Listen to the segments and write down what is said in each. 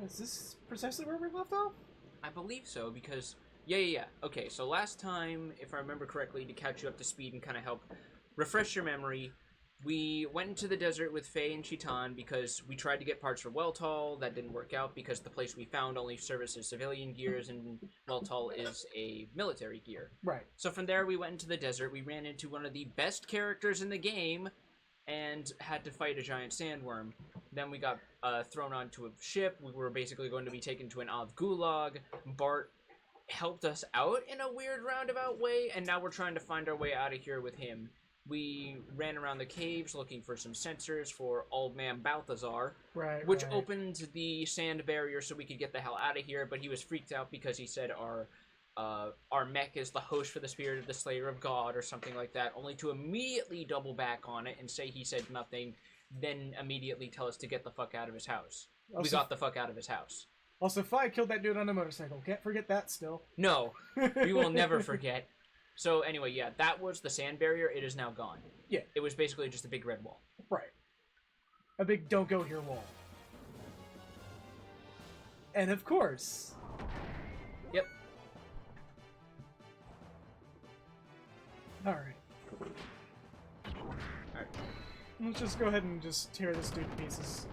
Is this precisely where we left off? I believe so, because... Yeah. Okay, so last time, if I remember correctly, to catch you up to speed and kind of help refresh your memory, we went into the desert with Faye and Chitan because we tried to get parts for Weltall. That didn't work out because the place we found only services civilian gears and Weltall is a military gear. Right. So from there, we went into the desert. We ran into one of the best characters in the game and had to fight a giant sandworm. Then we got thrown onto a ship. We were basically going to be taken to an Av Gulag. Bart helped us out in a weird roundabout way, and now we're trying to find our way out of here with him. We ran around the caves looking for some sensors for Old Man Balthazar, which opened the sand barrier so we could get the hell out of here, but he was freaked out because he said our mech is the host for the spirit of the Slayer of God or something like that, only to immediately double back on it and say he said nothing, then immediately tell us to get the fuck out of his house. We got the fuck out of his house. Also, Fi killed that dude on a motorcycle. Can't forget that still. No, we will never forget. So anyway, yeah, that was the sand barrier. It is now gone. Yeah. It was basically just a big red wall. Right. A big don't go here wall. And of course... Yep. Alright. Alright. Let's just go ahead and just tear this dude to pieces.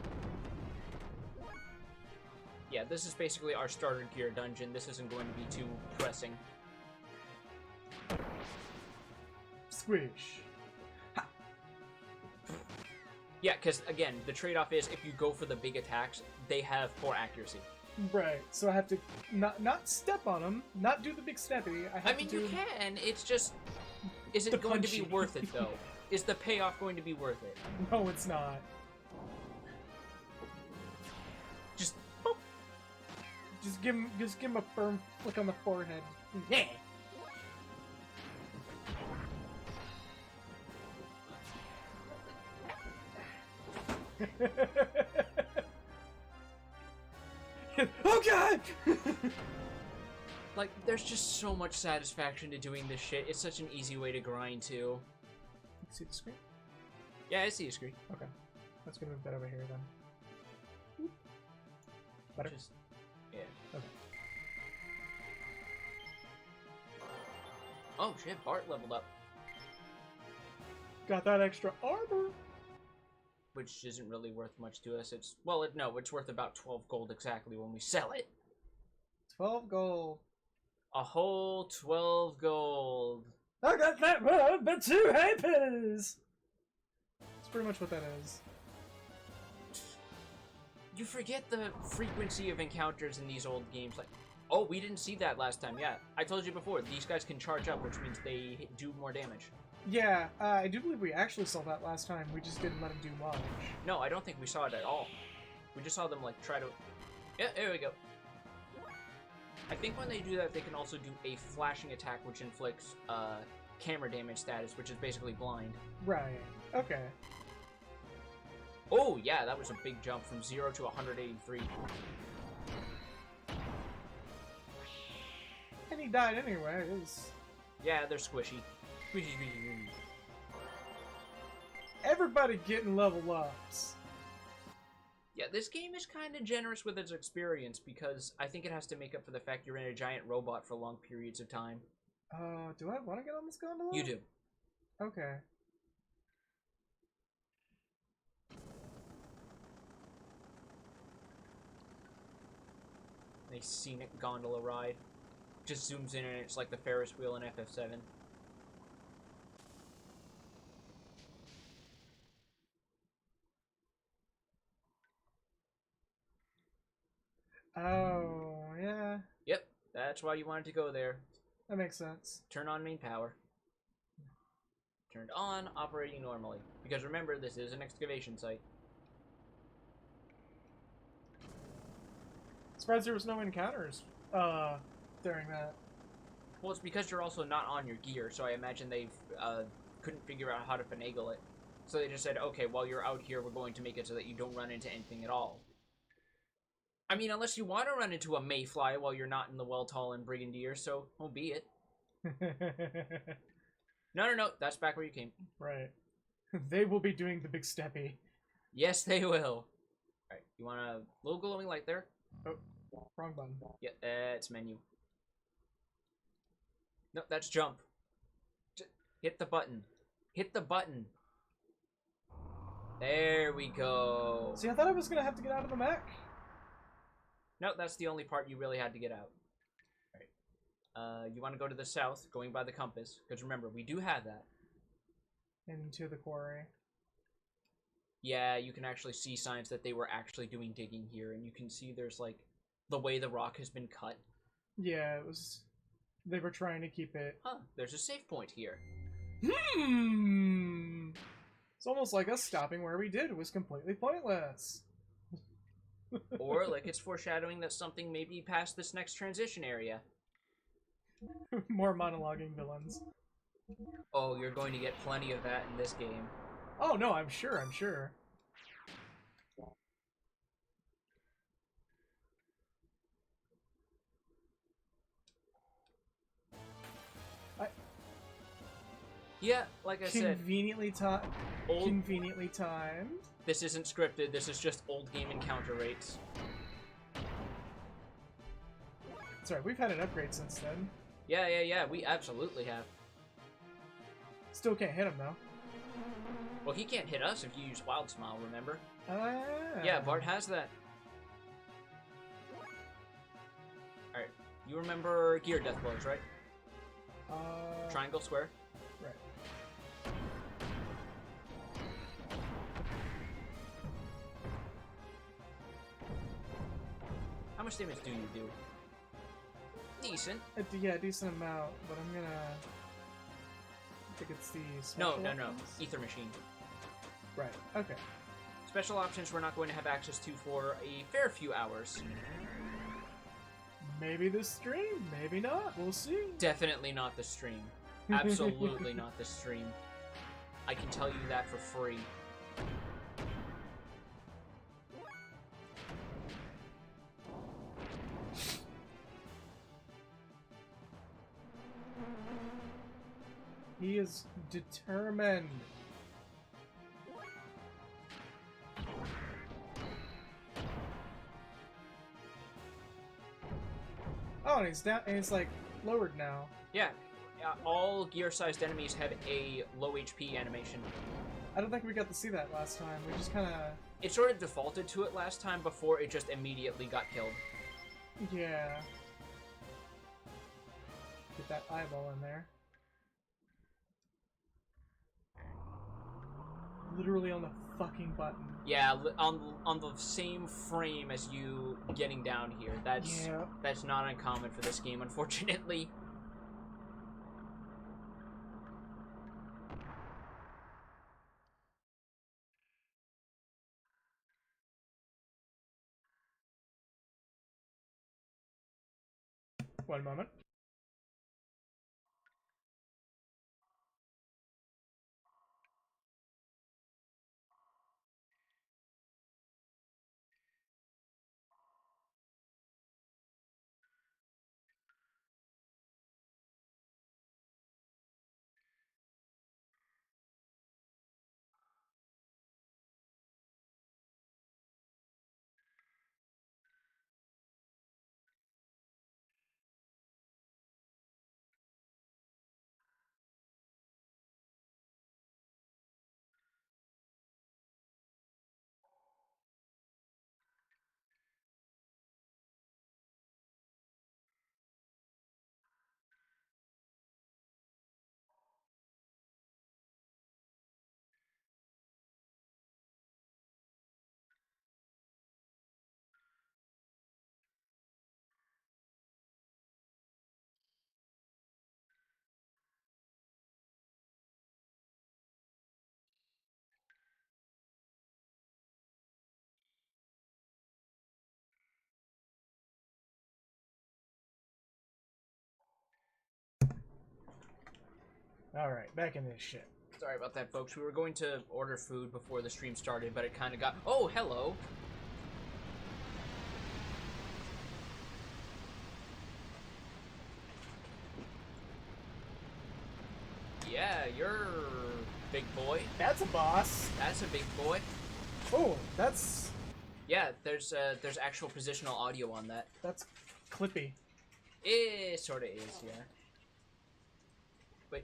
Yeah, this is basically our starter gear dungeon. This isn't going to be too pressing. Squish. Ha. Yeah, because, again, the trade-off is if you go for the big attacks, they have poor accuracy. Right, so I have to not step on them, not do the big steppy. I mean, you can. It's just... Is it going to be worth it, though? Is the payoff going to be worth it? No, it's not. Just... Boop. Just give him a firm flick on the forehead. Yeah. Oh god! Like, there's just so much satisfaction to doing this shit. It's such an easy way to grind, too. See the screen? Yeah, I see the screen. Okay. Let's go move that over here, then. Better? Just, yeah. Okay. Oh, shit, Bart leveled up. Got that extra armor! Which isn't really worth much to us. It's, well, no, it's worth about 12 gold exactly when we sell it. 12 gold. A whole 12 gold. I got that one, but 2 halfpennies! That's pretty much what that is. You forget the frequency of encounters in these old games. Like, oh, we didn't see that last time. Yeah, I told you before, these guys can charge up, which means they do more damage. Yeah, I do believe we actually saw that last time. We just didn't let him do much. No, I don't think we saw it at all. We just saw them, like, try to... Yeah, there we go. I think when they do that, they can also do a flashing attack, which inflicts camera damage status, which is basically blind. Right. Okay. Oh, yeah, that was a big jump from 0 to 183. And he died anyway. It was... Yeah, they're squishy. Squishy, squishy, squishy. Everybody getting level ups. Yeah, this game is kind of generous with its experience because I think it has to make up for the fact you're in a giant robot for long periods of time. Do I want to get on this gondola? You do. Okay. A scenic gondola ride. Just zooms in and it's like the Ferris wheel in FF7. Oh, yeah. Yep, that's why you wanted to go there. That makes sense. Turn on main power. Turned on, operating normally. Because remember, this is an excavation site. Surprised there was no encounters, during that. Well, it's because you're also not on your gear, so I imagine they couldn't figure out how to finagle it. So they just said, okay, while you're out here, we're going to make it so that you don't run into anything at all. I mean, unless you want to run into a mayfly while you're not in the Weltall and Brigandier, so oh be it. No, that's back where you came. Right. They will be doing the big steppy. Yes, they will. Alright, you want a little glowing light there? Oh, wrong button. Yeah, it's menu. No, that's jump. Hit the button. Hit the button. There we go. See, I thought I was gonna have to get out of the mech. No, that's the only part you really had to get out. Alright. You want to go to the south, going by the compass. Because remember, we do have that. Into the quarry. Yeah, you can actually see signs that they were actually doing digging here. And you can see there's, like, the way the rock has been cut. Yeah, it was... They were trying to keep it... Huh, there's a save point here. It's almost like us stopping where we did was completely pointless. Or, like, it's foreshadowing that something may be past this next transition area. More monologuing villains. Oh, you're going to get plenty of that in this game. Oh, no, I'm sure. Yeah, like I said, Conveniently timed. this isn't scripted, this is just old game encounter rates. Sorry, we've had an upgrade since then. Yeah, we absolutely have. Still can't hit him, though. Well, he can't hit us if you use Wild Smile, remember? Ah. Yeah, Bart has that. Alright, you remember Gear Death Blows, right? Triangle, square? Right. How much damage do you do? Decent. Yeah, a decent amount, but I'm gonna... I think it's the No. special options? Ether Machine. Right, okay. Special options we're not going to have access to for a fair few hours. Maybe this stream, maybe not, we'll see. Definitely not the stream. Absolutely not the stream. I can tell you that for free. He is determined. Oh, and he's down, and it's like lowered now. Yeah, all gear-sized enemies have a low HP animation. I don't think we got to see that last time. We just kind of... It sort of defaulted to it last time before it just immediately got killed. Yeah. Get that eyeball in there. Literally on the fucking button. Yeah, on the same frame as you getting down here. That's not uncommon for this game, unfortunately. One moment. Alright, back in this shit. Sorry about that, folks. We were going to order food before the stream started, but it kind of got... Oh, hello! Yeah, you're big boy. That's a boss. That's a big boy. Oh, that's... Yeah, there's actual positional audio on that. That's clippy. It sort of is, yeah. Wait.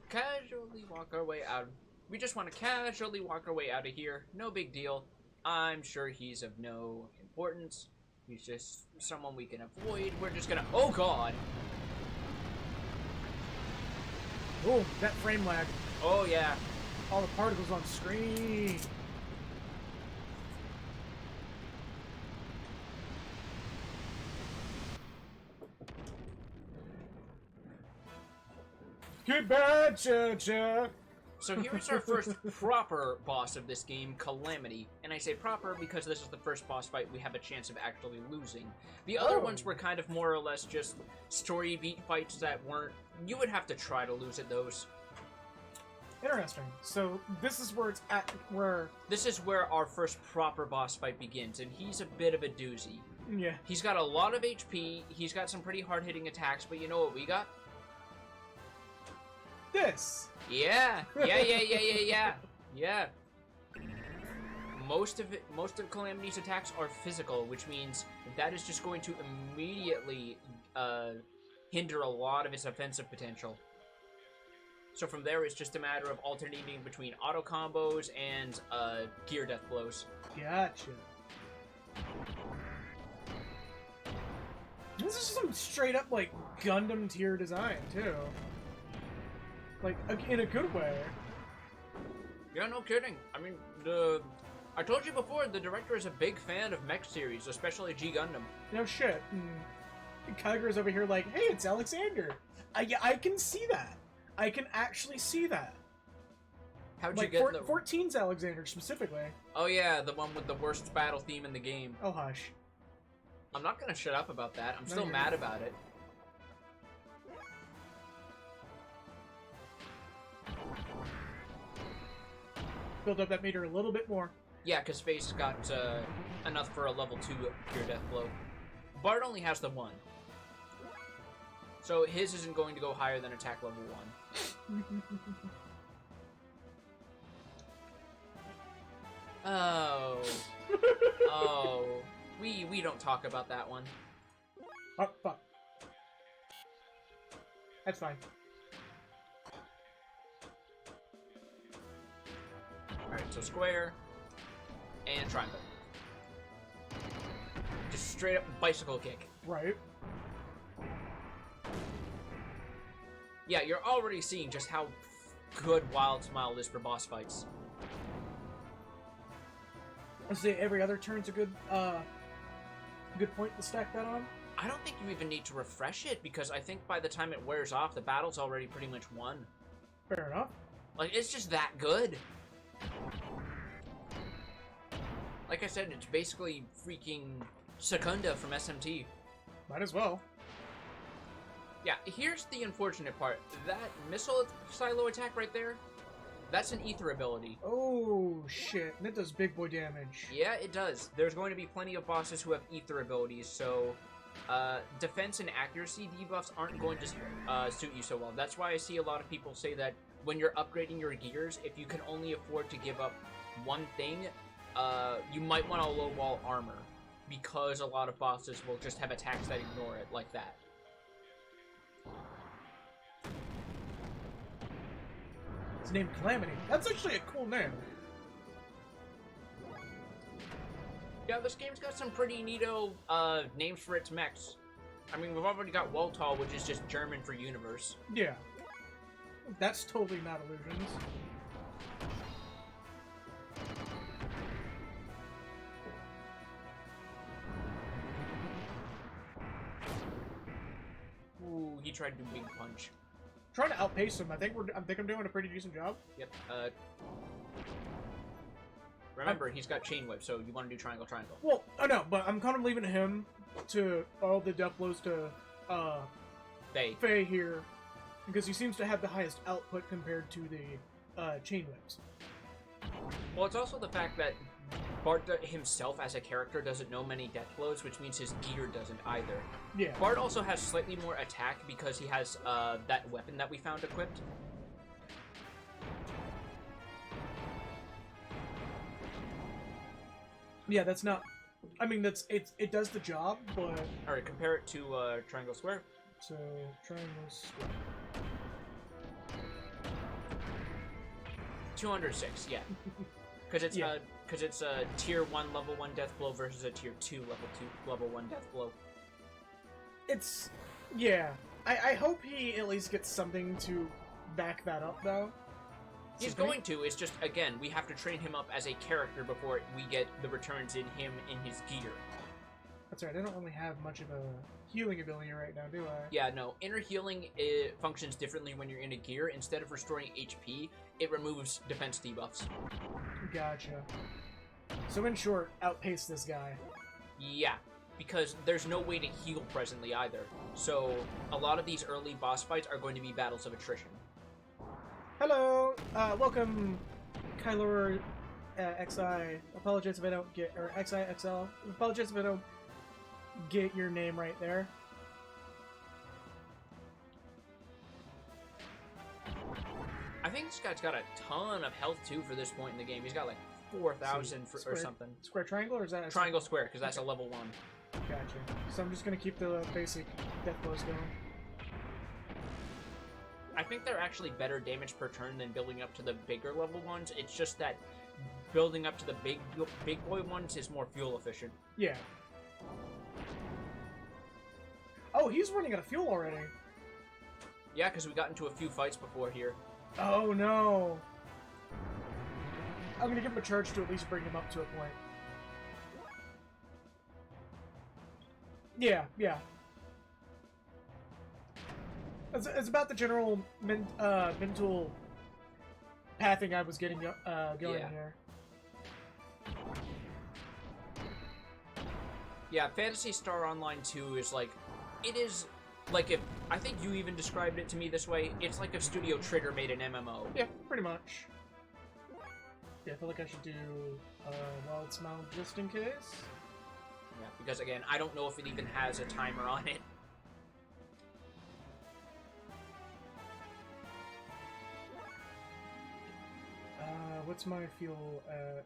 Casually walk our way out. We just want to casually walk our way out of here. No big deal. I'm sure he's of no importance. He's just someone we can avoid. We're just gonna... Oh, God! Oh, that frame lag. Oh, yeah. All the particles on screen. Goodbye, Jojo. So here's our first proper boss of this game, Calamity. And I say proper because this is the first boss fight we have a chance of actually losing. The other ones were kind of more or less just story beat fights that weren't... You would have to try to lose at those. Interesting. So this is where it's at, where... This is where our first proper boss fight begins, and he's a bit of a doozy. Yeah. He's got a lot of HP, he's got some pretty hard-hitting attacks, but you know what we got? This. Yeah. Yeah. Most of Calamity's attacks are physical, which means that is just going to immediately hinder a lot of his offensive potential. So from there, it's just a matter of alternating between auto combos and gear death blows. Gotcha. This is some straight up like Gundam tier design too. Like in a good way. Yeah, no kidding. I mean, I told you before, the director is a big fan of mech series, especially G Gundam. No shit. Kaiger's over here like, hey, it's Alexander. I can see that. I can actually see that. How'd like, you get the... 14's Alexander specifically. Oh yeah, the one with the worst battle theme in the game. Oh hush. I'm not gonna shut up about that. I'm still mad about it. Build up that meter a little bit more. Yeah, because Face got enough for a level 2 pure death blow. Bart only has the 1. So his isn't going to go higher than attack level 1. Oh. Oh. We don't talk about that one. Oh, fuck. That's fine. Alright, so square and triangle. Just straight up bicycle kick. Right. Yeah, you're already seeing just how good Wild Smile is for boss fights. I'd say every other turn's a good point to stack that on. I don't think you even need to refresh it, because I think by the time it wears off, the battle's already pretty much won. Fair enough. Like, it's just that good. Like I said, it's basically freaking Secunda from SMT. Might as well. Yeah, here's the unfortunate part. That missile silo attack right there, that's an ether ability. Oh, shit. And it does big boy damage. Yeah, it does. There's going to be plenty of bosses who have ether abilities, so defense and accuracy debuffs aren't going to suit you so well. That's why I see a lot of people say that when you're upgrading your gears, if you can only afford to give up one thing, you might want to lowball armor, because a lot of bosses will just have attacks that ignore it, like that. It's named Calamity. That's actually a cool name. Yeah, this game's got some pretty neato names for its mechs. I mean, we've already got Weltall, which is just German for universe. Yeah. That's totally not illusions. try to do Big Punch. Trying to outpace him. I think I'm doing a pretty decent job. Yep. Remember, he's got Chain Whip, so you want to do Triangle, Triangle. Well, I know, but I'm kind of leaving him to all the death blows to Faye here, because he seems to have the highest output compared to the Chain Whips. Well, it's also the fact that Bart himself as a character doesn't know many death blows, which means his gear doesn't either. Yeah. Bart also has slightly more attack because he has that weapon that we found equipped. Yeah, that's not... I mean, it does the job, but... Alright, compare it to Triangle Square. So, Triangle Square. 206, yeah. Because it's a tier 1 level 1 death blow versus a tier 2 level 1 death blow. It's... yeah. I hope he at least gets something to back that up, though. He's going to, it's just, again, we have to train him up as a character before we get the returns in him in his gear. That's right, I don't really have much of a healing ability right now, do I? Yeah, no. Inner healing functions differently when you're in a gear. Instead of restoring HP, it removes defense debuffs. Gotcha. So in short, outpace this guy. Yeah, because there's no way to heal presently either. So a lot of these early boss fights are going to be battles of attrition. Hello! Welcome, Kyler XI. Apologize if I don't get... or XIXL. Apologize if I don't get your name right there. I think this guy's got a ton of health too for this point in the game. He's got like 4,000 or something. Square triangle, or is that... Triangle square, because that's a level 1. Gotcha. So I'm just gonna keep the basic death blows going. I think they're actually better damage per turn than building up to the bigger level ones. It's just that building up to the big boy ones is more fuel efficient. Yeah. Oh, he's running out of fuel already. Yeah, because we got into a few fights before here. Oh no. I'm gonna give him a charge to at least bring him up to a point. Yeah, yeah. It's about the general mental pathing I was getting going here. Yeah, Phantasy Star Online 2 is like... It is... Like, if... I think you even described it to me this way. It's like if Studio Trigger made an MMO. Yeah, pretty much. Yeah, I feel like I should do Wild Smile just in case. Yeah, because again, I don't know if it even has a timer on it. What's my fuel at?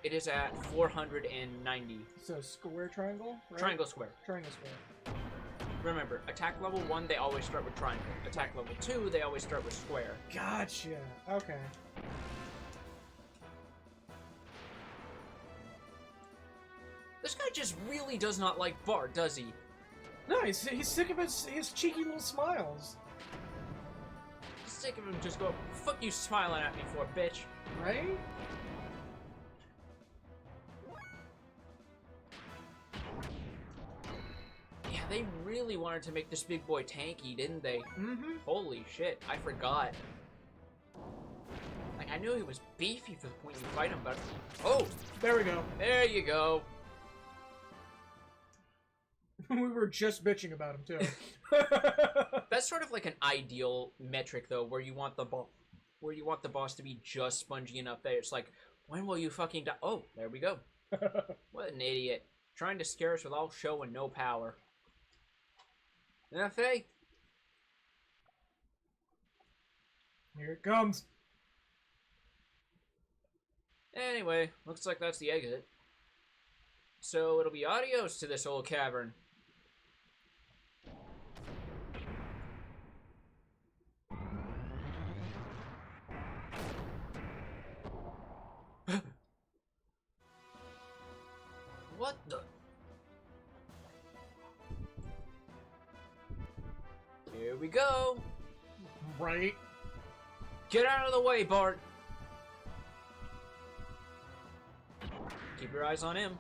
It is at 490. So square triangle, right? Triangle square. Triangle square. Remember, attack level 1, they always start with triangle. Attack level 2, they always start with square. Gotcha. Okay. This guy just really does not like Bart, does he? No, he's sick of his cheeky little smiles. Sick of him just go, fuck you smiling at me for, bitch. Right? Yeah, they really wanted to make this big boy tanky, didn't they? Mm-hmm. Holy shit, I forgot. Like, I knew he was beefy for the point you fight him, but... Oh! There we go. There you go. We were just bitching about him, too. That's sort of like an ideal metric, though, where you want the boss to be just spongy enough that it's like, when will you fucking die? Oh, there we go. What an idiot. Trying to scare us with all show and no power. FA? Here it comes. Anyway, looks like that's the exit. So it'll be adios to this old cavern. What the? Here we go. Right. Get out of the way, Bart. Keep your eyes on him.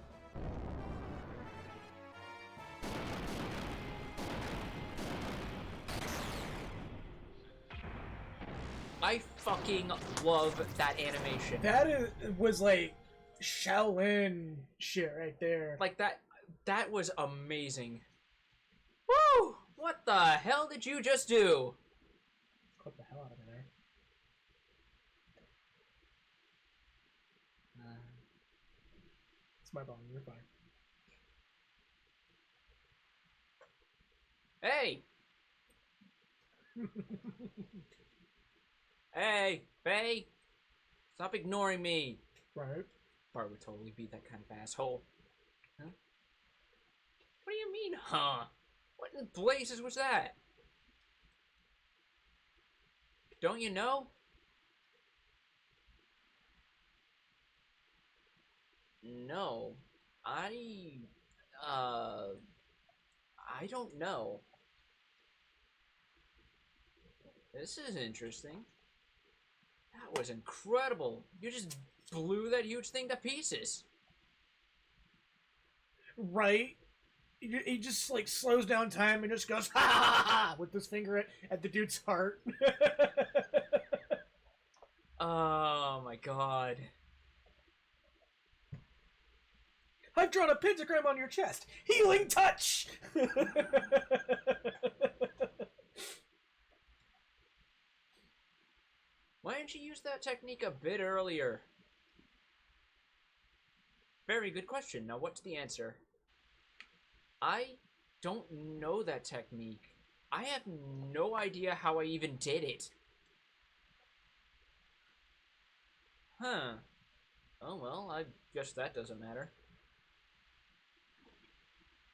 I fucking love that animation. Was like Shaolin shit right there. Like that was amazing. Woo! What the hell did you just do? Clip the hell out of it there. It's my ball. You're fine. Hey! Hey, Faye! Stop ignoring me. Right. Bart would totally be that kind of asshole. Huh? What do you mean, huh? What in blazes was that? Don't you know? No. I don't know. This is interesting. That was incredible. You just blew that huge thing to pieces. Right? He just like slows down time and just goes ha ha ha with his finger at the dude's heart. Oh my god. I've drawn a pentagram on your chest. Healing touch. Why didn't you use that technique a bit earlier? Very good question. Now what's the answer? I don't know that technique. I have no idea how I even did it. Huh. Oh well, I guess that doesn't matter.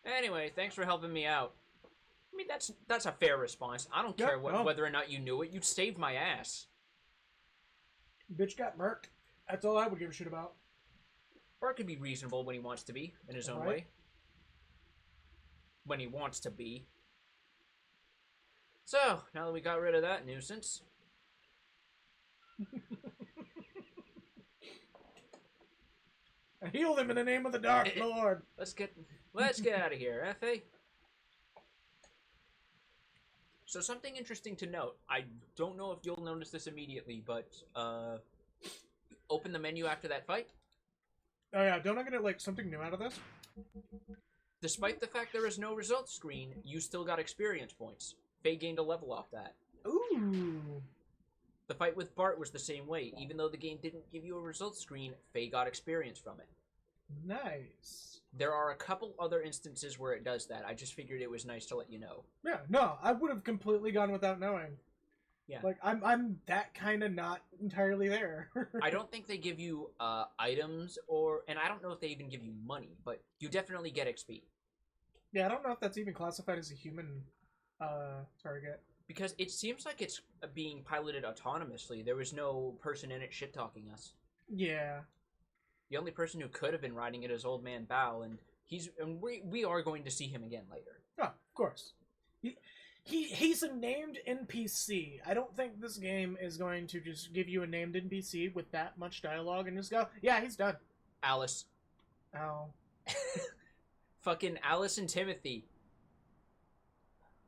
Anyway, thanks for helping me out. I mean, that's a fair response. I don't care whether or not you knew it. You saved my ass. Bitch got murked. That's all I would give a shit about. Bart can be reasonable when he wants to be, in his own way. When he wants to be. So, now that we got rid of that nuisance... I healed him in the name of the Dark Lord. Let's get out of here, F.A. So something interesting to note. I don't know if you'll notice this immediately, but open the menu after that fight. Oh yeah, don't I get like something new out of this? Despite the fact there is no results screen, you still got experience points. Faye gained a level off that. Ooh. The fight with Bart was the same way. Even though the game didn't give you a results screen, Faye got experience from it. Nice. There are a couple other instances where it does that. I just figured it was nice to let you know. Yeah, no, I would have completely gone without knowing. Yeah. Like, I'm that kind of not entirely there. I don't think they give you items and I don't know if they even give you money, but you definitely get XP. Yeah, I don't know if that's even classified as a human target. Because it seems like it's being piloted autonomously. There was no person in it shit-talking us. Yeah. The only person who could have been riding it is Old Man Bao, and we are going to see him again later. Oh, of course. He's a named NPC. I don't think this game is going to just give you a named NPC with that much dialogue and just go, yeah, he's done. Alice. Oh. Fucking Alice and Timothy.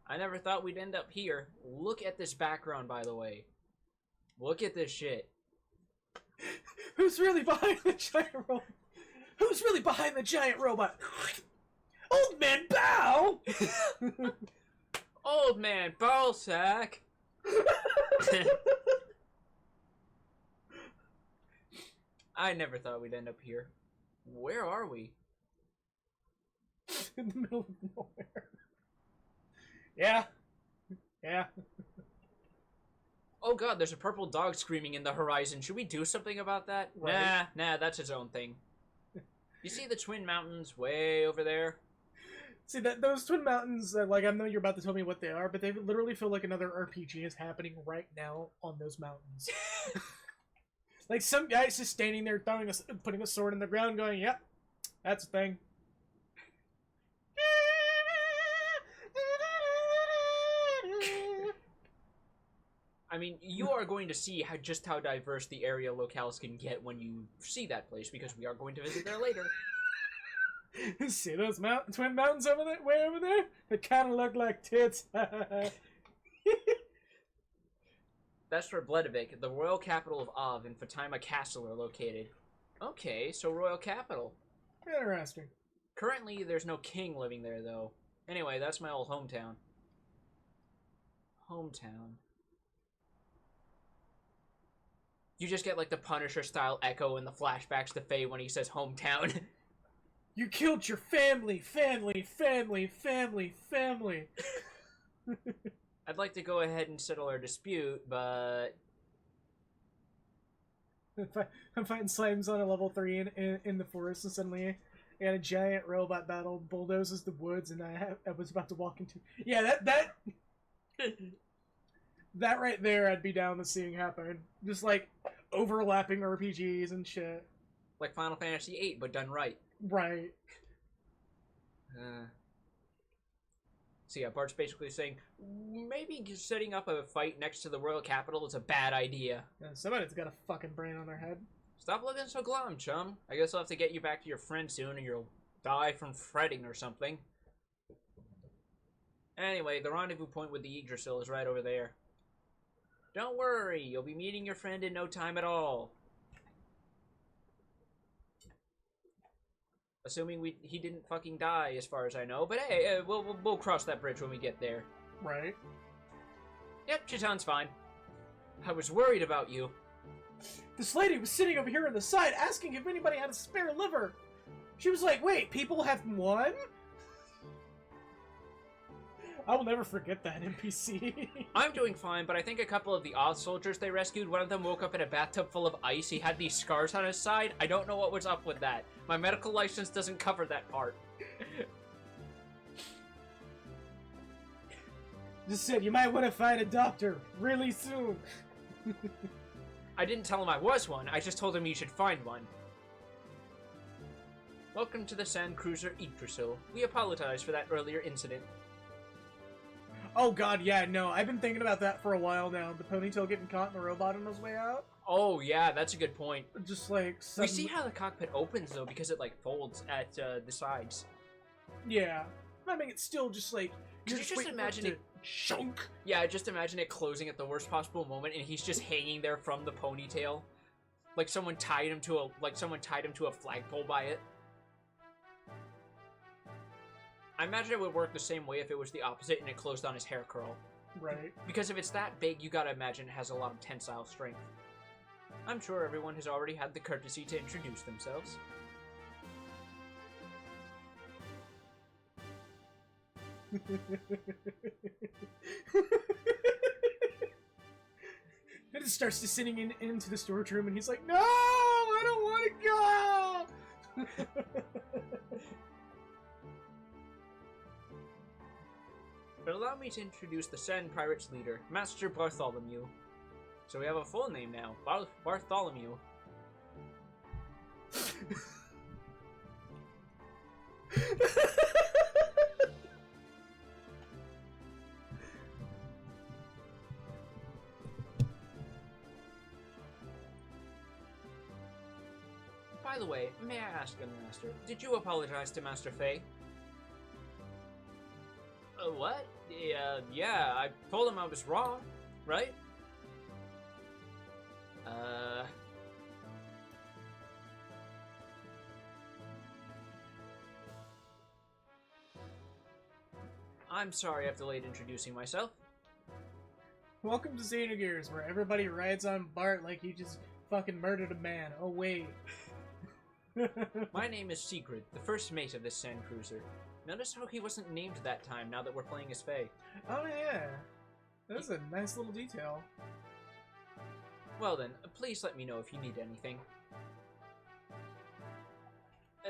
I never thought we'd end up here. Look at this background, by the way. Look at this shit. Who's really behind the giant robot? Who's really behind the giant robot? Old Man Bao! Old Man Ballsack! I never thought we'd end up here. Where are we? In the middle of nowhere. Yeah. Yeah. Oh god, there's a purple dog screaming in the horizon. Should we do something about that? Right. Nah, that's its own thing. You see the Twin Mountains way over there? See, those Twin Mountains, like, I know you're about to tell me what they are, but they literally feel like another RPG is happening right now on those mountains. Like, some guy's just standing there putting a sword in the ground going, yep, that's a thing. I mean, you are going to see just how diverse the area locales can get when you see that place, because we are going to visit there later. See those Twin Mountains over there, way over there? They kind of look like tits. That That's where Bledavik, the royal capital of Av, and Fatima Castle are located. Okay, so royal capital. Interesting. Currently, there's no king living there, though. Anyway, that's my old hometown. Hometown. You just get, like, the Punisher-style echo in the flashbacks to Faye when he says hometown. You killed your family, family, family, family, family. I'd like to go ahead and settle our dispute, but... I'm fighting slimes on a level 3 in the forest, and suddenly I got a giant robot battle, bulldozes the woods, and I was about to walk into... Yeah, that that right there I'd be down to seeing happen. Just, like, overlapping RPGs and shit. Like Final Fantasy VIII, but done right. Right. So yeah, Bart's basically saying, maybe setting up a fight next to the royal capital is a bad idea. Yeah, somebody's got a fucking brain on their head. Stop looking so glum, chum. I guess I'll have to get you back to your friend soon, or you'll die from fretting or something. Anyway, the rendezvous point with the Yggdrasil is right over there. Don't worry, you'll be meeting your friend in no time at all. Assuming he didn't fucking die, as far as I know. But hey, we'll cross that bridge when we get there. Right. Yep, Chitan's fine. I was worried about you. This lady was sitting over here on the side asking if anybody had a spare liver. She was like, wait, people have one? I will never forget that NPC. I'm doing fine, but I think a couple of the Oz soldiers they rescued, one of them woke up in a bathtub full of ice. He had these scars on his side. I don't know what was up with that. My medical license doesn't cover that part. Just said, you might want to find a doctor really soon. I didn't tell him I was one. I just told him you should find one. Welcome to the Sand Cruiser Yggdrasil. We apologize for that earlier incident. Oh god, yeah, no, I've been thinking about that for a while now. The ponytail getting caught in the robot on his way out. Oh, yeah, that's a good point. Just like... We see how the cockpit opens, though, because it, like, folds at the sides. Yeah. I mean, it's still just like... Could you just imagine it... Shunk! Yeah, just imagine it closing at the worst possible moment, and he's just hanging there from the ponytail. Like someone tied him to a flagpole by it. I imagine it would work the same way if it was the opposite and it closed on his hair curl. Right. Because if it's that big, you gotta imagine it has a lot of tensile strength. I'm sure everyone has already had the courtesy to introduce themselves. Then it starts descending into the storage room, and he's like, "No, I don't want to go." But allow me to introduce the Sand Pirates leader, Master Bartholomew. So we have a full name now, Bartholomew. By the way, may I ask, Master, did you apologize to Master Faye? What? Yeah, I told him I was wrong, right? I'm sorry I've delayed introducing myself. Welcome to Xenogears, where everybody rides on Bart like he just fucking murdered a man. Oh, wait. My name is Sigrid, the first mate of this sand cruiser. Notice how he wasn't named that time now that we're playing as Faye. Oh, yeah. That's a nice little detail. Well then, please let me know if you need anything.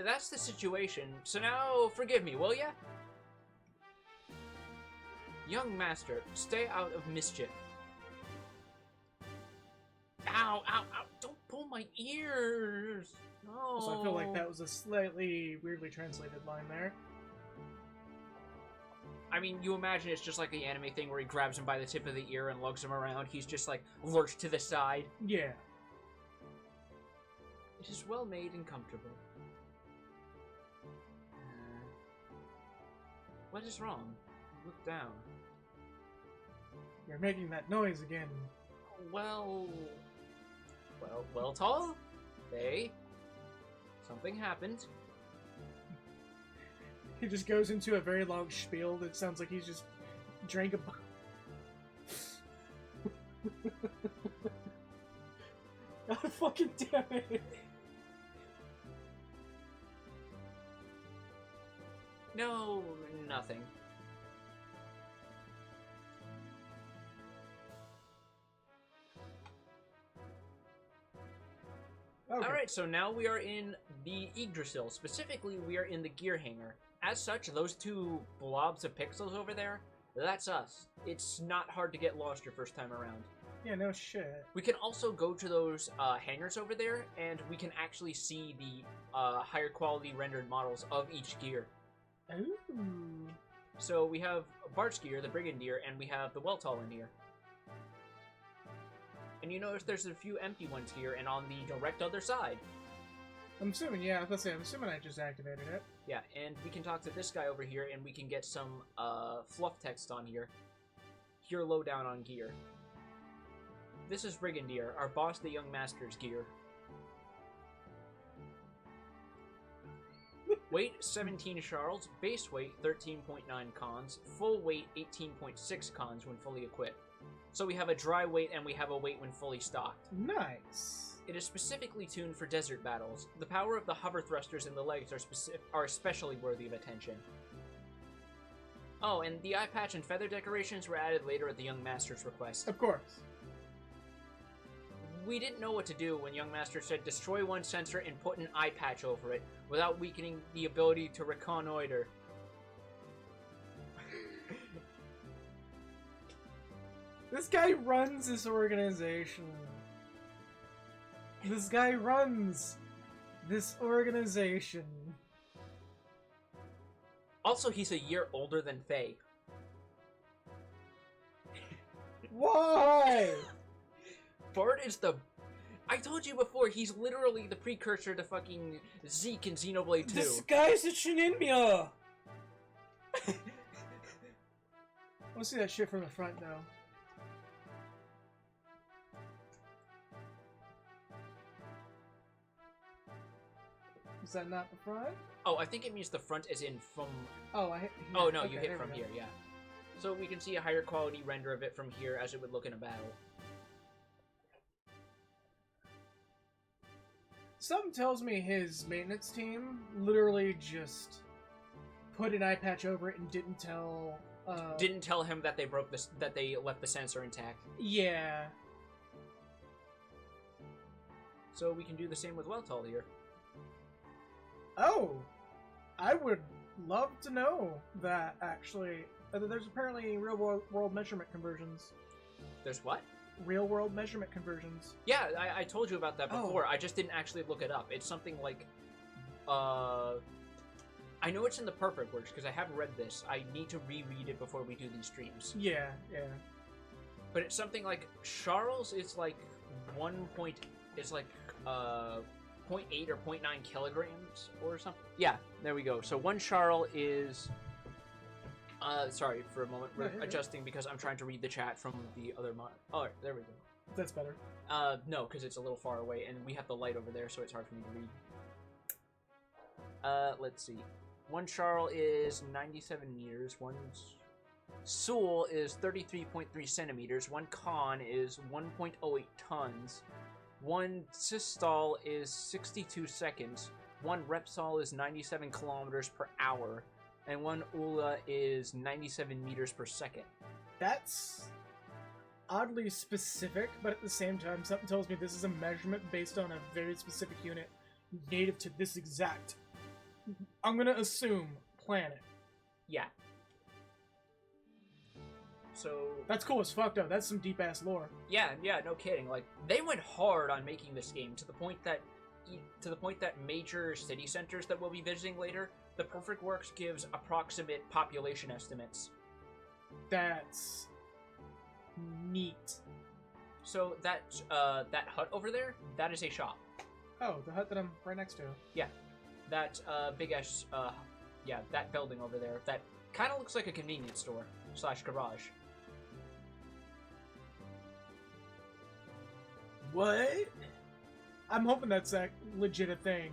That's the situation, so now forgive me, will ya? Young master, stay out of mischief. Ow, ow, ow, don't pull my ears! No. So I feel like that was a slightly weirdly translated line there. I mean, you imagine it's just like the anime thing where he grabs him by the tip of the ear and lugs him around. He's just like lurched to the side. Yeah. It is well made and comfortable. What is wrong? Look down. You're making that noise again. Well, tall. Something happened. He just goes into a very long spiel that sounds like he's just drank a. God fucking damn it! No, nothing. Okay. Alright, so now we are in the Yggdrasil. Specifically, we are in the gear hangar. As such, those two blobs of pixels over there, that's us. It's not hard to get lost your first time around. Yeah, no shit. We can also go to those hangars over there, and we can actually see the higher quality rendered models of each gear. Ooh. So we have Bart's gear, the Brigadier, and we have the Weltall in here. And you notice there's a few empty ones here, and on the direct other side. I'm assuming, yeah, I was gonna say, I'm assuming I just activated it. Yeah, and we can talk to this guy over here, and we can get some fluff text on here. Here, lowdown on gear. This is Brigadier, our boss, the Young Master's gear. Weight 17 sharls, base weight 13.9 cons, full weight 18.6 cons when fully equipped. So we have a dry weight and we have a weight when fully stocked. Nice. It is specifically tuned for desert battles. The power of the hover thrusters in the legs are especially worthy of attention. Oh, and the eye patch and feather decorations were added later at the Young Master's request. Of course. We didn't know what to do when Young Master said destroy one sensor and put an eye patch over it without weakening the ability to reconnoiter. This guy runs this organization. This guy runs this organization. Also, he's a year older than Faye. Why? Bart is the... I told you before, he's literally the precursor to fucking Zeke in Xenoblade 2. This guy's a Shininbya! I want to see that shit from the front, though. Is that not the front? Oh, I think it means the front as in from... Oh, I hit... Oh, no, okay, you hit there from we go. here, yeah. So we can see a higher quality render of it from here as it would look in a battle. Something tells me his maintenance team literally just put an eye patch over it and didn't tell... Didn't tell him that they broke this, that they left the sensor intact. Yeah. So we can do the same with Weltall here. Oh! I would love to know that, actually. There's apparently real-world measurement conversions. There's what? Real-world measurement conversions. Yeah, I told you about that Oh. before. I just didn't actually look it up. It's something like... I know it's in the Perfect Works, because I haven't read this. I need to reread it before we do these streams. Yeah, yeah. But it's something like... Charles is like 0.8 or 0.9 kilograms or something. Yeah, there we go. So one Charl is... sorry for a moment. We're adjusting because I'm trying to read the chat from the other mod. Oh, there we go. That's better. No, because it's a little far away, and we have the light over there, so it's hard for me to read. Let's see. One Charl is 97 meters. One Soul is 33.3 centimeters. One Con is 1.08 tons. One Systol is 62 seconds. One Repsol is 97 kilometers per hour. And one Ula is 97 meters per second. That's oddly specific, but at the same time, something tells me this is a measurement based on a very specific unit native to this exact, I'm gonna assume, planet. Yeah. So... That's cool as fuck, though. That's some deep-ass lore. Yeah, no kidding. Like, they went hard on making this game to the point that major city centers that we'll be visiting later, the Perfect Works gives approximate population estimates. That's neat. So that hut over there, that is a shop. Oh, the hut that I'm right next to. Yeah, that big ass, yeah, that building over there. That kind of looks like a convenience store / garage. What? I'm hoping that's a legit a thing.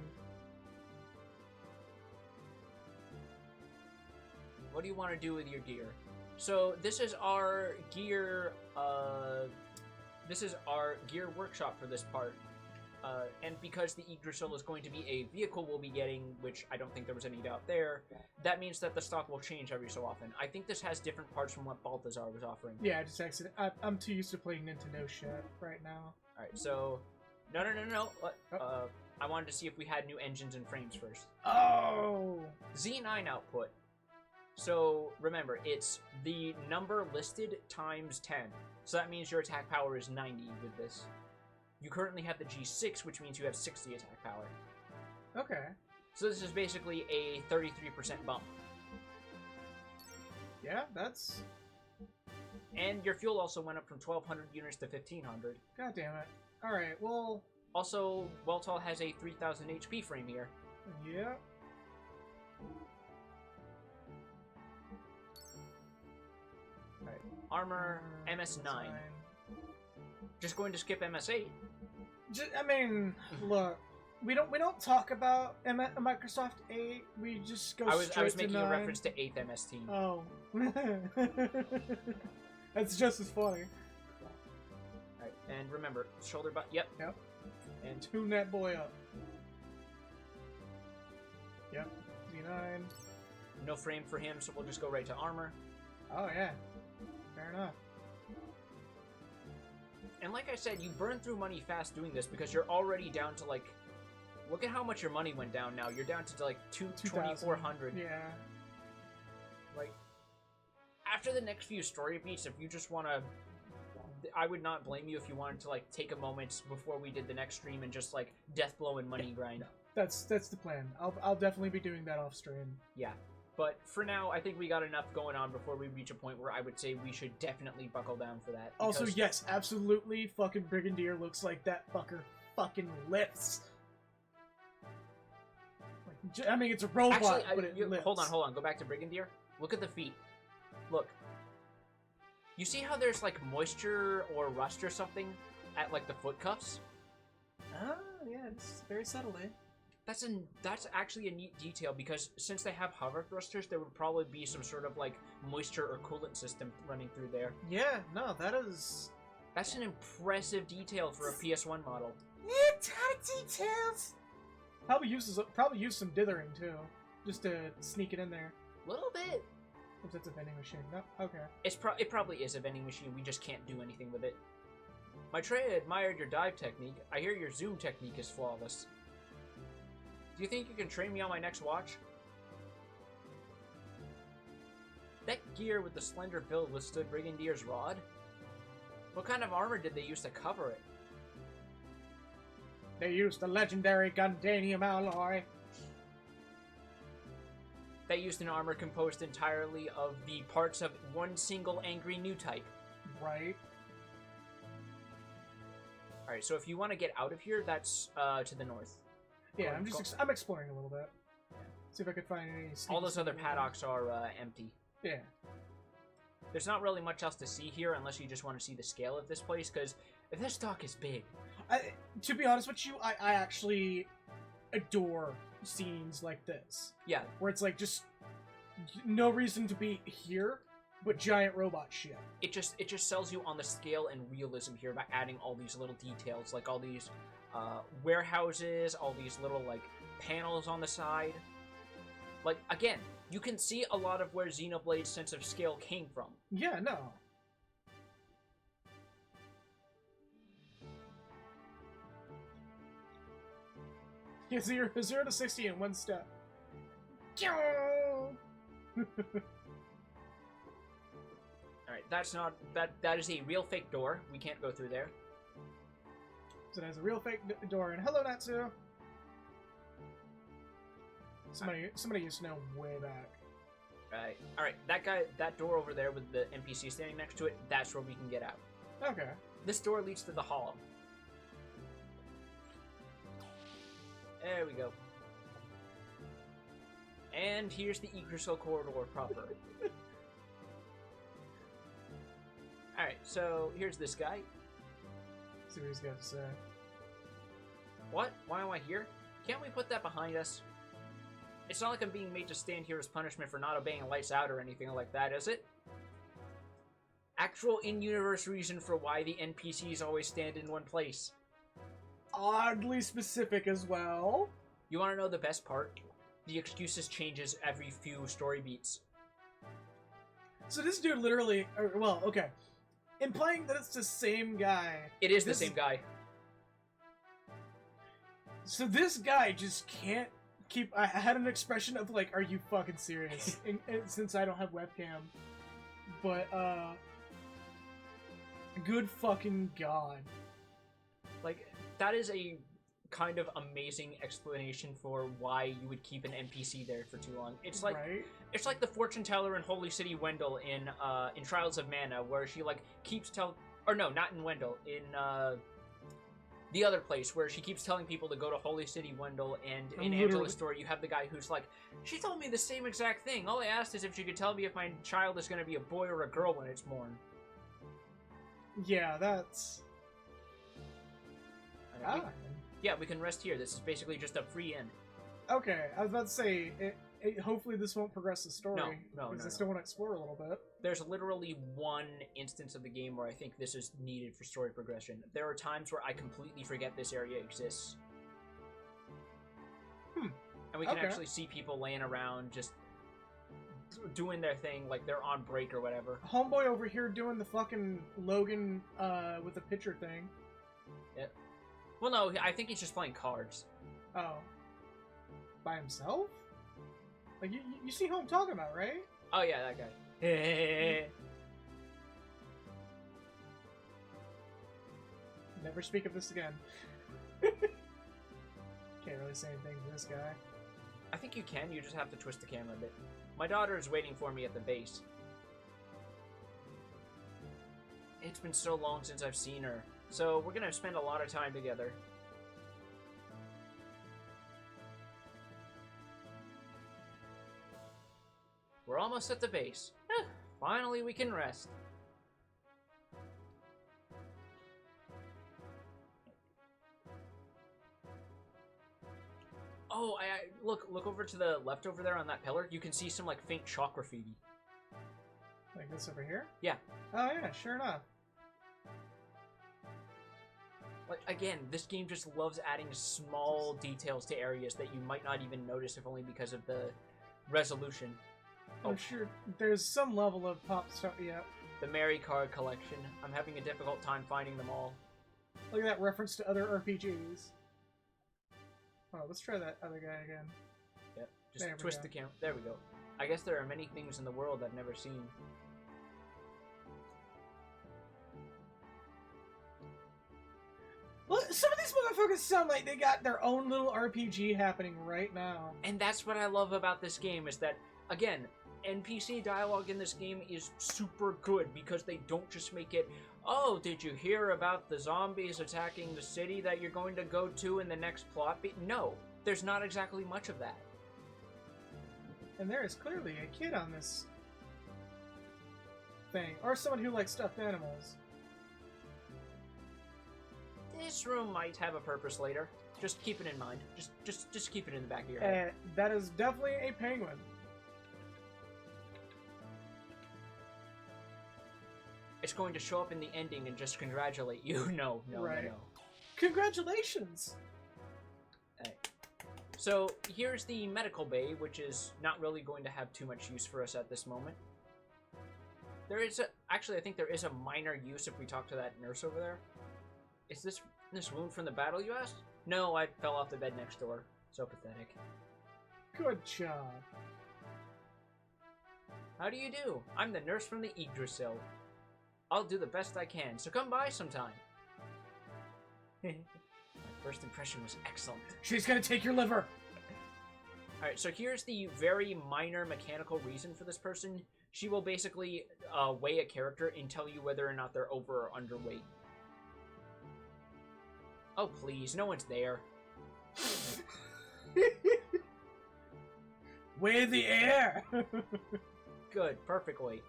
What do you want to do with your gear? So this is our gear. This is our gear workshop for this part. And because the Yggdrasil is going to be a vehicle we'll be getting, which I don't think there was any doubt there, that means that the stock will change every so often. I think this has different parts from what Balthazar was offering. Yeah, I just accident. I'm too used to playing Nintendo shit right now. Alright, so... No. What? Oh. I wanted to see if we had new engines and frames first. Oh! Z9 output. So, remember, it's the number listed times 10. So that means your attack power is 90 with this. You currently have the G6, which means you have 60 attack power. Okay. So this is basically a 33% bump. Yeah, that's... And your fuel also went up from 1,200 units to 1,500. God damn it. Alright, well... Also, Weltall has a 3,000 HP frame here. Yeah. Alright, armor, MS9. Just going to skip MS8. I mean, look, we don't talk about Microsoft 8. We just go straight to 9. I was making a reference to 8th MS Team. Oh. That's just as funny. Alright, and remember, shoulder button. Yep. And tune that boy up. Yep. Z9. No frame for him, so we'll just go right to armor. Oh yeah. Fair enough. And like I said, you burn through money fast doing this because you're already down to like... Look at how much your money went down now. You're down to like 2,400. Yeah. Like, after the next few story beats, if you just want to... I would not blame you if you wanted to like take a moment before we did the next stream and just like death blow and money grind. That's the plan. I'll definitely be doing that off stream. Yeah. But for now, I think we got enough going on before we reach a point where I would say we should definitely buckle down for that. Also, yes, absolutely, fucking Brigadier looks like that fucker fucking lifts. Like, I mean, it's a robot, actually, but it lifts. Hold on. Go back to Brigadier. Look at the feet. Look. You see how there's, like, moisture or rust or something at, like, the foot cuffs? Oh, yeah, it's very subtly. That's actually a neat detail because since they have hover thrusters, there would probably be some sort of like moisture or coolant system running through there. Yeah, no, that's an impressive detail for a PS1 model. Yeah, ton of details. Probably use some dithering too, just to sneak it in there. A little bit. If it's a vending machine, no, okay. It probably is a vending machine. We just can't do anything with it. Maitreya admired your dive technique. I hear your zoom technique is flawless. Do you think you can train me on my next watch? That gear with the slender build withstood Brigandier's rod? What kind of armor did they use to cover it? They used the legendary Gundanium alloy. They used an armor composed entirely of the parts of one single angry new type. Right. Alright, so if you want to get out of here, that's to the north. Yeah, I'm exploring a little bit. See if I could find any... All those other paddocks are empty. Yeah. There's not really much else to see here unless you just want to see the scale of this place, because this dock is big. To be honest with you, I actually adore scenes like this. Yeah. Where it's like just no reason to be here, but giant robot shit. It just sells you on the scale and realism here by adding all these little details, like all these warehouses, all these little like panels on the side. Like, again, you can see a lot of where Xenoblade's sense of scale came from. Yeah, no. Yeah, 0 to 60 in one step. Alright, that's not... That is a real fake door. We can't go through there. So there's a real fake door, and hello, Natsu! Somebody used to know way back. Right. Alright, that door over there with the NPC standing next to it, that's where we can get out. Okay. This door leads to the hall. There we go. And here's the Yggdrasil corridor proper. Alright, so here's this guy. See what he's got to say. What? Why am I here? Can't we put that behind us? It's not like I'm being made to stand here as punishment for not obeying lights out or anything like that, is it? Actual in-universe reason for why the NPCs always stand in one place. Oddly specific as well. You want to know the best part? The excuses changes every few story beats. So this dude literally, well, okay. Implying that it's the same guy. It is the same guy. So this guy just can't keep... I had an expression of like, are you fucking serious? Since I don't have webcam. But, good fucking god. Like, that is a kind of amazing explanation for why you would keep an NPC there for too long. It's like... Right? It's like the fortune teller in Holy City Wendell in Trials of Mana, where she like keeps or no, not in Wendell, in the other place where she keeps telling people to go to Holy City Wendell, and in Angela's story you have the guy who's like, she told me the same exact thing. All I asked is if she could tell me if my child is going to be a boy or a girl when it's born. Yeah, that's... Yeah, we can rest here. This is basically just a free inn. Okay, I was about to say, hopefully this won't progress the story. No. Because I still want to explore a little bit. There's literally one instance of the game where I think this is needed for story progression. There are times where I completely forget this area exists. And we can actually see people laying around just doing their thing, like they're on break or whatever. Homeboy over here doing the fucking Logan with the pitcher thing. Yeah. Well, no, I think he's just playing cards. Oh. By himself? Like, you see who I'm talking about, right? Oh, yeah, that guy. Never speak of this again. Can't really say anything to this guy. I think you can, you just have to twist the camera a bit. My daughter is waiting for me at the base. It's been so long since I've seen her, so we're gonna spend a lot of time together. We're almost at the base. Finally, we can rest. Oh, look over to the left over there on that pillar. You can see some like faint chalk graffiti. Like this over here? Yeah. Oh yeah, sure enough. Like, again, this game just loves adding small details to areas that you might not even notice if only because of the resolution. I'm sure there's some level of pop stuff. Yeah. The Mary card collection. I'm having a difficult time finding them all. Look at that reference to other RPGs. Oh, let's try that other guy again. Yep. Just twist the camera. There we go. I guess there are many things in the world I've never seen. Well, some of these motherfuckers sound like they got their own little RPG happening right now. And that's what I love about this game, is that, again, NPC dialogue in this game is super good because they don't just make it, oh, did you hear about the zombies attacking the city that you're going to go to in the next plot beat? No, there's not exactly much of that. And there is clearly a kid on this thing, or someone who likes stuffed animals. This room might have a purpose later. Just keep it in mind. Just keep it in the back of your head. That is definitely a penguin. It's going to show up in the ending and just congratulate you. No. Congratulations! Hey. So, here's the medical bay, which is not really going to have too much use for us at this moment. Actually, I think there is a minor use if we talk to that nurse over there. Is this wound from the battle, you asked? No, I fell off the bed next door. So pathetic. Good job. How do you do? I'm the nurse from the Yggdrasil. I'll do the best I can, so come by sometime. My first impression was excellent. She's gonna take your liver! Alright, so here's the very minor mechanical reason for this person. She will basically weigh a character and tell you whether or not they're over or underweight. Oh, please, no one's there. Weigh the air! Good, perfect weight.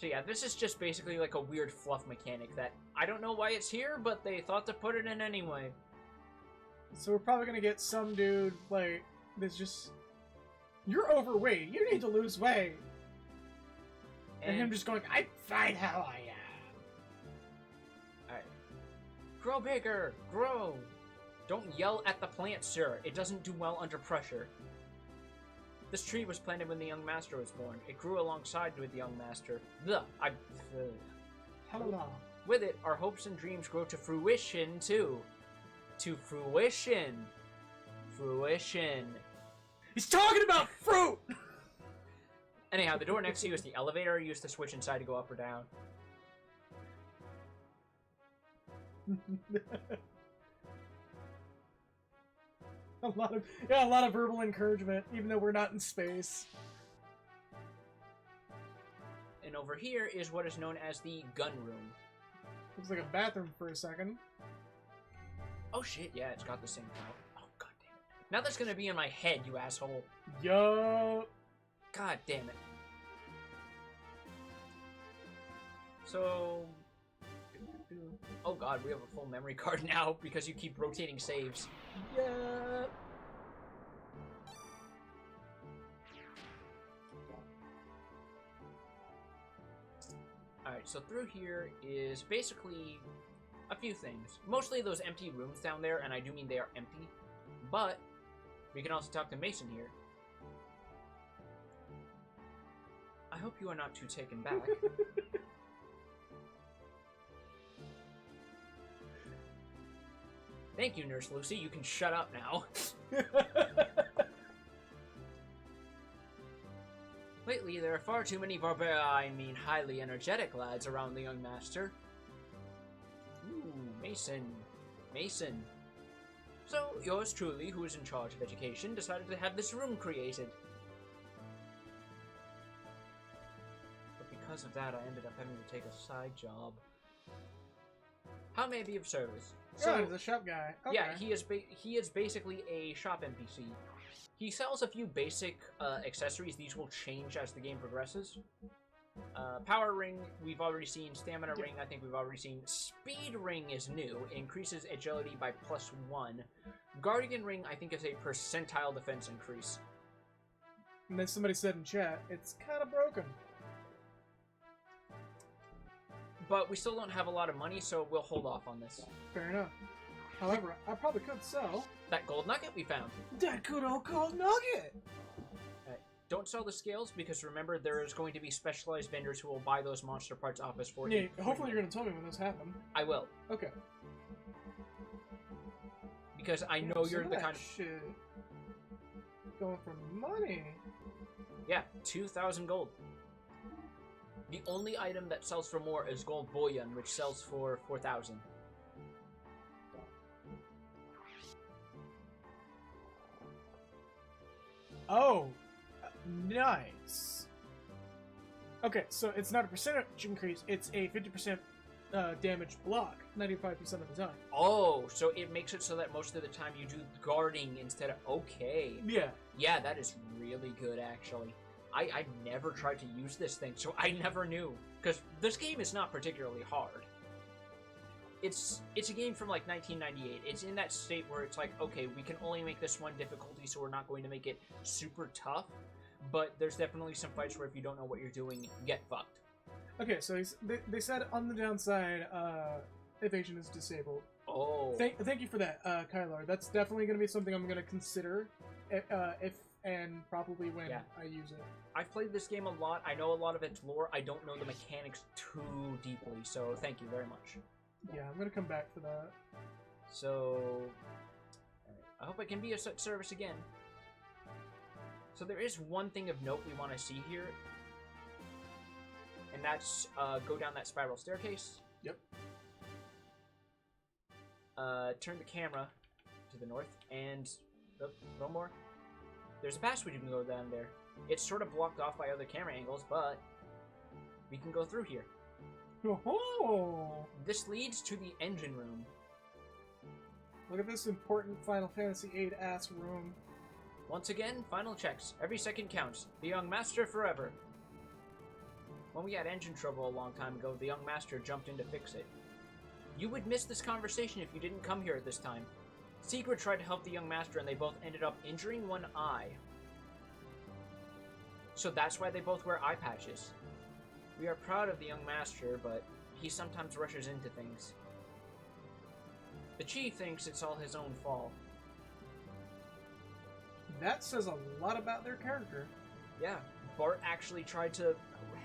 So yeah, this is just basically like a weird fluff mechanic that I don't know why it's here, but they thought to put it in anyway. So we're probably gonna get some dude, like, that's just... You're overweight. You need to lose weight. And him just going, I'm fine how I am. Alright. Grow bigger! Grow! Don't yell at the plant, sir. It doesn't do well under pressure. This tree was planted when the young master was born. It grew alongside with the young master. Hello. With it, our hopes and dreams grow to fruition, too. To fruition. Fruition. He's talking about fruit! Anyhow, the door next to you is the elevator. Use the switch inside to go up or down. a lot of verbal encouragement, even though we're not in space. And over here is what is known as the gun room. Looks like a bathroom for a second. Oh shit, yeah, it's got the same tile. Oh god damn it. Now that's gonna be in my head, you asshole. Yup. God damn it. So... Oh god, we have a full memory card now because you keep rotating saves. Yeah. Alright, so through here is basically a few things. Mostly those empty rooms down there, and I do mean they are empty. But we can also talk to Mason here. I hope you are not too taken back. Thank you, Nurse Lucy. You can shut up now. Lately, there are far too many highly energetic lads around the young master. Ooh, Mason. Mason. So, yours truly, who is in charge of education, decided to have this room created. But because of that, I ended up having to take a side job. How may I be of service? So, he's a shop guy. Okay. Yeah, he is basically a shop NPC. He sells a few basic accessories. These will change as the game progresses. Power ring, we've already seen. Stamina ring, I think we've already seen. Speed ring is new. It increases agility by +1. Guardian ring, I think, is a percentile defense increase. And then somebody said in chat, it's kind of broken. But we still don't have a lot of money, so we'll hold off on this. Fair enough. However, I probably could sell that gold nugget we found. That good old gold nugget! Don't sell the scales, because remember, there is going to be specialized vendors who will buy those monster parts off us for you. Yeah, hopefully you're going to tell me when this happened. I will. Okay. Because I know you're the kind of... shit. Going for money. Yeah, 2,000 gold. The only item that sells for more is gold bullion, which sells for 4,000. Oh, nice. Okay, so it's not a percentage increase, it's a 50% damage block 95% of the time. Oh, so it makes it so that most of the time you do guarding instead of... Okay. Yeah. Yeah, that is really good, actually. I never tried to use this thing, so I never knew. Because this game is not particularly hard. It's a game from, like, 1998. It's in that state where it's like, okay, we can only make this one difficulty, so we're not going to make it super tough. But there's definitely some fights where if you don't know what you're doing, get fucked. Okay, so they said on the downside, evasion is disabled. Oh. Thank you for that, Kylar. That's definitely going to be something I'm going to consider if and probably when I use it. I've played this game a lot. I know a lot of its lore. I don't know the mechanics too deeply, so thank you very much. Yeah, I'm going to come back for that. So, I hope I can be of such service again. So there is one thing of note we want to see here, and that's go down that spiral staircase. Yep. Turn the camera to the north, and no more. There's a passage you can go down there. It's sort of blocked off by other camera angles, but we can go through here. Oh! This leads to the engine room. Look at this important Final Fantasy VIII ass room. Once again, final checks. Every second counts. The young master forever. When we had engine trouble a long time ago, the young master jumped in to fix it. You would miss this conversation if you didn't come here at this time. Sigrid tried to help the young master and they both ended up injuring one eye. So that's why they both wear eye patches. We are proud of the young master, but he sometimes rushes into things. The chief thinks it's all his own fault. That says a lot about their character. Yeah, Bart actually tried to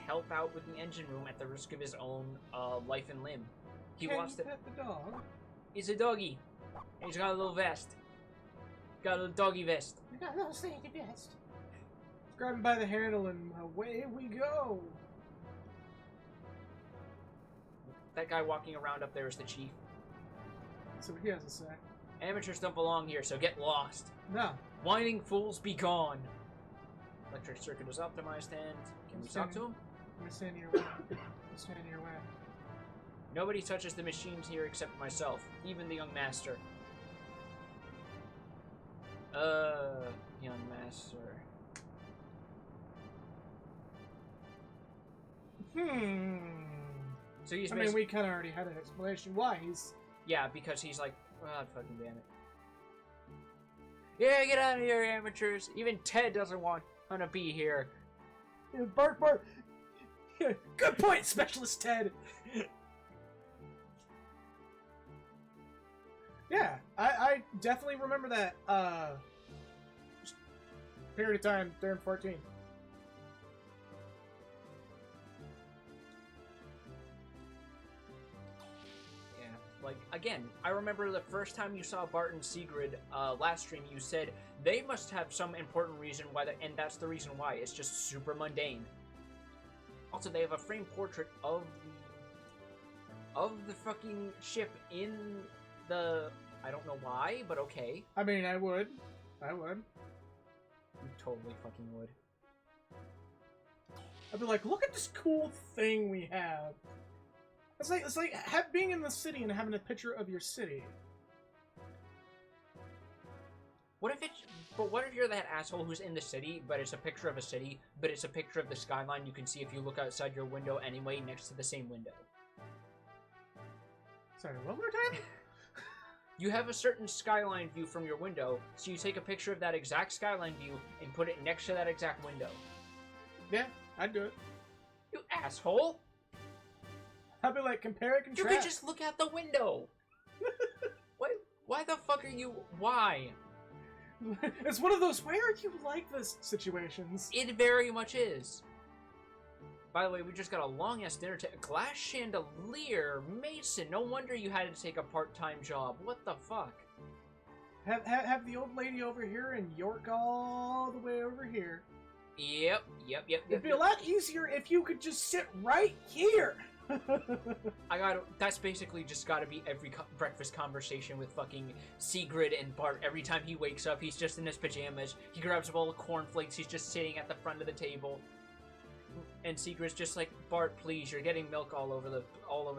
help out with the engine room at the risk of his own life and limb. He Can wants you to. pet the dog? He's a doggy. He's got a little vest. Got a little doggy vest. You got a little stinky vest. Grab him by the handle and away we go. That guy walking around up there is the chief. So he has a say. Amateurs don't belong here, so get lost. No. Whining fools be gone. Electric circuit is optimized, and can we talk to him? I'm gonna stand in your way. Stand in your way. Nobody touches the machines here except myself, even the young master. Young master. So he's. I mean, we kind of already had an explanation why he's. Yeah, because he's like, oh, fucking damn it. Yeah, get out of here, amateurs. Even Ted doesn't want to be here. Yeah, Bart. Yeah, good point, Specialist Ted. Yeah, I definitely remember that period of time during 14. Yeah, like, again, I remember the first time you saw Bart and Sigrid last stream, you said they must have some important reason why, and that's the reason why. It's just super mundane. Also, they have a framed portrait of the fucking ship in the... I don't know why, but okay. I mean, I would. You totally fucking would. I'd be like, look at this cool thing we have. It's like being in the city and having a picture of your city. What if you're that asshole who's in the city, but it's a picture of a city, but it's a picture of the skyline you can see if you look outside your window anyway, next to the same window? Sorry, one more time? You have a certain skyline view from your window, so you take a picture of that exact skyline view and put it next to that exact window. Yeah, I'd do it. You asshole! I'd be like, compare and contrast. You could just look out the window! Why the fuck are you... Why? It's one of those, why are you like this situations? It very much is. By the way, we just got a long-ass dinner table. Glass chandelier? Mason, no wonder you had to take a part-time job. What the fuck? Have the old lady over here and York all the way over here. Yep. It'd be a lot easier if you could just sit right here. That's basically just gotta be every breakfast conversation with fucking Sigrid and Bart. Every time he wakes up, he's just in his pajamas. He grabs a bowl of cornflakes. He's just sitting at the front of the table. And Sigrid's just like, Bart, please, you're getting milk all over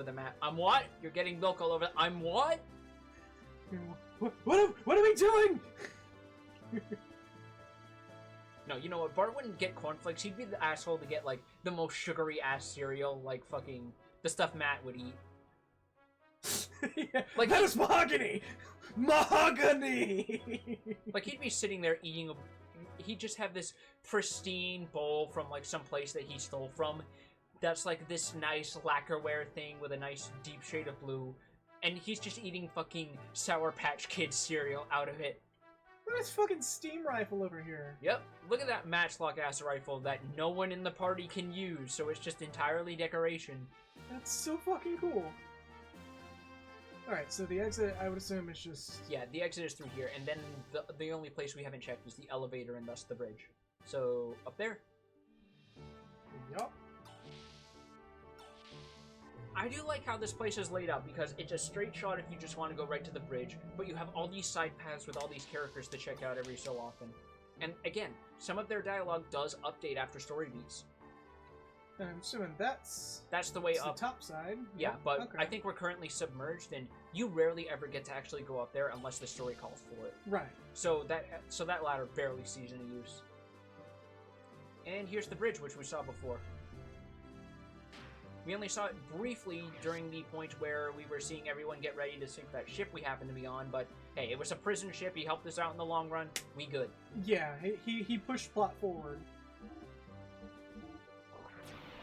the mat. I'm what? You're getting milk all over. I'm what? What are we doing? No, you know what? Bart wouldn't get cornflakes. He'd be the asshole to get like the most sugary ass cereal, like fucking the stuff Matt would eat. Yeah, like that is mahogany. Mahogany. Like he'd be sitting there eating he'd just have this pristine bowl from like some place that he stole from that's like this nice lacquerware thing with a nice deep shade of blue, and he's just eating fucking Sour Patch Kids cereal out of it. Look at this fucking steam rifle over here. Yep, look at that matchlock ass rifle that no one in the party can use, so it's just entirely decoration. That's so fucking cool. Alright, so the exit, I would assume, is just... Yeah, the exit is through here, and then the only place we haven't checked is the elevator and thus the bridge. So, up there. Yup. I do like how this place is laid out, because it's a straight shot if you just want to go right to the bridge, but you have all these side paths with all these characters to check out every so often. And again, some of their dialogue does update after story beats. And I'm assuming that's the way up. The top side. Yeah, but okay. I think we're currently submerged, and you rarely ever get to actually go up there unless the story calls for it. Right. So that ladder barely sees any use. And here's the bridge, which we saw before. We only saw it briefly during the point where we were seeing everyone get ready to sink that ship we happened to be on, but hey, it was a prison ship. He helped us out in the long run. We good. Yeah, he pushed plot forward.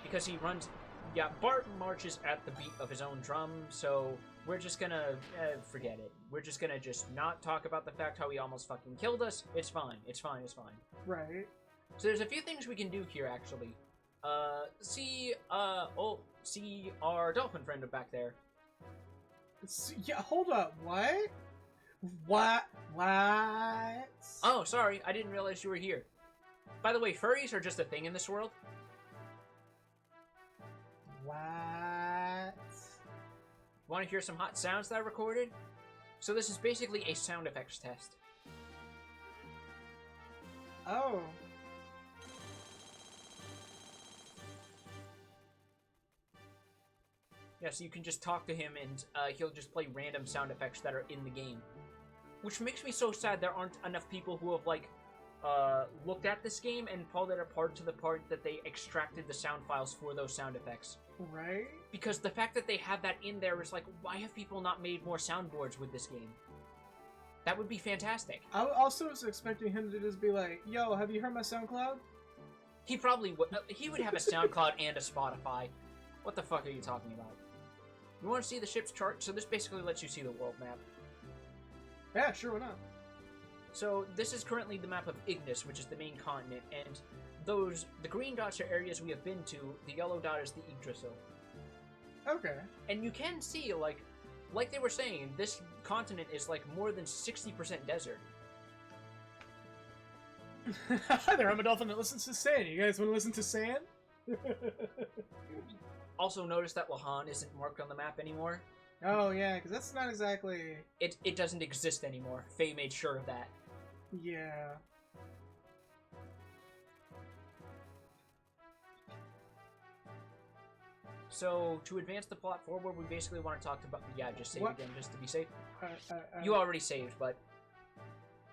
Because he runs... Yeah, Bart marches at the beat of his own drum, so we're just gonna forget it. We're just gonna not talk about the fact how he almost fucking killed us. It's fine. It's fine. It's fine. Right. So there's a few things we can do here, actually. See our dolphin friend back there. Yeah, hold up. What? What? Oh, sorry. I didn't realize you were here. By the way, furries are just a thing in this world. What? Want to hear some hot sounds that I recorded? So this is basically a sound effects test. Oh. Yeah, so you can just talk to him and he'll just play random sound effects that are in the game. Which makes me so sad there aren't enough people who have, like, looked at this game and pulled it apart to the part that they extracted the sound files for those sound effects. Right? Because the fact that they have that in there is like, why have people not made more soundboards with this game? That would be fantastic. I also was expecting him to just be like, yo, have you heard my SoundCloud? He probably would. He would have a SoundCloud and a Spotify. What the fuck are you talking about? You want to see the ship's chart? So this basically lets you see the world map. Yeah, sure, why not? So this is currently the map of Ignis, which is the main continent, and the green dots are areas we have been to, the yellow dot is the Yggdrasil. Okay. And you can see, like they were saying, this continent is like more than 60% desert. Hi there, I'm a dolphin that listens to sand. You guys want to listen to sand? Also notice that Lahan isn't marked on the map anymore. Oh yeah, because that's not exactly... It doesn't exist anymore. Faye made sure of that. Yeah. So, to advance the plot forward, we basically want to talk about... Yeah, just save again, just to be safe. You already saved, but...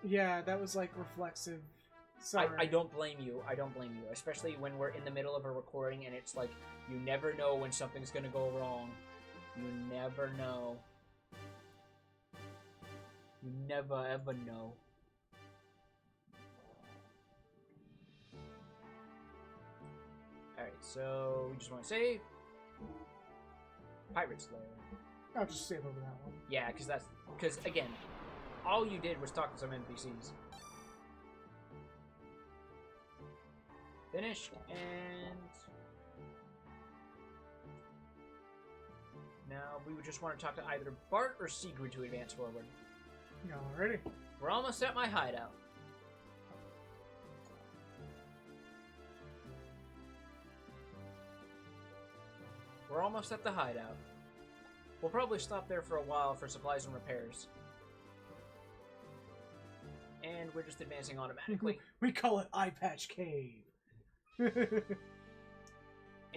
Yeah, that was, like, reflexive. Sorry. I don't blame you. I don't blame you. Especially when we're in the middle of a recording and it's like, you never know when something's gonna go wrong. You never know. You never ever know. Alright, so we just want to save. Pirate Slayer. I'll just save over that one. Yeah, because again, all you did was talk to some NPCs. Finished, and now we would just want to talk to either Bart or Sigrid to advance forward. Alrighty. We're almost at my hideout. We're almost at the hideout. We'll probably stop there for a while for supplies and repairs. And we're just advancing automatically. We call it Eye Patch Cave. And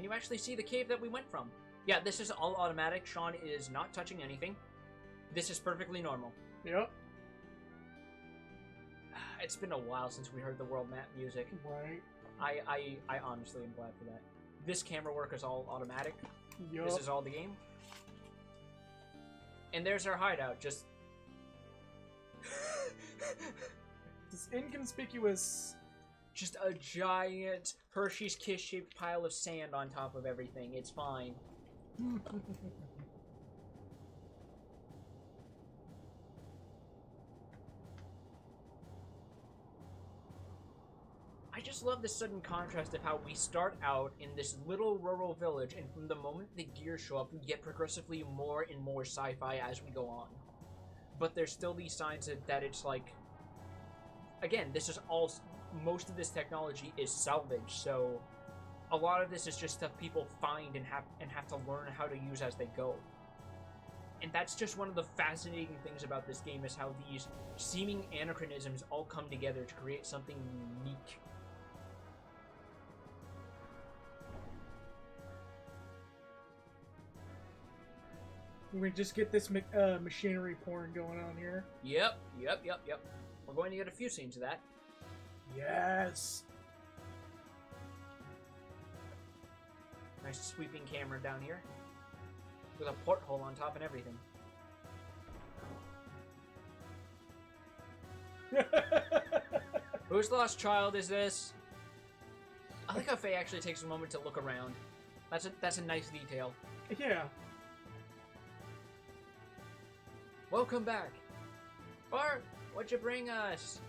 you actually see the cave that we went from. Yeah, this is all automatic. Sean is not touching anything. This is perfectly normal. Yep. It's been a while since we heard the world map music. Right. I honestly am glad for that. This camera work is all automatic. Yep. This is all the game. And there's our hideout, just... This inconspicuous... Just a giant Hershey's Kiss-shaped pile of sand on top of everything. It's fine. I just love this sudden contrast of how we start out in this little rural village, and from the moment the gears show up, we get progressively more and more sci-fi as we go on. But there's still these signs that it's like... Again, this is all... Most of this technology is salvage, so a lot of this is just stuff people find and have to learn how to use as they go. And that's just one of the fascinating things about this game, is how these seeming anachronisms all come together to create something unique. We just get this machinery porn going on here. Yep. We're going to get a few scenes of that. Yes. Nice sweeping camera down here. With a porthole on top and everything. Whose lost child is this? I like how Faye actually takes a moment to look around. That's a nice detail. Yeah. Welcome back. Bart, what'd you bring us?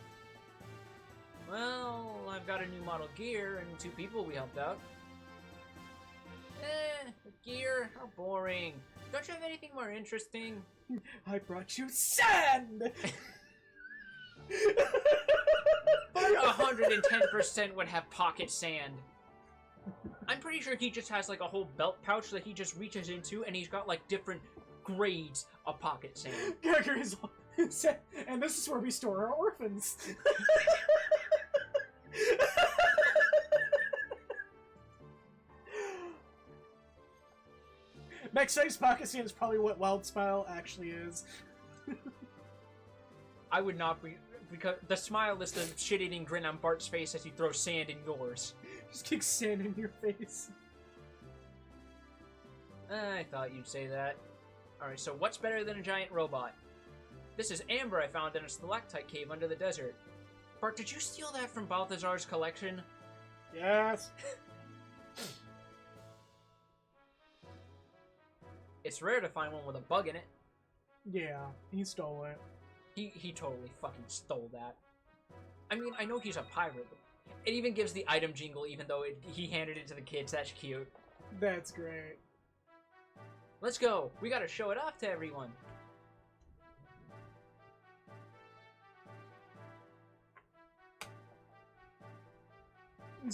Well, I've got a new model gear and 2 people we helped out. Gear? How boring. Don't you have anything more interesting? I brought you sand! Bart 110% would have pocket sand. I'm pretty sure he just has like a whole belt pouch that he just reaches into, and he's got like different grades of pocket sand. And this is where we store our orphans. Max size pocket sand is probably what Wild Smile actually is. I would not be, because the smile is the shit-eating grin on Bart's face as he throws sand in yours. Just kick sand in your face. I thought you'd say that. Alright, so what's better than a giant robot? This is amber I found in a stalactite cave under the desert. Bart, did you steal that from Balthazar's collection? Yes. It's rare to find one with a bug in it. Yeah, he stole it. He totally fucking stole that. I mean, I know he's a pirate. It even gives the item jingle even though he handed it to the kids. That's cute. That's great. Let's go. We gotta show it off to everyone.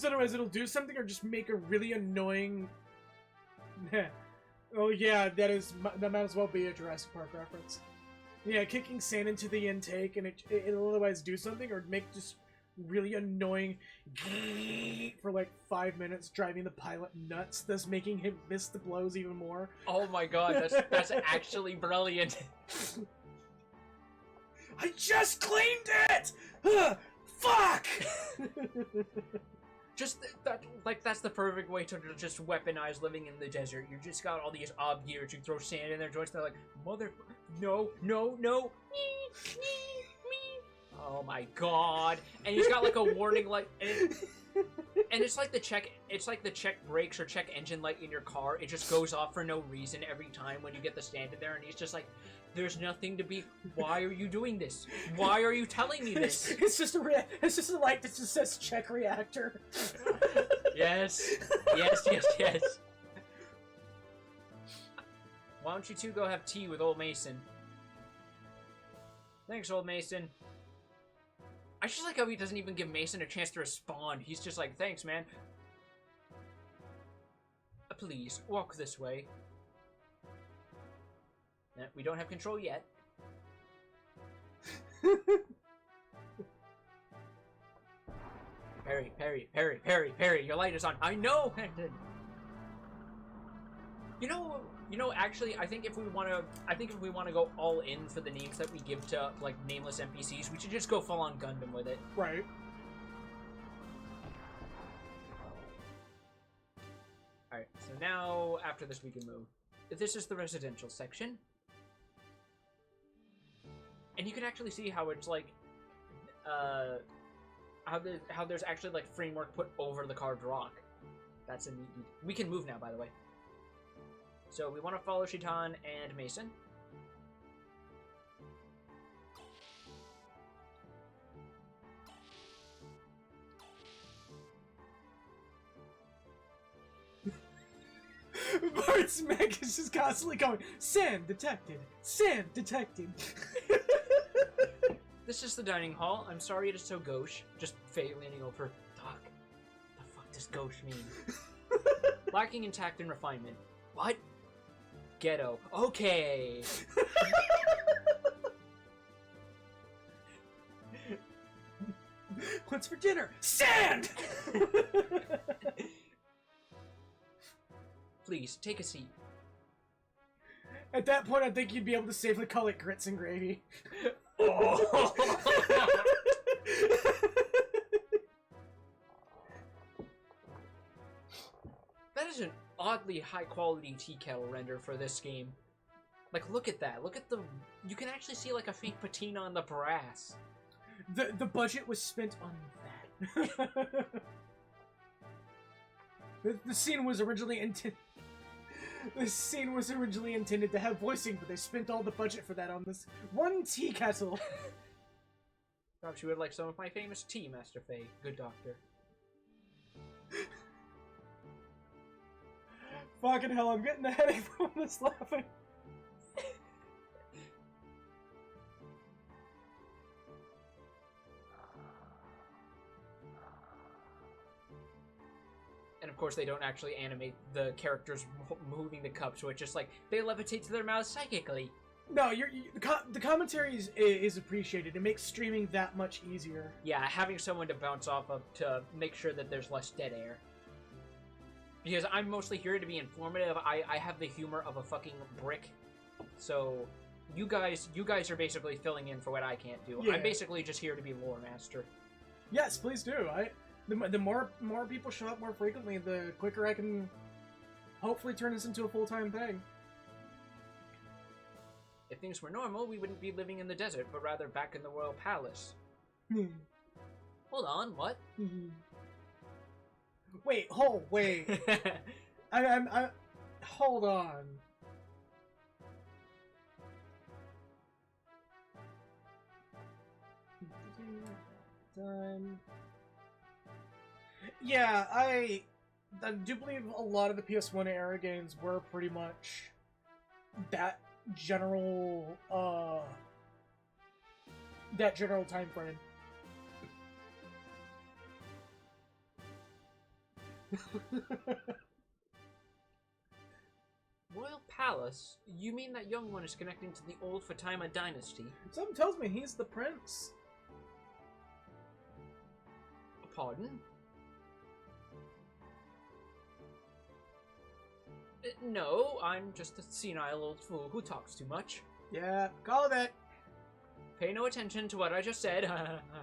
Otherwise it'll do something or just make a really annoying... Oh yeah, that might as well be a Jurassic Park reference. Yeah, kicking sand into the intake and it'll otherwise do something or make just really annoying for like 5 minutes, driving the pilot nuts, thus making him miss the blows even more. Oh my god, that's actually brilliant. I just cleaned it! Fuck! Just that's the perfect way to just weaponize living in the desert. You just got all these ob gears. You throw sand in their joints. They're like, no. Oh my god! And he's got like a warning light, and it's like the check brakes or check engine light in your car. It just goes off for no reason every time when you get the stand in there, and he's just like, "There's nothing to be. Why are you doing this? Why are you telling me this?" It's just a light that just says check reactor. Yes. Why don't you two go have tea with old Mason? Thanks, old Mason. I just like how he doesn't even give Mason a chance to respond. He's just like, thanks, man. Please, walk this way. We don't have control yet. Perry, your light is on. I know! You know, actually, I think if we want to go all in for the names that we give to, like, nameless NPCs, we should just go full-on Gundam with it. Right. Alright, so now, after this, we can move. This is the residential section. And you can actually see how it's, like, how there's actually, like, framework put over the carved rock. That's a neat... We can move now, by the way. So we want to follow Shitan and Mason. Bart's mech is just constantly going, sand detected, sand detected. This is the dining hall. I'm sorry it is so gauche. Just Faye leaning over. Doc, the fuck does gauche mean? Lacking in tact and refinement. What? Ghetto. Okay. What's for dinner? Sand! Please, take a seat. At that point, I think you'd be able to safely call it grits and gravy. Oh. That is an oddly high-quality tea kettle render for this game. Like, look at that. Look at the... You can actually see, like, a fake patina on the brass. The budget was spent on that. The scene was originally intended... This scene was originally intended to have voicing, but they spent all the budget for that on this one tea kettle. Perhaps you would like some of my famous tea, Master Faye. Good doctor. Fucking hell, I'm getting a headache from this laughing. And of course, they don't actually animate the characters moving the cup, so it's just like they levitate to their mouths psychically. No, the commentary is appreciated. It makes streaming that much easier. Yeah, having someone to bounce off of to make sure that there's less dead air. Because I'm mostly here to be informative. I have the humor of a fucking brick, so you guys are basically filling in for what I can't do. Yeah. I'm basically just here to be lore master. Yes, please do. The more people show up more frequently, the quicker I can hopefully turn this into a full-time thing. If things were normal, we wouldn't be living in the desert, but rather back in the royal palace. Hold on, what? Wait. I hold on. Done. Yeah, I do believe a lot of the PS1 era games were pretty much that general time frame. Royal Palace? You mean that young one is connecting to the old Fatima dynasty? Something tells me he's the prince. Pardon? No, I'm just a senile old fool who talks too much. Yeah, called it. Pay no attention to what I just said.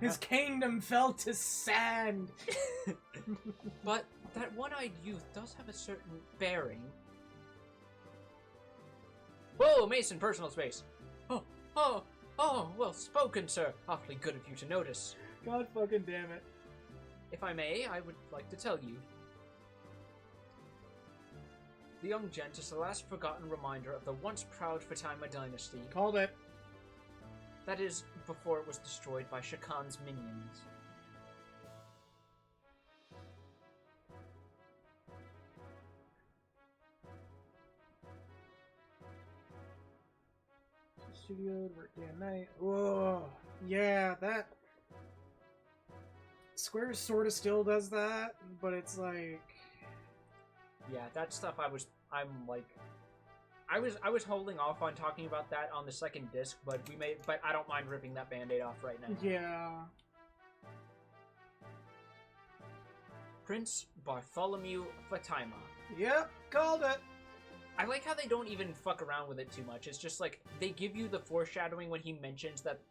His kingdom fell to sand. But that one-eyed youth does have a certain bearing. Whoa, Mason, personal space. Oh, well spoken, sir. Awfully good of you to notice. God fucking damn it. If I may, I would like to tell you. The young gent is the last forgotten reminder of the once proud Fatima dynasty. Called it. That is, before it was destroyed by Shakan's minions. Studio, work day and night. Whoa. Yeah, that... Square sort of still does that, but it's like... Yeah, that stuff I was holding off on talking about that on the second disc, but I don't mind ripping that band-aid off right now. Yeah. Prince Bartholomew Fatima. Yep, called it. I like how they don't even fuck around with it too much. It's just like, they give you the foreshadowing when he mentions that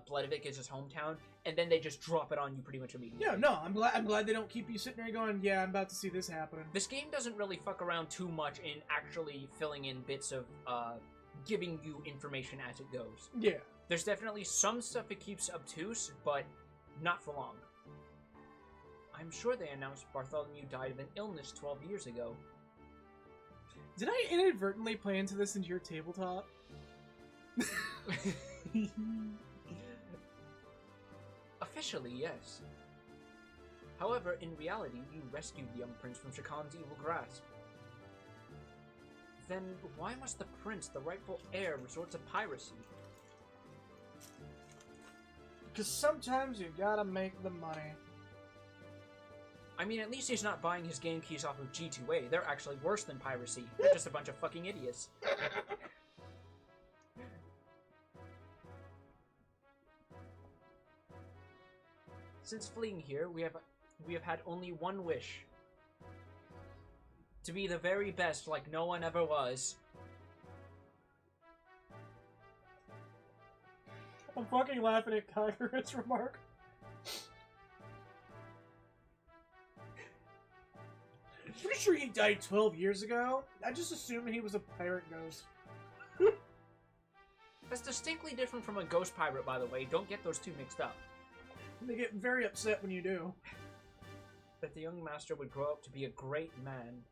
Bledavik is his hometown, and then they just drop it on you pretty much immediately. Yeah, no, I'm glad they don't keep you sitting there going, yeah, I'm about to see this happen. This game doesn't really fuck around too much in actually filling in bits of giving you information as it goes. Yeah. There's definitely some stuff it keeps obtuse, but not for long. I'm sure they announced Bartholomew died of an illness 12 years ago. Did I inadvertently play into this into your tabletop? Officially, yes. However, in reality, you rescued the young prince from Shakan's evil grasp. Then why must the prince, the rightful heir, resort to piracy? Because sometimes you gotta make the money. I mean, at least he's not buying his game keys off of G2A. They're actually worse than piracy. They're just a bunch of fucking idiots. Since fleeing here, we have had only one wish. To be the very best like no one ever was. I'm fucking laughing at Kagura's remark. Pretty sure he died 12 years ago. I just assumed he was a pirate ghost. That's distinctly different from a ghost pirate, by the way. Don't get those two mixed up. They get very upset when you do. That the young master would grow up to be a great man.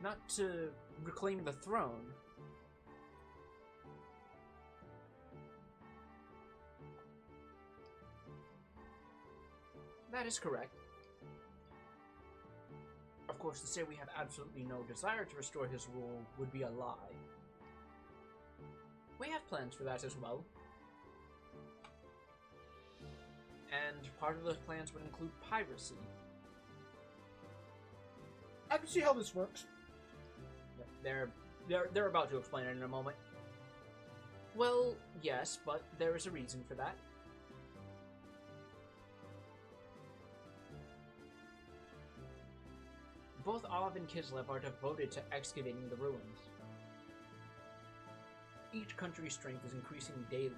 Not to reclaim the throne. That is correct. Of course, to say we have absolutely no desire to restore his rule would be a lie. We have plans for that as well. And part of those plans would include piracy. I can see how this works. They're about to explain it in a moment. Well, yes, but there is a reason for that. Both Av and Kislev are devoted to excavating the ruins. Each country's strength is increasing daily.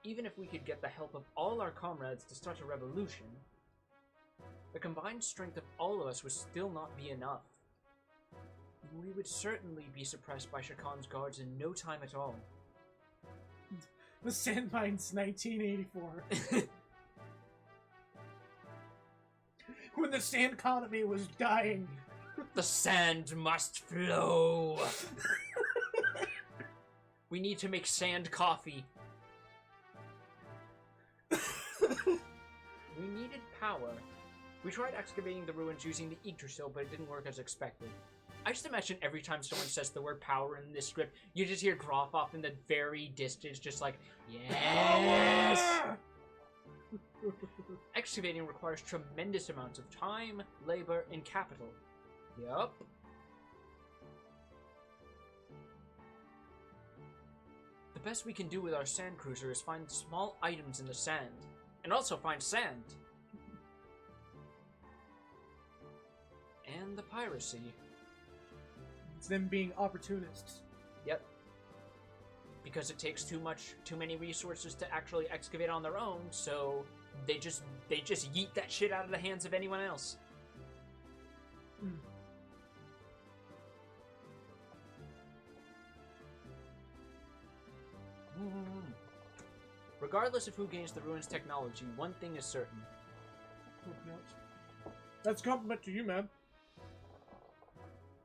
Even if we could get the help of all our comrades to start a revolution, the combined strength of all of us would still not be enough. We would certainly be suppressed by Shakan's guards in no time at all. The Sandmines 1984. When the sand economy was dying. The sand must flow! We need to make sand coffee. We needed power. We tried excavating the ruins using the Yggdrasil, but it didn't work as expected. I just imagine every time someone says the word power in this script, you just hear Groff in the very distance, just like, yes! Excavating requires tremendous amounts of time, labor, and capital. Yup. The best we can do with our sand cruiser is find small items in the sand, and also find sand. And the piracy. It's them being opportunists. Yep. Because it takes too many resources to actually excavate on their own, so they just yeet that shit out of the hands of anyone else. Regardless of who gains the ruins technology, one thing is certain. That's a compliment to you, man.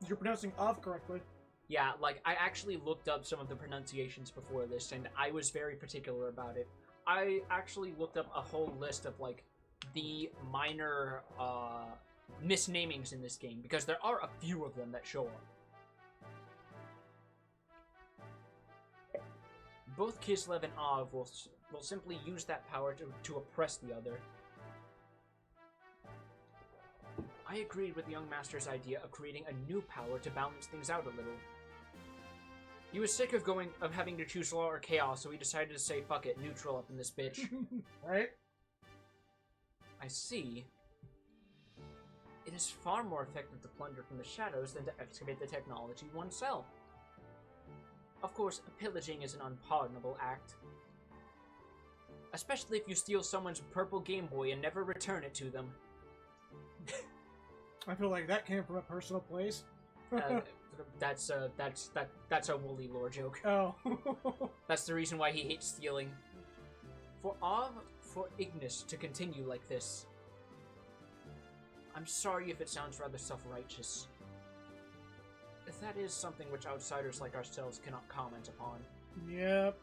You're pronouncing off correctly. Yeah, like, I actually looked up some of the pronunciations before this, and I was very particular about it. I actually looked up a whole list of, like, the minor, misnamings in this game, because there are a few of them that show up. Both Kislev and Av will simply use that power to oppress the other. I agreed with the young master's idea of creating a new power to balance things out a little. He was sick of having to choose law or chaos, so he decided to say, fuck it, neutral up in this bitch. Right? I see. It is far more effective to plunder from the shadows than to excavate the technology oneself. Of course, pillaging is an unpardonable act. Especially if you steal someone's purple Game Boy and never return it to them. I feel like that came from a personal place. That's a Woolly Lore joke. Oh. That's the reason why he hates stealing. For Ignis to continue like this, I'm sorry if it sounds rather self-righteous. That is something which outsiders like ourselves cannot comment upon. Yep.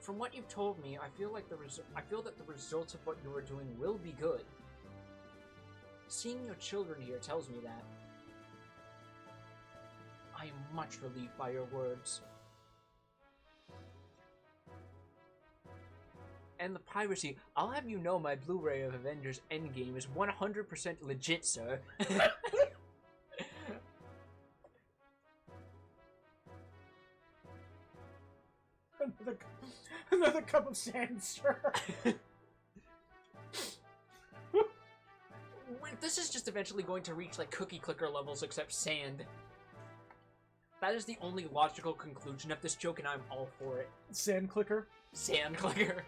From what you've told me, I feel that the results of what you are doing will be good. Seeing your children here tells me that. I am much relieved by your words. And the piracy, I'll have you know my Blu-ray of Avengers Endgame is 100% legit, sir. Another cup of sand, sir. This is just eventually going to reach like cookie clicker levels except sand. That is the only logical conclusion of this joke, and I'm all for it. Sand clicker? Sand clicker.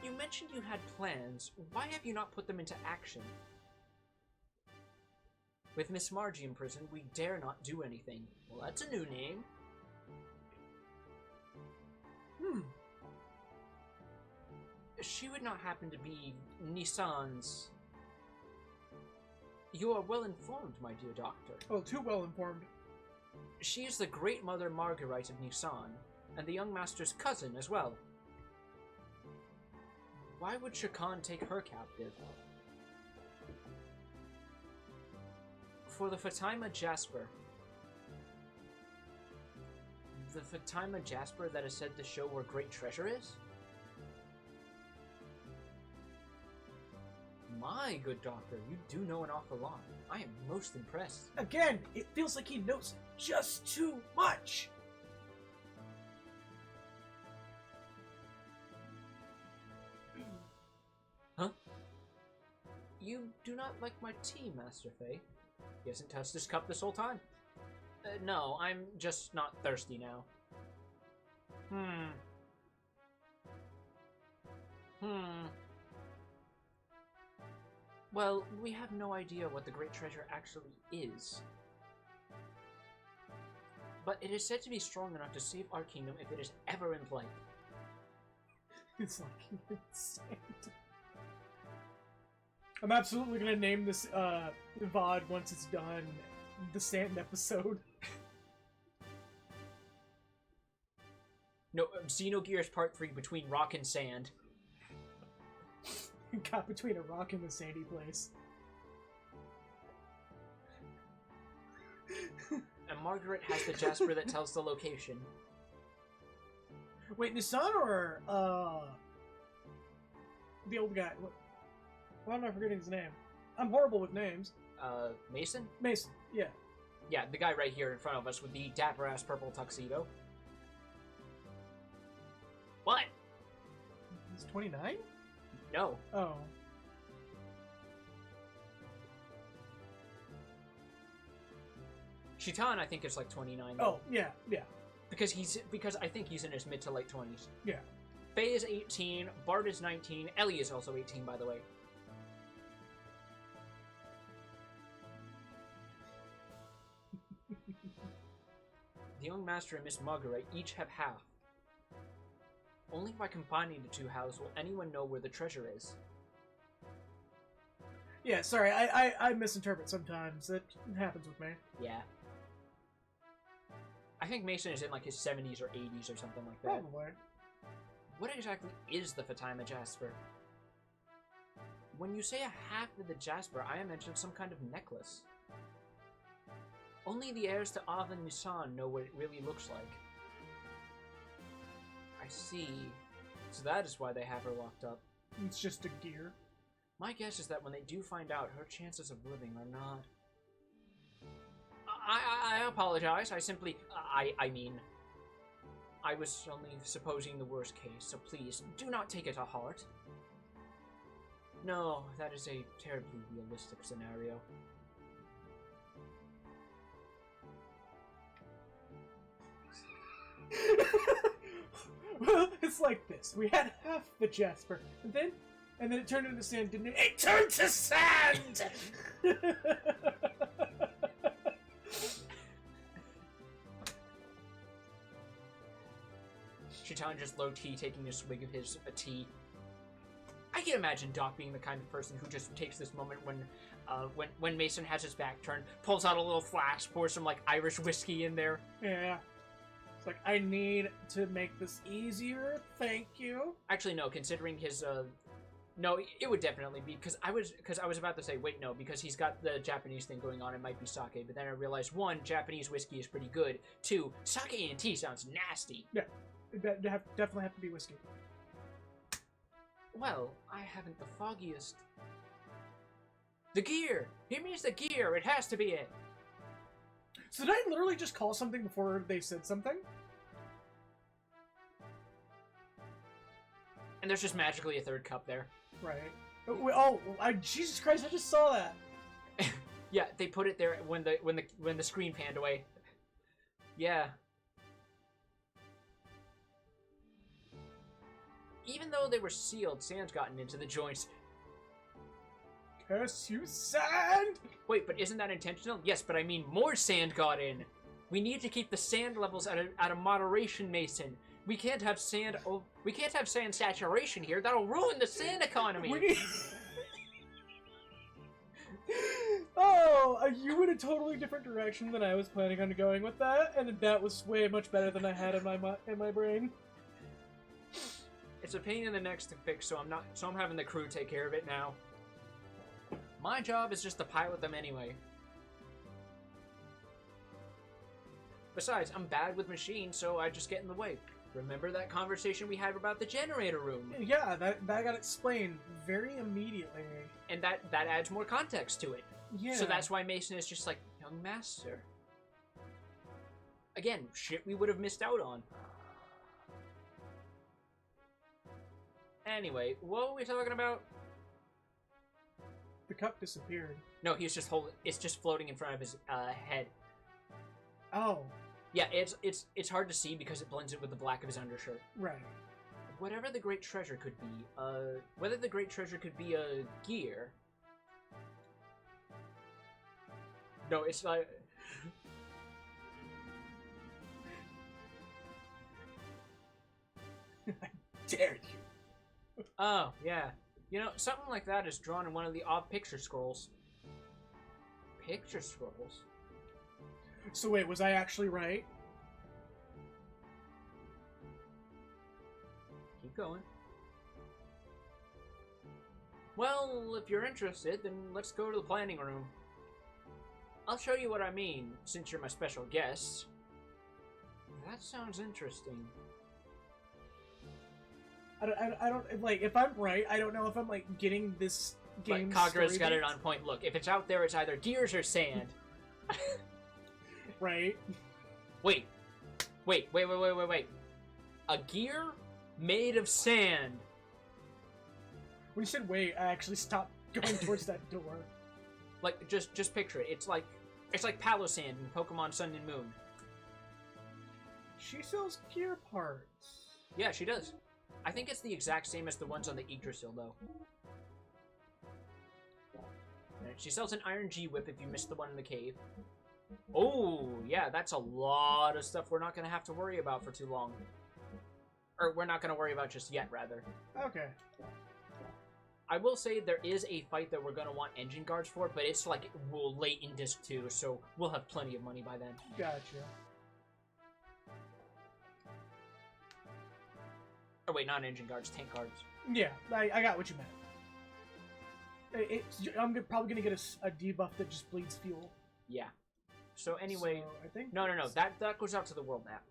You mentioned you had plans. Why have you not put them into action? With Miss Margie in prison, we dare not do anything. Well, that's a new name. She would not happen to be Nissan's... You are well informed, my dear doctor. Oh, too well informed. She is the great mother Marguerite of Nissan, and the young master's cousin as well. Why would Shakan take her captive? For the Fatima Jasper. The Fatima Jasper that is said to show where great treasure is? My good doctor, you do know an awful lot. I am most impressed. Again, it feels like he knows just too much. Huh? You do not like my tea, Master Faye? He hasn't touched his cup this whole time. No, I'm just not thirsty now. Well, we have no idea what the great treasure actually is. But it is said to be strong enough to save our kingdom if it is ever in play. It's like insane. I'm absolutely gonna name this VOD once it's done the Sand episode. No, Xenogears Part 3 between rock and sand. Got between a rock and a sandy place. And Margaret has the Jasper that tells the location. Wait, Nissan or the old guy? Why am I forgetting his name? I'm horrible with names. Mason? Mason, yeah. Yeah, the guy right here in front of us with the dapper-ass purple tuxedo. What? He's 29? No. Oh. Shitan, I think, is like 29. Oh, yeah, yeah. Because I think he's in his mid to late 20s. Yeah. Faye is 18, Bart is 19, Ellie is also 18, by the way. The young master and Miss Margaret each have half. Only by combining the two halves will anyone know where the treasure is. Yeah, sorry, I misinterpret sometimes. That happens with me. Yeah. I think Mason is in like his 70s or 80s or something like that. Probably. What exactly is the Fatima Jasper? When you say a half of the Jasper, I imagine some kind of necklace. Only the heirs to Av and Nisan know what it really looks like. I see. So that is why they have her locked up. It's just a gear. My guess is that when they do find out, her chances of living are not... I apologize. I mean... I was only supposing the worst case, so please, do not take it to heart. No, that is a terribly realistic scenario. Well, it's like this. We had half the Jasper, and then it turned into sand, didn't it? It turned to sand! Shitan just low-key taking a swig of his tea. I can imagine Doc being the kind of person who just takes this moment when Mason has his back turned, pulls out a little flask, pours some like Irish whiskey in there. Yeah. It's like, I need to make this easier, thank you. Actually, no, considering his, no, it would definitely be, because I was about to say, wait, no, because he's got the Japanese thing going on, it might be sake, but then I realized, one, Japanese whiskey is pretty good, two, sake and tea sounds nasty. Yeah, it definitely have to be whiskey. Well, I haven't the foggiest. The gear! He means the gear, it has to be it! So did I literally just call something before they said something? And there's just magically a third cup there. Right. Oh, Jesus Christ! I just saw that. Yeah, they put it there when the screen panned away. Yeah. Even though they were sealed, sand's gotten into the joints. Curse you, sand! Wait, but isn't that intentional? Yes, but I mean more sand got in. We need to keep the sand levels at a moderation, Mason. We can't have sand. We can't have sand saturation here. That'll ruin the sand economy. Oh, you went a totally different direction than I was planning on going with that, and that was way much better than I had in my brain. It's a pain in the neck to fix, so I'm having the crew take care of it now. My job is just to pilot them anyway. Besides, I'm bad with machines, so I just get in the way. Remember that conversation we had about the generator room? Yeah, that got explained very immediately. And that adds more context to it. Yeah. So that's why Mason is just like, young master. Again, shit we would have missed out on. Anyway, what were we talking about? The cup disappeared. No, he's just it's just floating in front of his head. Oh. Yeah, it's hard to see because it blends in with the black of his undershirt. Right. Whatever the great treasure could be, whether the great treasure could be a gear. No, it's like. I dare you. Oh, yeah. You know, something like that is drawn in one of the odd picture scrolls. Picture scrolls? So wait, was I actually right? Keep going. Well, if you're interested, then let's go to the planning room. I'll show you what I mean, since you're my special guest. That sounds interesting. I don't like, if I'm right, I don't know if I'm like getting this game. But Kagura's got it on point. Look, if it's out there, it's either gears or sand. Right. Wait. A gear made of sand. When you said wait, I actually stopped going towards that door. Like, just picture it. It's like Palo Sand in Pokemon Sun and Moon. She sells gear parts. Yeah, she does. I think it's the exact same as the ones on the Yggdrasil, though. She sells an Iron G-Whip if you missed the one in the cave. Oh, yeah, that's a lot of stuff we're not going to have to worry about for too long. Or we're not going to worry about just yet, rather. Okay. I will say there is a fight that we're going to want engine guards for, but it's like late in Disc 2, so we'll have plenty of money by then. Gotcha. Oh, wait, not engine guards, tank guards. Yeah, I got what you meant. I'm probably going to get a debuff that just bleeds fuel. Yeah. So anyway, so I think no, that goes out to the world map.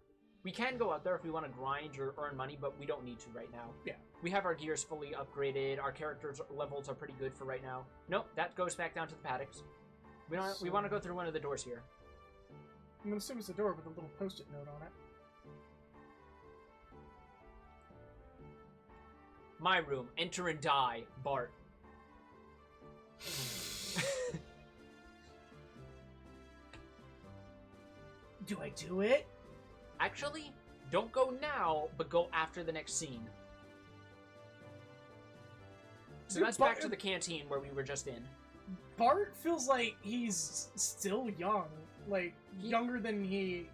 We can go out there if we want to grind or earn money, but we don't need to right now. Yeah. We have our gears fully upgraded. Our characters' levels are pretty good for right now. Nope, that goes back down to the paddocks. We want to go through one of the doors here. I'm going to assume it's a door with a little post-it note on it. My room. Enter and die, Bart. Do I do it? Actually, don't go now, but go after the next scene. So that's back to the canteen where we were just in. Bart feels like he's still young. Like, younger than he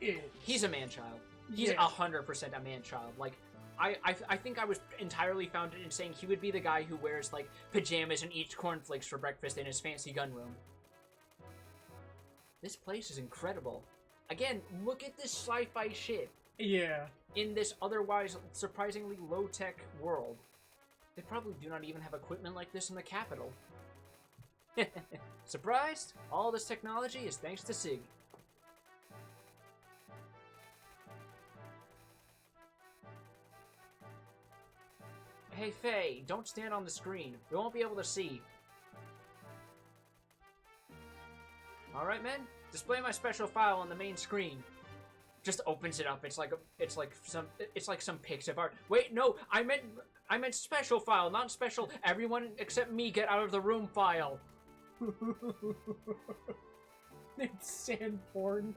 is. He's a man-child. He's 100% a man-child. Like, I think I was entirely founded in saying he would be the guy who wears, like, pajamas and eats cornflakes for breakfast in his fancy gun room. This place is incredible. Again, look at this sci-fi shit. Yeah. In this otherwise surprisingly low-tech world. They probably do not even have equipment like this in the capital. Surprised? All this technology is thanks to Sig. Hey Faye, don't stand on the screen. We won't be able to see. Alright, men? Display my special file on the main screen. Just opens it up. It's like some pixel art. Wait, no, I meant special file, not special. Everyone except me get out of the room file. It's sand porn.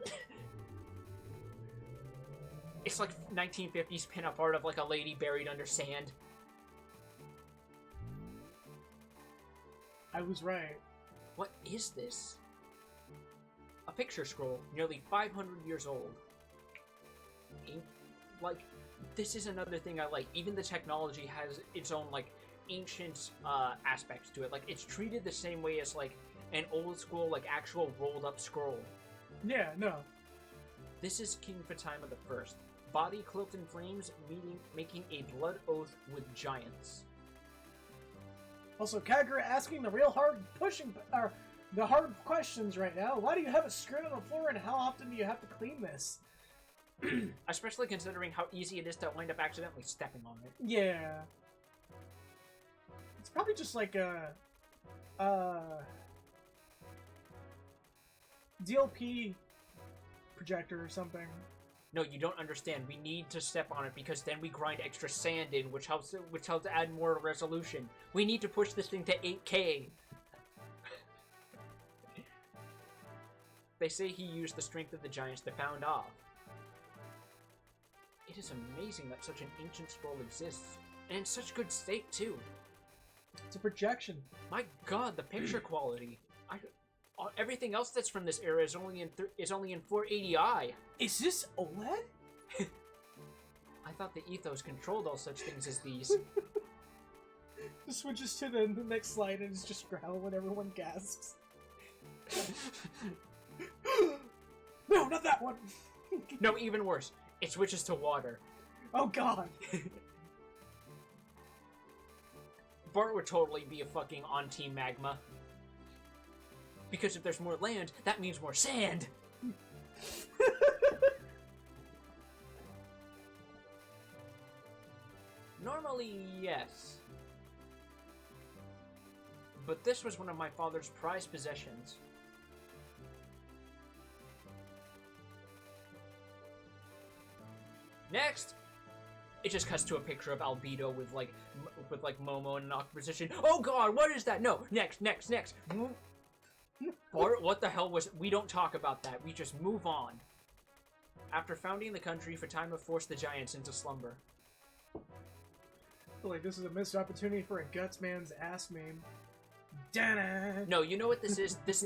It's like 1950s pinup art of like a lady buried under sand. I was right. What is this? A picture scroll, nearly 500 years old. Like, this is another thing I like. Even the technology has its own, like, ancient aspects to it. Like, it's treated the same way as, like, an old school, like, actual rolled up scroll. Yeah, no. This is King Fatima the First. Body cloaked in flames, making a blood oath with giants. Also, Kagura asking the real hard the hard questions right now. Why do you have it screwed on the floor, and how often do you have to clean this? Especially considering how easy it is to wind up accidentally stepping on it. Yeah. It's probably just like a DLP projector or something. No, you don't understand. We need to step on it because then we grind extra sand in, which helps add more resolution. We need to push this thing to 8K. They say he used the strength of the giants to pound off. It is amazing that such an ancient scroll exists, and in such good state too. It's a projection. My God, the picture quality! Everything else that's from this era is only in 480i. Is this OLED? I thought the ethos controlled all such things as these. It switches to the next slide and it's just growl when everyone gasps. No, not that one! No, even worse. It switches to water. Oh God! Bart would totally be a fucking on-team magma. Because if there's more land, that means more sand! Normally, yes. But this was one of my father's prized possessions. Next! It just cuts to a picture of Albedo with Momo in an awkward position. Oh God, what is that? No, next. Bart, what the hell was... We don't talk about that. We just move on. After founding the country, Fatima forced the giants into slumber. I feel like this is a missed opportunity for a Guts Man's ass meme. Dana. No, you know what this is? This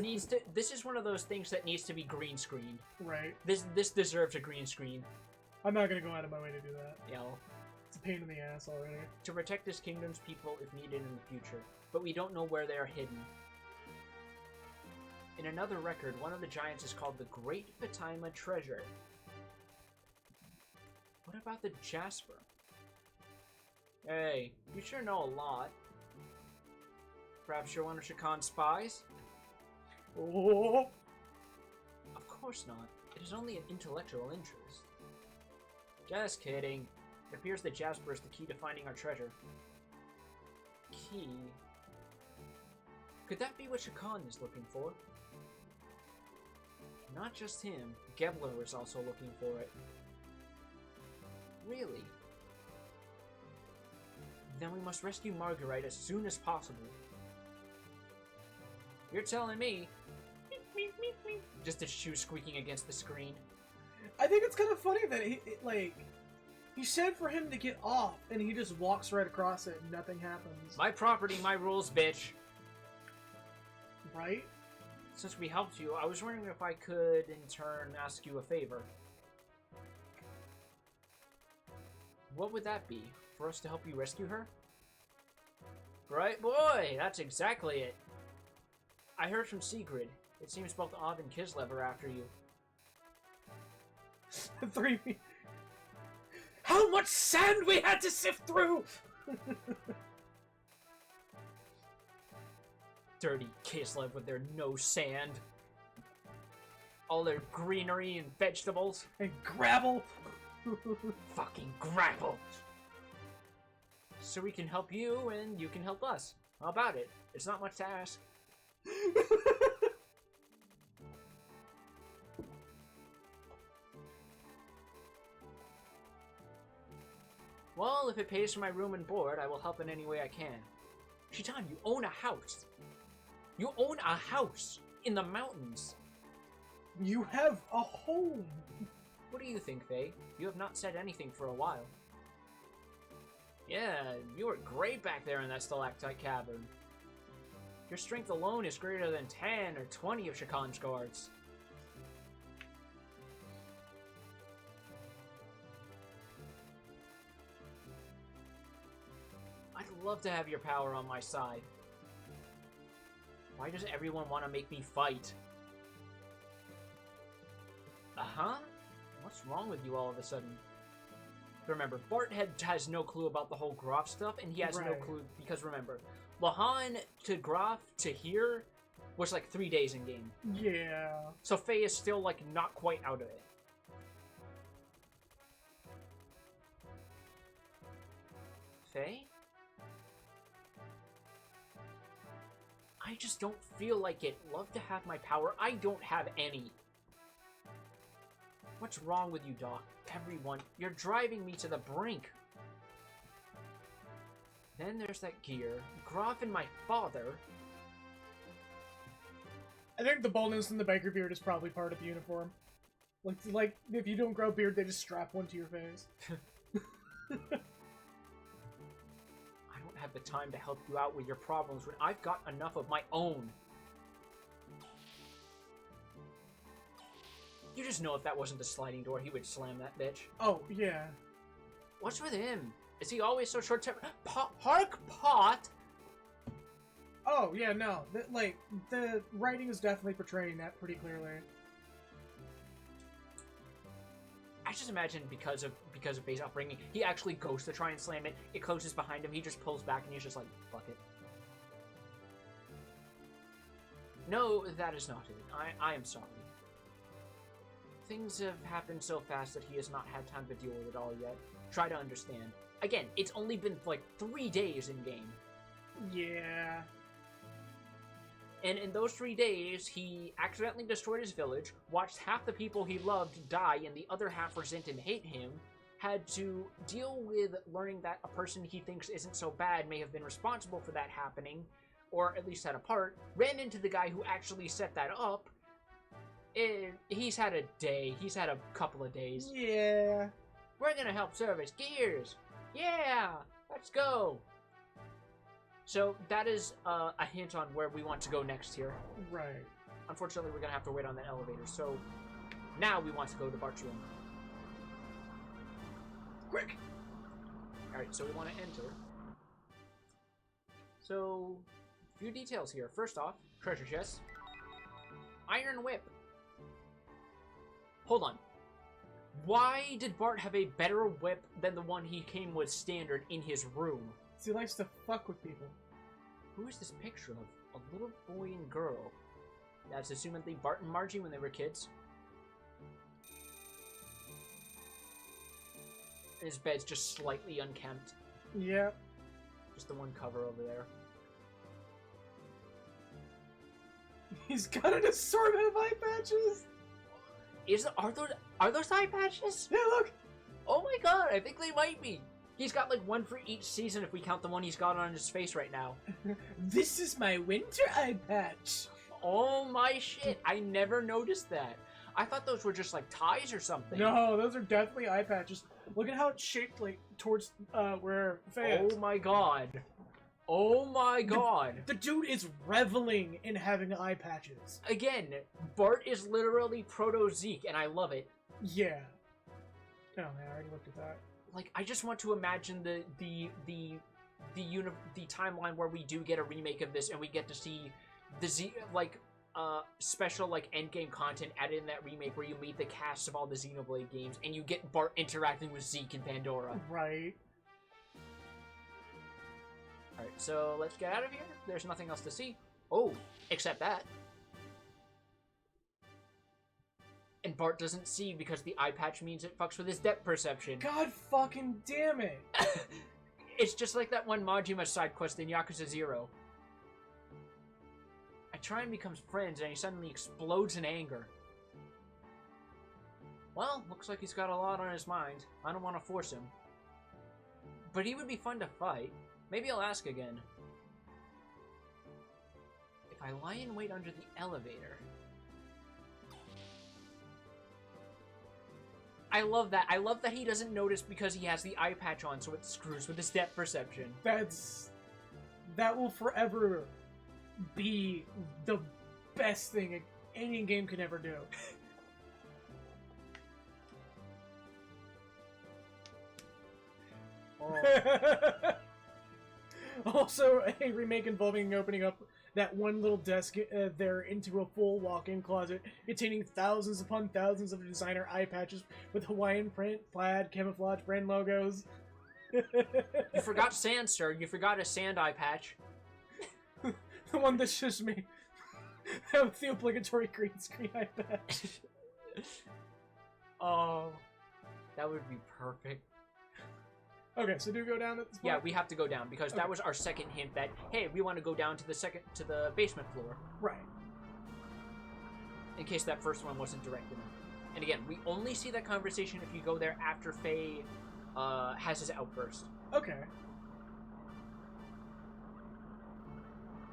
is one of those things that needs to be green screened. Right. This deserves a green screen. I'm not gonna go out of my way to do that. Yeah. It's a pain in the ass already. To protect his kingdom's people if needed in the future, but we don't know where they are hidden. In another record, one of the giants is called the Great Fatima Treasure. What about the Jasper? Hey, you sure know a lot. Perhaps you're one of Shakan's spies? Oh. Of course not. It is only an intellectual interest. Just kidding. It appears that Jasper is the key to finding our treasure. Key? Could that be what Shakan is looking for? Not just him. Gebler was also looking for it. Really? Then we must rescue Marguerite as soon as possible. You're telling me. Just a shoe squeaking against the screen. I think it's kind of funny that he said for him to get off, and he just walks right across it and nothing happens. My property, my rules, bitch. Right? Since we helped you, I was wondering if I could, in turn, ask you a favor. What would that be? For us to help you rescue her? Right, boy! That's exactly it. I heard from Sigrid. It seems both Av and Kislev are after you. 3 feet. How much sand we had to sift through! Dirty Kislev with their no sand. All their greenery and vegetables. And gravel! Fucking gravel! So we can help you, and you can help us. How about it? It's not much to ask. Well, if it pays for my room and board, I will help in any way I can. Shitan, you own a house. You own a house in the mountains. You have a home. What do you think, Faye? You have not said anything for a while. Yeah, you were great back there in that stalactite cavern. Your strength alone is greater than 10 or 20 of Shakan's guards. I'd love to have your power on my side. Why does everyone want to make me fight? Uh-huh? What's wrong with you all of a sudden? Remember, Bart has no clue about the whole Groff stuff, and he has no clue, because remember, Lahan to Groff to here was like 3 days in game. Yeah. So Faye is still like not quite out of it. Faye? I just don't feel like it. Love to have my power. I don't have any. What's wrong with you, Doc? Everyone, you're driving me to the brink. Then there's that gear. Groff and my father. I think the baldness and the biker beard is probably part of the uniform. Like if you don't grow a beard, they just strap one to your face. I don't have the time to help you out with your problems when I've got enough of my own. You just know if that wasn't the sliding door, he would slam that bitch. Oh, yeah. What's with him? Is he always so short-tempered? Hark Pot! Oh, yeah, no. The writing is definitely portraying that pretty clearly. I just imagine because of Faye's upbringing, he actually goes to try and slam it. It closes behind him. He just pulls back and he's just like, fuck it. No, that is not it. I am sorry. Things have happened so fast that he has not had time to deal with it all yet. Try to understand. Again, it's only been like 3 days in game. Yeah. And in those 3 days, he accidentally destroyed his village, watched half the people he loved die and the other half resent and hate him, had to deal with learning that a person he thinks isn't so bad may have been responsible for that happening, or at least had a part, ran into the guy who actually set that up. He's had a day. He's had a couple of days. Yeah. We're gonna help service Gears. Yeah, let's go. So that is a hint on where we want to go next here. Right. Unfortunately, we're gonna have to wait on that elevator. So now we want to go to DarkBirbJo. Quick. All right, so we want to enter. So, a few details here. First off, treasure chest, iron whip. Hold on. Why did Bart have a better whip than the one he came with standard in his room? He likes to fuck with people. Who is this picture of? A little boy and girl. That's assumedly Bart and Margie when they were kids. And his bed's just slightly unkempt. Yep. Just the one cover over there. He's got an assortment of eye patches! Are those eye patches? Yeah, look! Oh my god, I think they might be. He's got like one for each season if we count the one he's got on his face right now. This is my winter eye patch! Oh my shit, I never noticed that. I thought those were just like ties or something. No, those are definitely eye patches. Look at how it's shaped like towards where Faye is. Oh my god. Oh my god. The dude is reveling in having eye patches. Again, Bart is literally Proto-Zeke, and I love it. Yeah. Oh man, I already looked at that. Like, I just want to imagine the timeline where we do get a remake of this, and we get to see the special like endgame content added in that remake where you meet the cast of all the Xenoblade games, and you get Bart interacting with Zeke and Pandora. Right. Alright, so let's get out of here. There's nothing else to see. Oh, except that. And Bart doesn't see because the eye patch means it fucks with his depth perception. God fucking damn it! It's just like that one Majima side quest in Yakuza 0. I try and become friends and he suddenly explodes in anger. Well, looks like he's got a lot on his mind. I don't want to force him. But he would be fun to fight. Maybe I'll ask again. If I lie in wait under the elevator... I love that. I love that he doesn't notice because he has the eye patch on, so it screws with his depth perception. That will forever be the best thing any game could ever do. Oh. Also, a remake involving opening up that one little desk there into a full walk-in closet containing thousands upon thousands of designer eye patches with Hawaiian print, plaid, camouflage, brand logos. You forgot sand, sir. You forgot a sand eye patch. The one that's just me. With the obligatory green screen eye patch. Oh, that would be perfect. Okay, so do we go down at this point? Yeah, we have to go down because that was our second hint that, hey, we want to go down to the basement floor. Right. In case that first one wasn't directed. And again, we only see that conversation if you go there after Faye has his outburst. Okay.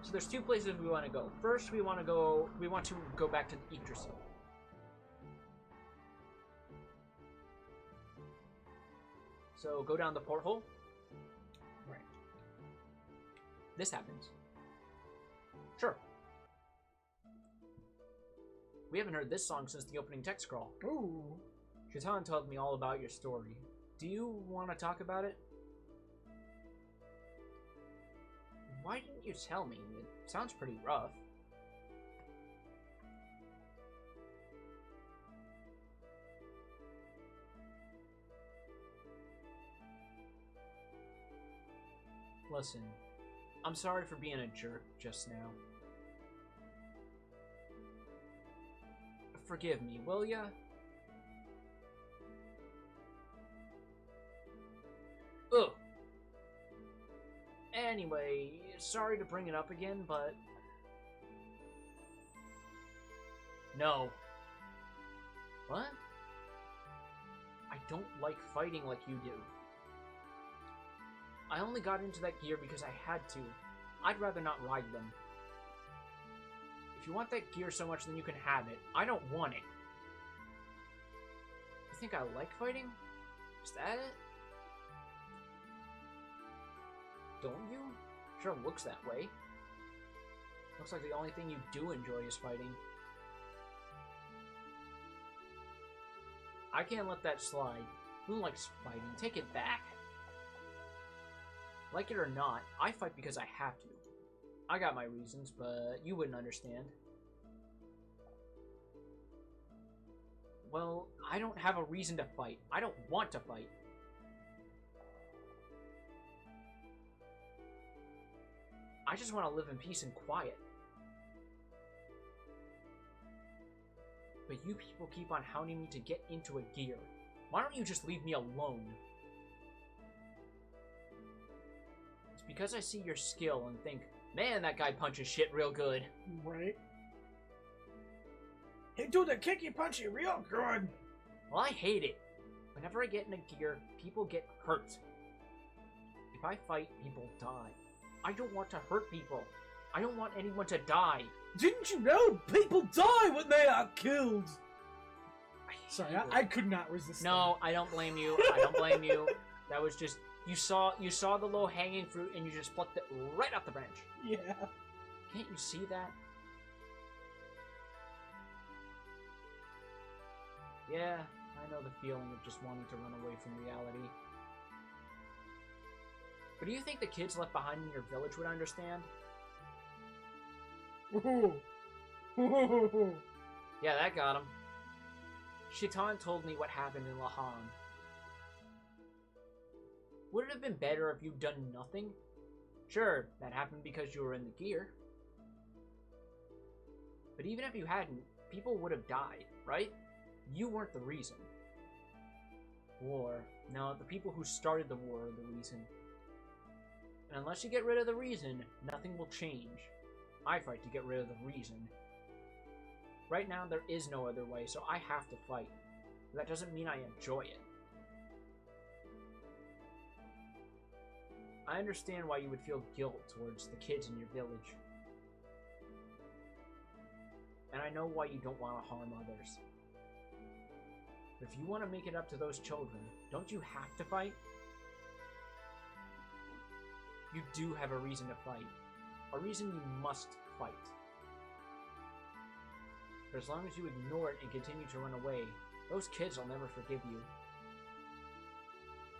So there's two places we want to go. First, we want to go back to the Yggdrasil. So go down the porthole. Right. This happens. Sure. We haven't heard this song since the opening text scroll. Ooh. Shaitan told me all about your story. Do you want to talk about it? Why didn't you tell me? It sounds pretty rough. Listen, I'm sorry for being a jerk just now. Forgive me, will ya? Ugh. Anyway, sorry to bring it up again, but... No. What? I don't like fighting like you do. I only got into that gear because I had to. I'd rather not ride them. If you want that gear so much, then you can have it. I don't want it. You think I like fighting? Is that it? Don't you? Sure looks that way. Looks like the only thing you do enjoy is fighting. I can't let that slide. Who likes fighting? Take it back. Like it or not, I fight because I have to. I got my reasons, but you wouldn't understand. Well, I don't have a reason to fight. I don't want to fight. I just want to live in peace and quiet. But you people keep on hounding me to get into a gear. Why don't you just leave me alone? It's because I see your skill and think, man, that guy punches shit real good. Right. He do the kicky punchy real good. Well, I hate it. Whenever I get in a gear, people get hurt. If I fight, people die. I don't want to hurt people. I don't want anyone to die. Didn't you know people die when they are killed? Sorry, I could not resist. No, I don't blame you. I don't blame you. That was just you saw the low hanging fruit and you just plucked it right off the branch. Yeah. Can't you see that? Yeah, I know the feeling of just wanting to run away from reality. But do you think the kids left behind in your village would understand? Ooh. Ooh. Yeah, that got him. Shaitan told me what happened in Lahan. Would it have been better if you'd done nothing? Sure, that happened because you were in the gear. But even if you hadn't, people would have died, right? You weren't the reason. War. No, the people who started the war are the reason. And unless you get rid of the reason, nothing will change. I fight to get rid of the reason. Right now, there is no other way, so I have to fight. But that doesn't mean I enjoy it. I understand why you would feel guilt towards the kids in your village. And I know why you don't want to harm others. But if you want to make it up to those children, don't you have to fight? You do have a reason to fight. A reason you must fight. But as long as you ignore it and continue to run away, those kids will never forgive you.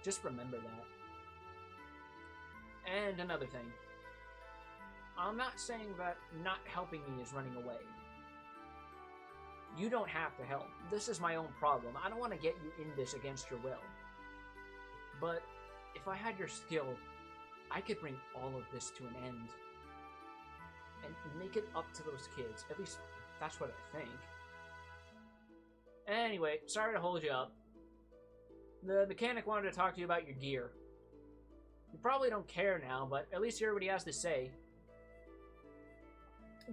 Just remember that. And another thing. I'm not saying that not helping me is running away. You don't have to help. This is my own problem. I don't want to get you in this against your will. But if I had your skill, I could bring all of this to an end. And make it up to those kids. At least, that's what I think. Anyway, sorry to hold you up. The mechanic wanted to talk to you about your gear. You probably don't care now, but at least hear what he has to say.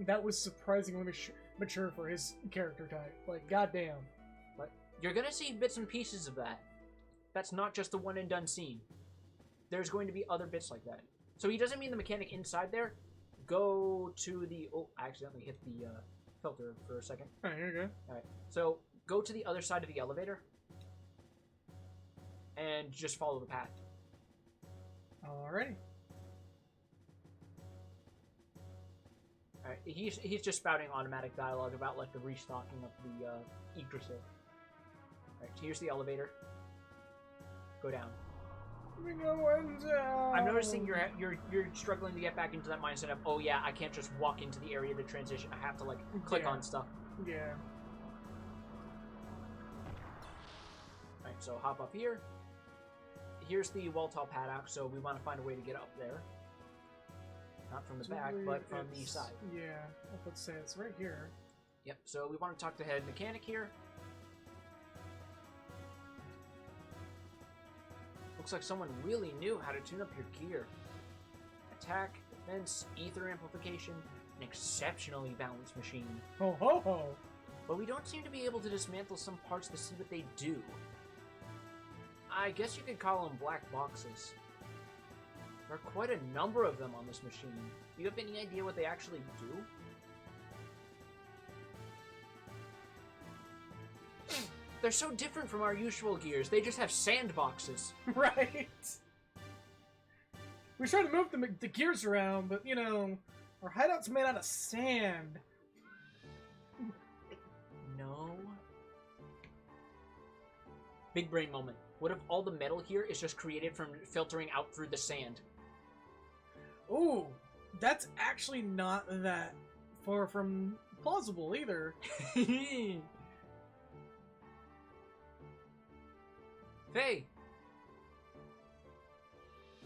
That was surprisingly mature for his character type. Like, goddamn. But you're gonna see bits and pieces of that. That's not just the one and done scene. There's going to be other bits like that. So he doesn't mean the mechanic inside there. Go to the... Oh, I accidentally hit the filter for a second. Alright, here we go. Alright, so go to the other side of the elevator. And just follow the path. Alrighty. Alright, he's just spouting automatic dialogue about, like, the restocking of the Yggdrasil. Alright, here's the elevator. Go down. We going down. I'm noticing you're struggling to get back into that mindset of, oh yeah, I can't just walk into the area to transition. I have to, like, click on stuff. Yeah. Alright, so hop up here. Here's the wall-tall paddock, so we want to find a way to get up there. Not from the back, but from the side. Yeah, let's say it's right here. Yep, so we want to talk to head mechanic here. Looks like someone really knew how to tune up your gear. Attack, defense, ether amplification, an exceptionally balanced machine. Ho ho ho! But we don't seem to be able to dismantle some parts to see what they do. I guess you could call them black boxes. There are quite a number of them on this machine. Do you have any idea what they actually do? They're so different from our usual gears. They just have sandboxes. Right. We try to move the gears around, but, you know, our hideout's made out of sand. No. Big brain moment. What if all the metal here is just created from filtering out through the sand? Ooh, that's actually not that far from plausible either. Faye!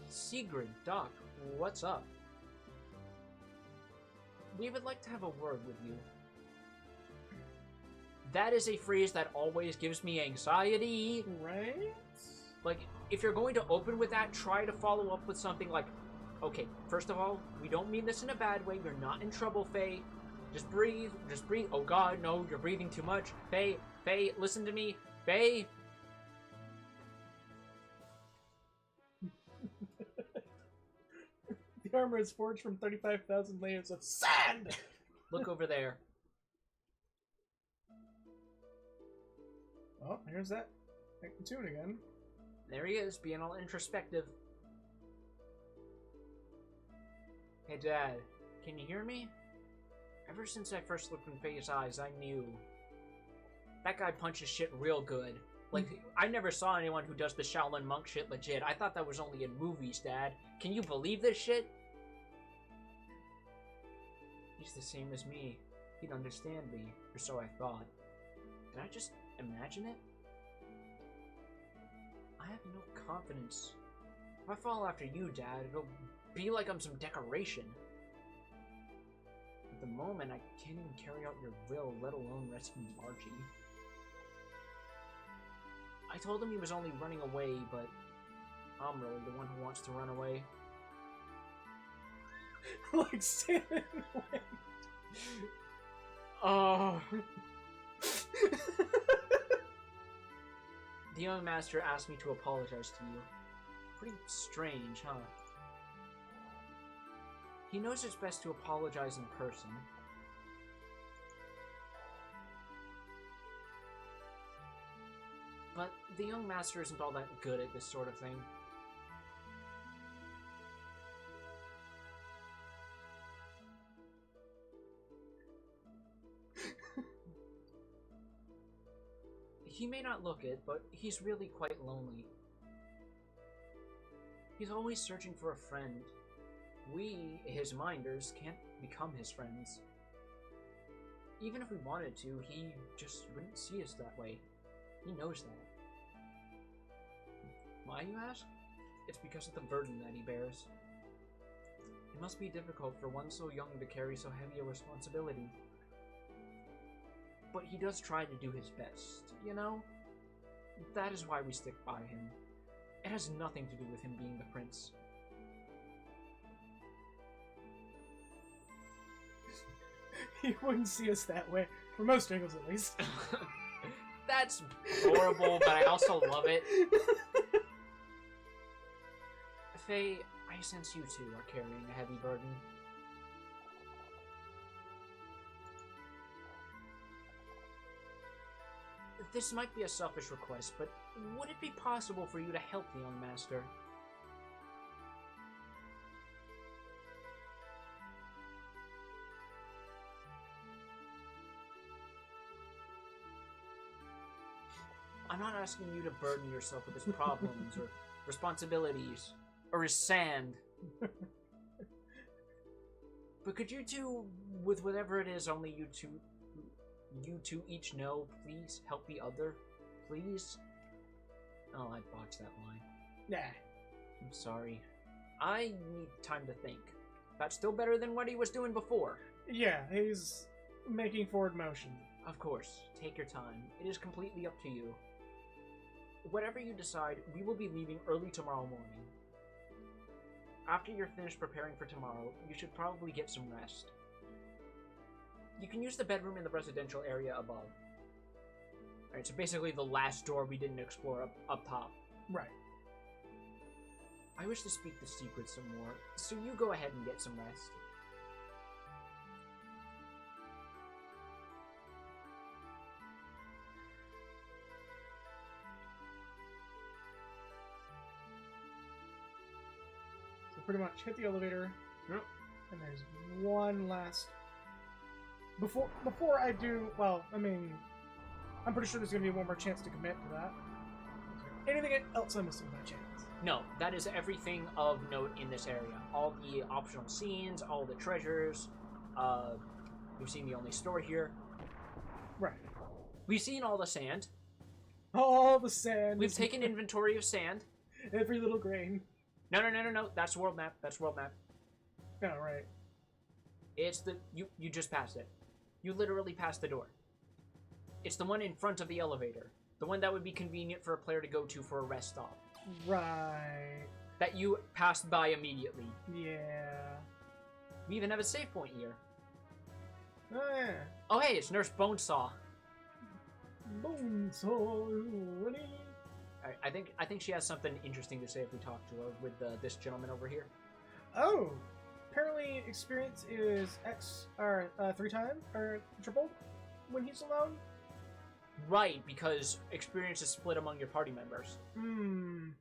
Sigrid, Doc, what's up? We would like to have a word with you. That is a phrase that always gives me anxiety. Right? Like, if you're going to open with that, try to follow up with something like, okay, first of all, we don't mean this in a bad way. You're not in trouble, Faye. Just breathe. Just breathe. Oh god, no, you're breathing too much. Faye, Faye, listen to me. Faye. The armor is forged from 35,000 layers of sand! Look over there. Oh, here's that tune again. There he is, being all introspective. Hey, Dad, can you hear me? Ever since I first looked in Faye's eyes, I knew. That guy punches shit real good. Like, I never saw anyone who does the Shaolin monk shit legit. I thought that was only in movies, Dad. Can you believe this shit? He's the same as me. He'd understand me, or so I thought. Did I just imagine it? I have no confidence. If I follow after you, Dad, it'll be like I'm some decoration. At the moment, I can't even carry out your will, let alone rescue Margie. I told him he was only running away, but I'm really the one who wants to run away. Like standing in the wind. Oh. The young master asked me to apologize to you. Pretty strange, huh? He knows it's best to apologize in person. But the young master isn't all that good at this sort of thing. He may not look it, but he's really quite lonely. He's always searching for a friend. We, his minders, can't become his friends. Even if we wanted to, he just wouldn't see us that way. He knows that. Why, you ask? It's because of the burden that he bears. It must be difficult for one so young to carry so heavy a responsibility. But he does try to do his best, you know? That is why we stick by him. It has nothing to do with him being the prince. He wouldn't see us that way. For most angles, at least. That's horrible, but I also love it. Faye, I sense you two are carrying a heavy burden. This might be a selfish request, but would it be possible for you to help the young master? I'm not asking you to burden yourself with his problems or responsibilities or his sand. But could you two, with whatever it is only you two each know, please help the other? Please? Oh, I botched that line. Nah. I'm sorry. I need time to think. That's still better than what he was doing before. Yeah, he's making forward motion. Of course. Take your time. It is completely up to you. Whatever you decide, we will be leaving early tomorrow morning. After you're finished preparing for tomorrow, you should probably get some rest. You can use the bedroom in the residential area above. Alright, so basically the last door we didn't explore up top. Right. I wish to speak the secret some more, so you go ahead and get some rest. So pretty much hit the elevator. Yep. And there's one last... Before I do... Well, I mean... I'm pretty sure there's going to be one more chance to commit to that. Anything else I'm missing by chance? No, that is everything of note in this area. All the optional scenes, all the treasures. We've seen the only store here. Right. We've seen all the sand. All the sand. We've taken inventory of sand. Every little grain. No. That's world map. That's world map. Oh, right. It's the... You just passed it. You literally passed the door. It's the one in front of the elevator. The one that would be convenient for a player to go to for a rest stop. Right. That you passed by immediately. Yeah. We even have a save point here. Oh, yeah. Oh, hey, it's Nurse Bonesaw. Bonesaw. Alright, I think she has something interesting to say if we talk to her with this gentleman over here. Oh. Apparently, experience is X, or 3 times, or triple when he's alone. Right, because experience is split among your party members.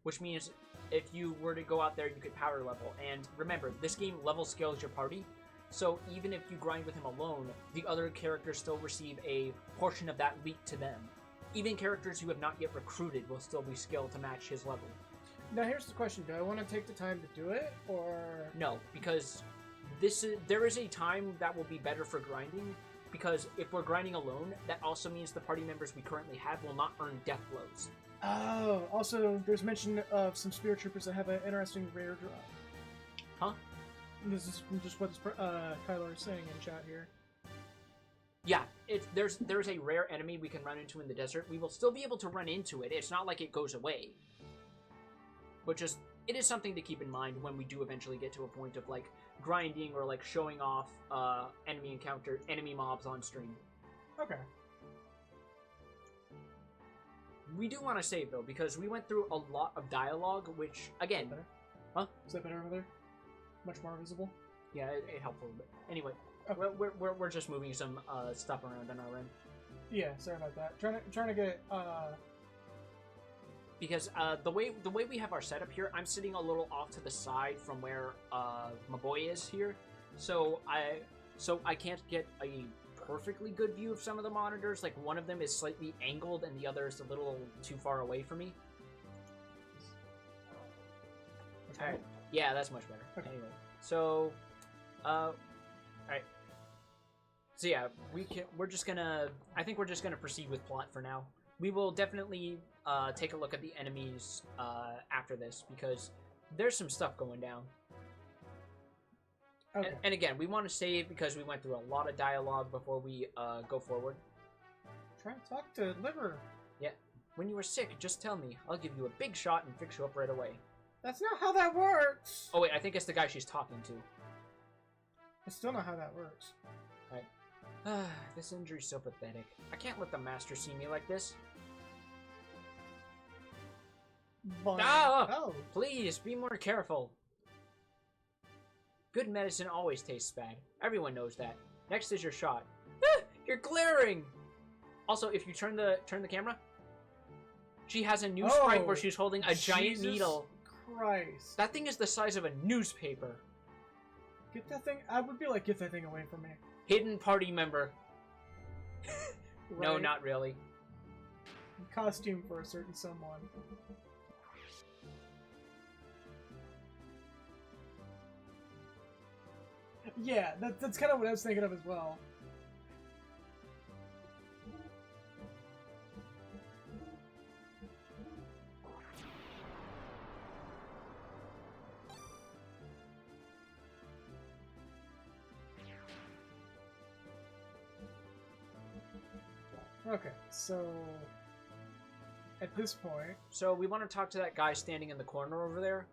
Which means if you were to go out there, you could power level. And remember, this game level scales your party. So even if you grind with him alone, the other characters still receive a portion of that leap to them. Even characters you have not yet recruited will still be scaled to match his level. Now here's the question, do I want to take the time to do it, or... No, because there is a time that will be better for grinding, because if we're grinding alone, that also means the party members we currently have will not earn death blows. Oh, also, there's mention of some spirit troopers that have an interesting rare drop. Huh? This is just what Kyler is saying in chat here. Yeah, there's a rare enemy we can run into in the desert. We will still be able to run into it. It's not like it goes away. But just, it is something to keep in mind when we do eventually get to a point of, like, grinding or, like, showing off enemy mobs on stream. Okay. We do want to save, though, because we went through a lot of dialogue, which, again... Better? Huh? Is that better over there? Much more visible? Yeah, it helped a little bit. Anyway, okay. we're just moving some stuff around on our end. Yeah, sorry about that. Trying to get because the way we have our setup here, I'm sitting a little off to the side from where my boy is here, so I can't get a perfectly good view of some of the monitors. Like one of them is slightly angled and the other is a little too far away from me. Okay. All right. Yeah, that's much better. Okay. Anyway, so, all right. So yeah, we're just gonna. I think we're just gonna proceed with plot for now. We will definitely take a look at the enemies after this because there's some stuff going down. Okay. And again, we want to save because we went through a lot of dialogue before we go forward. Try to talk to Liver. Yeah. When you were sick, just tell me. I'll give you a big shot and fix you up right away. That's not how that works. Oh wait, I think it's the guy she's talking to. I still know how that works. Alright. This injury's so pathetic. I can't let the master see me like this. But, Oh! Please, be more careful. Good medicine always tastes bad. Everyone knows that. Next is your shot. You're glaring! Also, if you turn the camera, she has a new sprite where she's holding a giant needle. Christ. That thing is the size of a newspaper. Get that thing. I would be like, get that thing away from me. Hidden party member. Right? No, not really. Costume for a certain someone. Yeah, that's kind of what I was thinking of as well. Okay, so at this point... So we want to talk to that guy standing in the corner over there.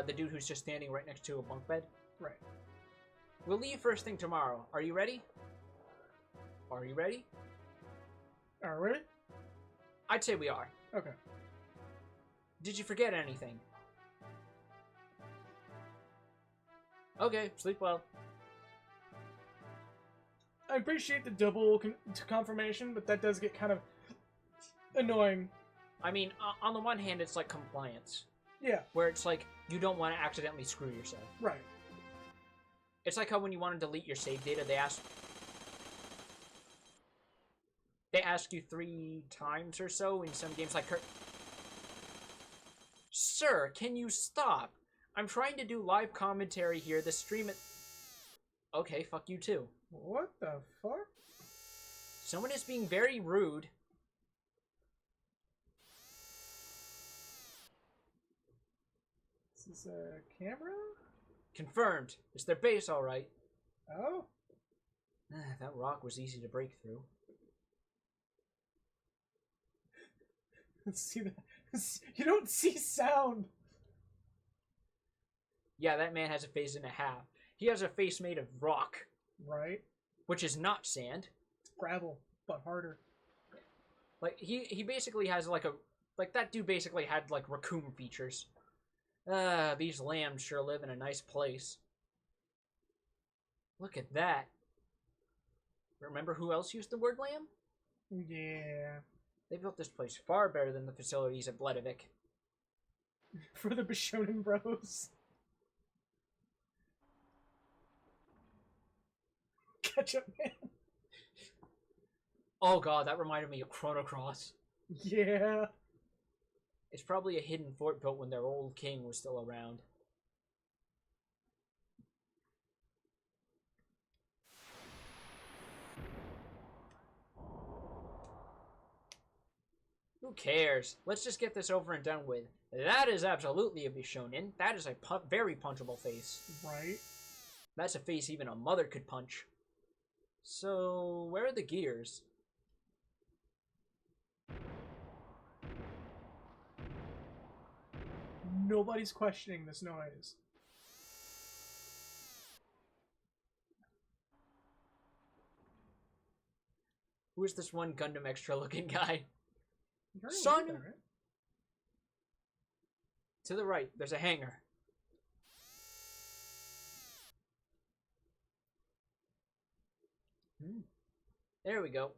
The dude who's just standing right next to a bunk bed. Right. We'll leave first thing tomorrow. Are you ready? Are you ready? Are we? I'd say we are. Okay. Did you forget anything? Okay, sleep well. I appreciate the double confirmation, but that does get kind of annoying. I mean, on the one hand, it's like compliance. Yeah. Where it's like, you don't want to accidentally screw yourself. Right. It's like how when you want to delete your save data, they ask you 3 times or so in some games like... Sir, can you stop? I'm trying to do live commentary here. The stream it... Okay, fuck you too. What the fuck? Someone is being very rude. Is this a camera? Confirmed. It's their base, alright. Oh? That rock was easy to break through. Let's see that. You don't see sound. Yeah, that man has a face and a half. He has a face made of rock. Right. Which is not sand. It's gravel, but harder. Like, he basically has like a... Like, that dude basically had like raccoon features. These lambs sure live in a nice place. Look at that. Remember who else used the word lamb? Yeah. They built this place far better than the facilities at Bledovik. For the Bishonen Bros. Ketchup Man. Oh god, that reminded me of Chrono Cross. Yeah. It's probably a hidden fort built when their old king was still around. Who cares? Let's just get this over and done with. That is absolutely a Bishonen. That is a very punchable face. Right. That's a face even a mother could punch. So, where are the gears? Nobody's questioning this noise. Who is this one Gundam extra looking guy? Son! There, right? To the right, there's a hangar. There we go.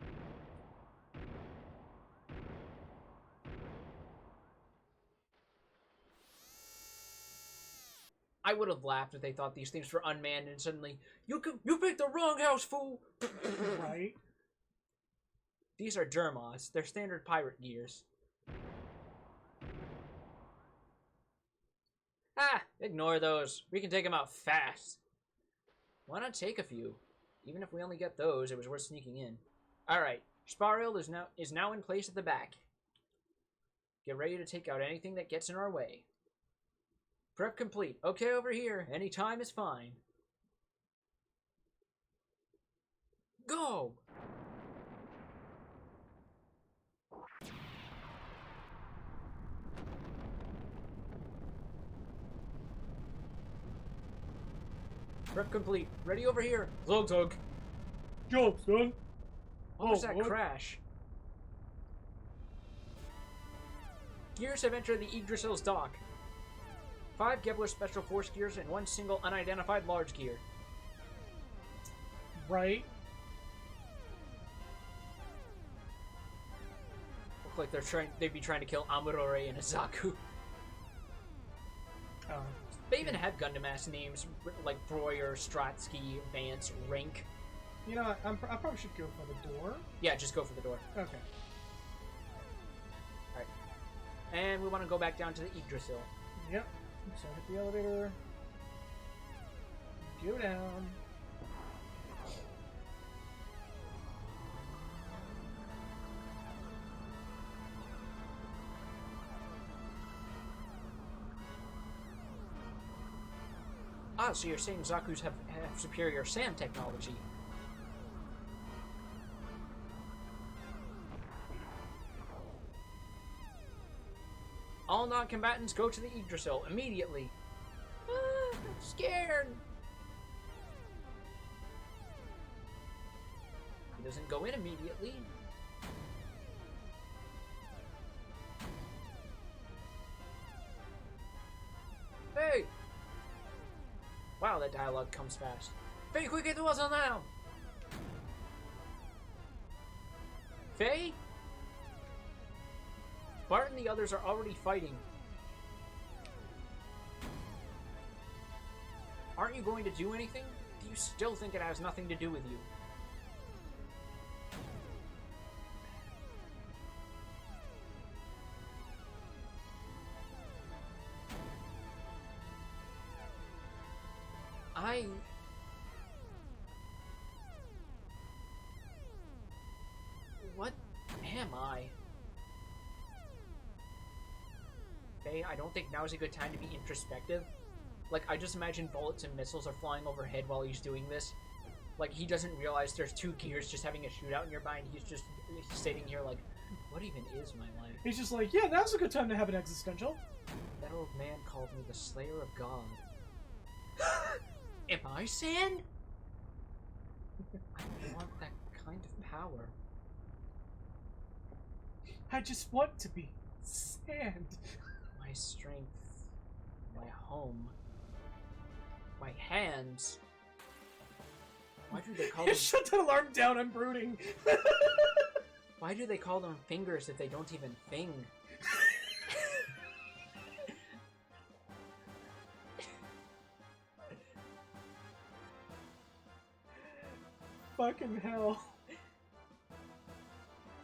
I would have laughed if they thought these things were unmanned and suddenly, you picked the wrong house, fool! Right? These are Dermos. They're standard pirate gears. Ah, ignore those. We can take them out fast. Why not take a few? Even if we only get those, it was worth sneaking in. Alright, Spariel is now in place at the back. Get ready to take out anything that gets in our way. Prep complete. Okay, over here. Any time is fine. Go! Prep complete. Ready over here. Zog zog. Job, son. What was that what? crash? Gears have entered the Yggdrasil's dock. 5 Gebler Special Force gears and 1 single unidentified large gear. Right? Look like they'd be trying to kill Amurore and Azaku. They even have Gundam-ass names like Breuer, Stratsky, Vance, Rink. You know what? I probably should go for the door. Yeah, just go for the door. Okay. Alright. And we want to go back down to the Yggdrasil. Yep. So hit the elevator. Go down. Ah, so you're saying Zaku's have superior sand technology. All non-combatants go to the Yggdrasil immediately. Ah, I'm scared. He doesn't go in immediately. Hey! Wow, that dialogue comes fast. Faye, quick, it wasn't now! Faye? Bart and the others are already fighting. Aren't you going to do anything? Do you still think it has nothing to do with you? What am I? Faye, I don't think now is a good time to be introspective. Like, I just imagine bullets and missiles are flying overhead while he's doing this. Like, he doesn't realize there's 2 gears just having a shootout nearby, and he's sitting here like, what even is my life? He's just like, yeah, now's a good time to have an existential. That old man called me the Slayer of God. Am I sand? I want that kind of power. I just want to be sand. My strength, my home, my hands. Why do they call them? Shut that alarm down! I'm brooding. Why do they call them fingers if they don't even thing? Fucking hell.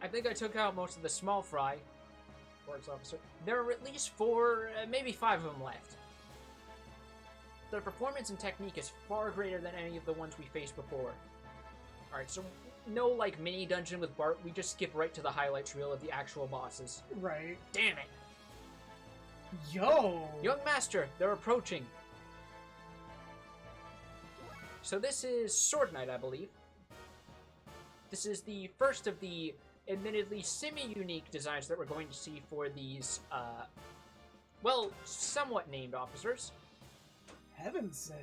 I think I took out most of the small fry. Force officer. There are at least 4, maybe 5 of them left. Their performance and technique is far greater than any of the ones we faced before. Alright, so no, like, mini dungeon with Bart. We just skip right to the highlights reel of the actual bosses. Right. Damn it! Yo! Young Master, they're approaching. So this is Sword Knight, I believe. This is the first of the admittedly semi-unique designs that we're going to see for these, well, somewhat named officers. Heaven sent.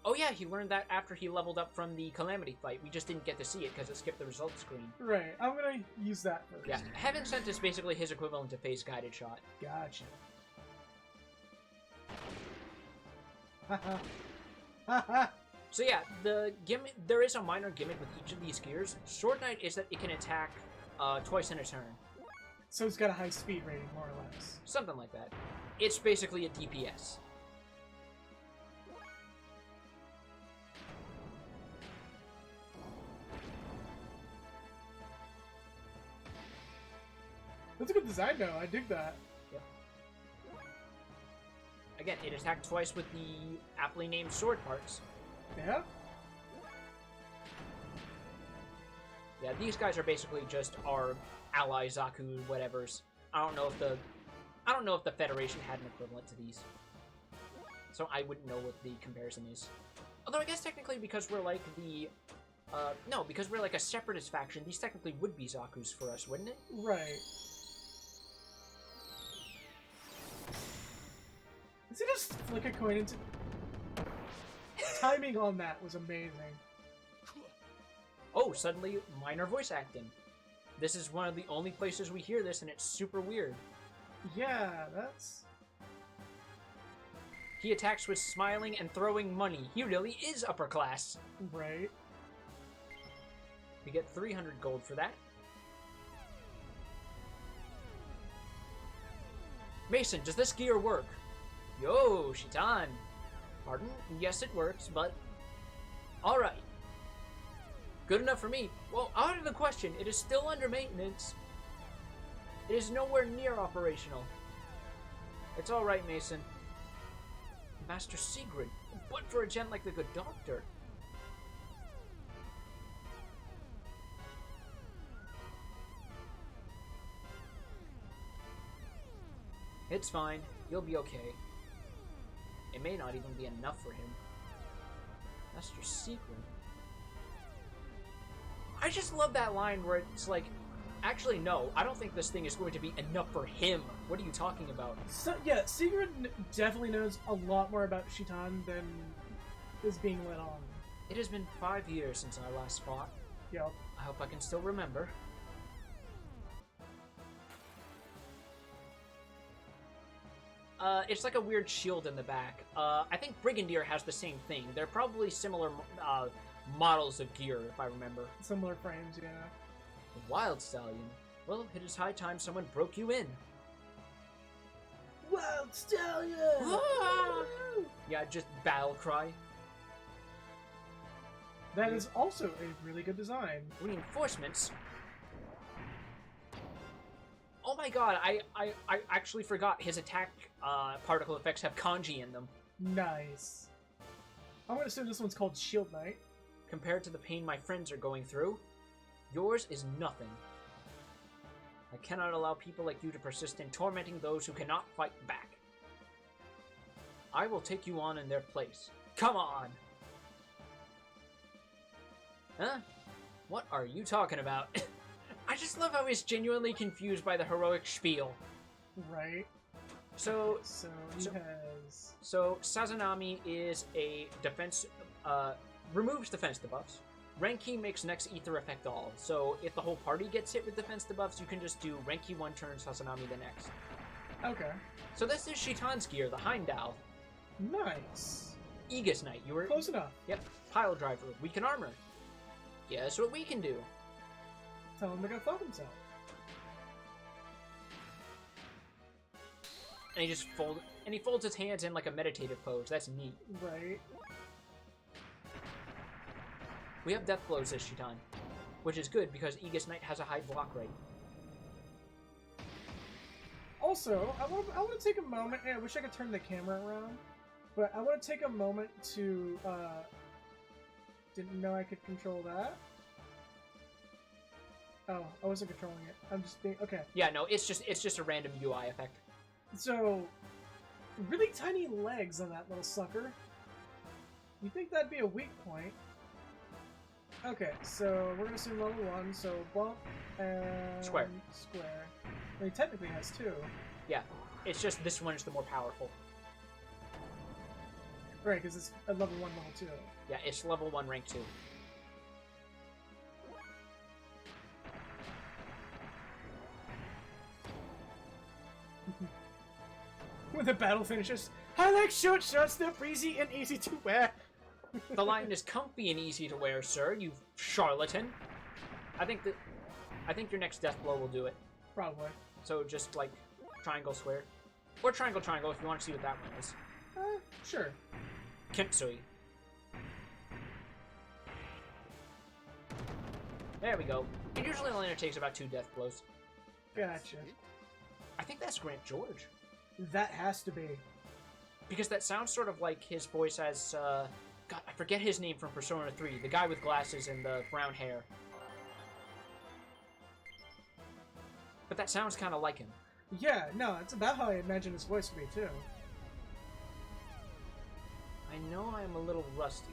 Oh yeah, he learned that after he leveled up from the Calamity fight. We just didn't get to see it because it skipped the results screen. Right, I'm gonna use that first. Yeah, Heaven Sent is basically his equivalent to Face Guided Shot. Gotcha. Haha. Haha. So yeah, the gimmick, there is a minor gimmick with each of these gears. Sword Knight is that it can attack twice in a turn. So it's got a high speed rating, more or less. Something like that. It's basically a DPS. That's a good design, though. I dig that. Yep. Again, it attacked twice with the aptly named sword parts. Yeah. Yeah, these guys are basically just our ally Zaku whatevers. I don't know if the Federation had an equivalent to these. So I wouldn't know what the comparison is. Although I guess technically because we're like the no, because we're like a separatist faction, these technically would be Zaku's for us, wouldn't it? Right. Is it just flick a coin into... Timing on that was amazing. Oh, suddenly minor voice acting. This is one of the only places we hear this, and it's super weird. Yeah, that's... He attacks with smiling and throwing money. He really is upper class. Right. We get 300 gold for that. Mason, does this gear work? Yo, Shitan. Pardon? Yes, it works, but... Alright. Good enough for me. Well, out of the question, it is still under maintenance. It is nowhere near operational. It's alright, Mason. Master Sigrid, but for a gent like the good doctor. It's fine. You'll be okay. It may not even be enough for him. Master Secret. I just love that line where it's like, actually, no, I don't think this thing is going to be enough for him. What are you talking about? So, yeah, Sigrid definitely knows a lot more about Shitan than is being let on. It has been 5 years since I last fought. Yep. I hope I can still remember. It's like a weird shield in the back. I think Brigadier has the same thing. They're probably similar models of gear, if I remember. Similar frames, yeah. Wild Stallion. Well, it is high time someone broke you in. Wild Stallion! Ah! Yeah, just battle cry. That is also a really good design. Reinforcements. Oh my god, I actually forgot his attack particle effects have kanji in them. Nice. I'm gonna assume this one's called Shield Knight. Compared to the pain my friends are going through, yours is nothing. I cannot allow people like you to persist in tormenting those who cannot fight back. I will take you on in their place. Come on! Huh? What are you talking about? I just love how he's genuinely confused by the heroic spiel. Right. So he has... So, Sazanami is a defense... removes defense debuffs. Renki makes next ether effect all. So, if the whole party gets hit with defense debuffs, you can just do Renki one turn, Sazanami the next. Okay. So this is Shitan's gear, the Heimdall. Nice. Aegis Knight, you were... Close enough. Yep. Pile Driver, weaken armor. Guess what we can do? Tell him to go fuck himself. And he folds his hands in like a meditative pose. That's neat. Right. We have death blows as Shitan, which is good because Aegis Knight has a high block rate. Also, I want to take a moment. I wish I could turn the camera around, but I want to take a moment to. Didn't know I could control that. Oh, I wasn't controlling it. I'm just being okay. Yeah, no, it's just a random UI effect. So, really tiny legs on that little sucker. You think that'd be a weak point? Okay, so we're gonna assume level 1. So bump and Square. Square. I mean, he technically has 2. Yeah, it's just this one is the more powerful. Right, because it's a level 1, level 2. Yeah, it's level 1, rank 2. When the battle finishes, I like short shorts, they're breezy and easy to wear. The line is comfy and easy to wear, sir, you charlatan. I think your next death blow will do it. Probably. So just like triangle square. Or triangle triangle if you want to see what that one is. Sure. Kensui. There we go. It usually only takes about 2 death blows. Gotcha. I think that's Grant George. That has to be. Because that sounds sort of like his voice as, God, I forget his name from Persona 3. The guy with glasses and the brown hair. But that sounds kind of like him. Yeah, no, it's about how I imagine his voice to be, too. I know I'm a little rusty.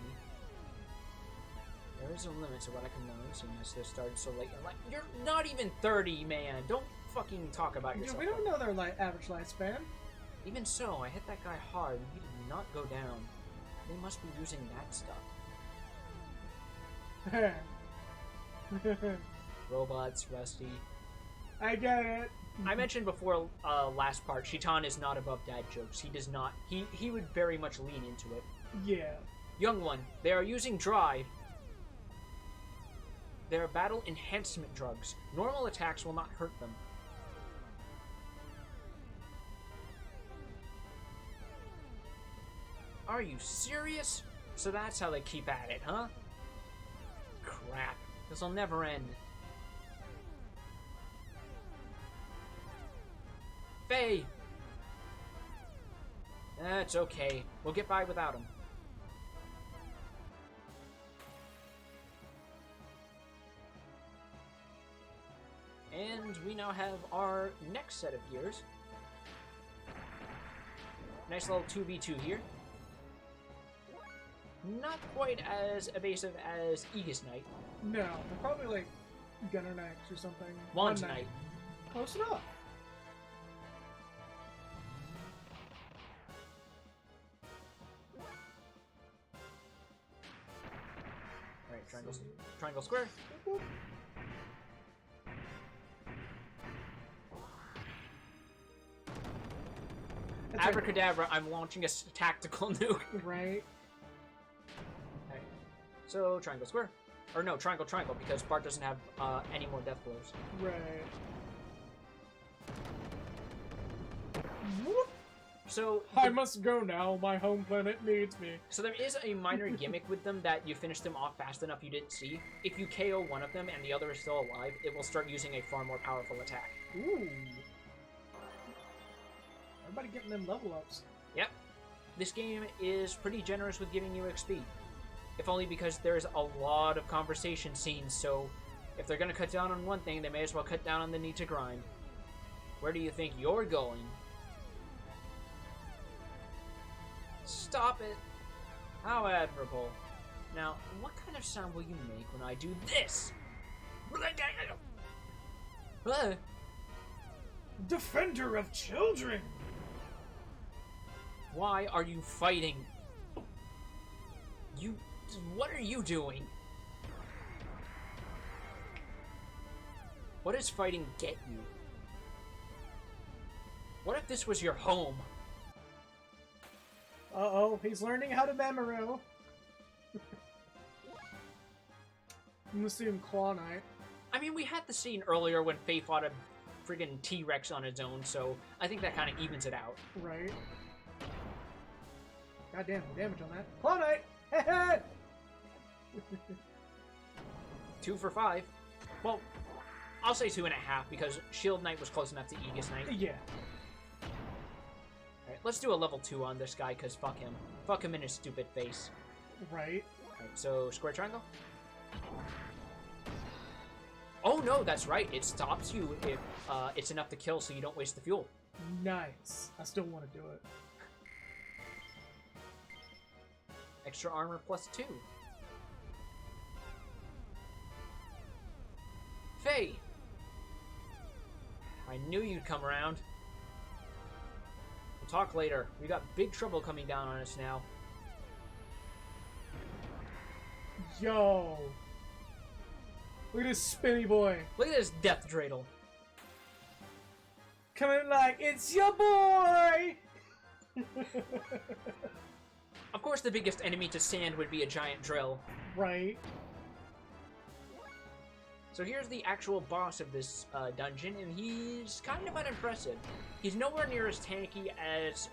There is a limit to what I can learn, seeing as this started so late. Like, you're not even 30, man. Don't fucking talk about yourself. Yeah, we don't know their average lifespan. Even so, I hit that guy hard, and he did not go down. They must be using that stuff. Robots, Rusty. I get it. I mentioned before, last part, Shitan is not above dad jokes. He does not. He would very much lean into it. Yeah. Young one, they are using dry. They are battle enhancement drugs. Normal attacks will not hurt them. Are you serious? So that's how they keep at it, huh? Crap. This'll never end. Faye! That's okay. We'll get by without him. And we now have our next set of gears. Nice little 2v2 here. Not quite as evasive as Aegis Knight. No, they're probably like Gunner Knights or something. Wand Knight. Close enough. Alright, triangle square. Abracadabra, I'm launching a tactical nuke. Right. Okay. So, triangle square. Or no, triangle, because Bart doesn't have any more death blows. Right. So I must go now. My home planet needs me. So there is a minor gimmick with them that you finish them off fast enough you didn't see. If you KO one of them and the other is still alive, it will start using a far more powerful attack. Ooh. Everybody getting them level ups. Yep. This game is pretty generous with giving you XP. If only because there's a lot of conversation scenes, so if they're going to cut down on one thing, they may as well cut down on the need to grind. Where do you think you're going? Stop it! How admirable. Now, what kind of sound will you make when I do this? Defender of children! Why are you fighting? What are you doing? What does fighting get you? What if this was your home? Uh-oh, he's learning how to Mamoru. I'm gonna see him Claw Knight. I mean, we had the scene earlier when Faye fought a friggin' T-Rex on its own, so I think that kind of evens it out. Right. Goddamn, the damage on that. Claw Knight! Hey! 2 for 5. Well, I'll say 2.5 because Shield Knight was close enough to Aegis Knight. Yeah. Alright, let's do a level 2 on this guy, because fuck him. Fuck him in his stupid face. Right. Alright, so square triangle. Oh no, that's right. It stops you if it's enough to kill so you don't waste the fuel. Nice. I still want to do it. Extra armor plus 2. Faye! I knew you'd come around. We'll talk later. We got big trouble coming down on us now. Yo! Look at this spinny boy. Look at this death dreidel. Coming like, it's your boy! Of course the biggest enemy to sand would be a giant drill. Right. So here's the actual boss of this dungeon, and he's kind of unimpressive. He's nowhere near as tanky as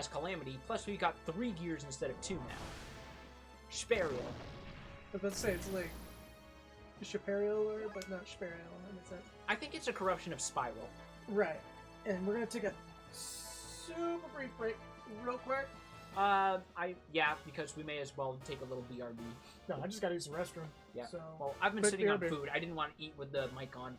Calamity, plus we got 3 gears instead of 2 now. Sparrow. But let's say it's like... Superior, but not superior in a sense. I think it's a corruption of Spiral. Right. And we're gonna take a super brief break, real quick. Yeah, because we may as well take a little BRB. No, I just gotta use the restroom. Yeah. So, Well, I've been quick sitting on BRB. food. I didn't want to eat with the mic on.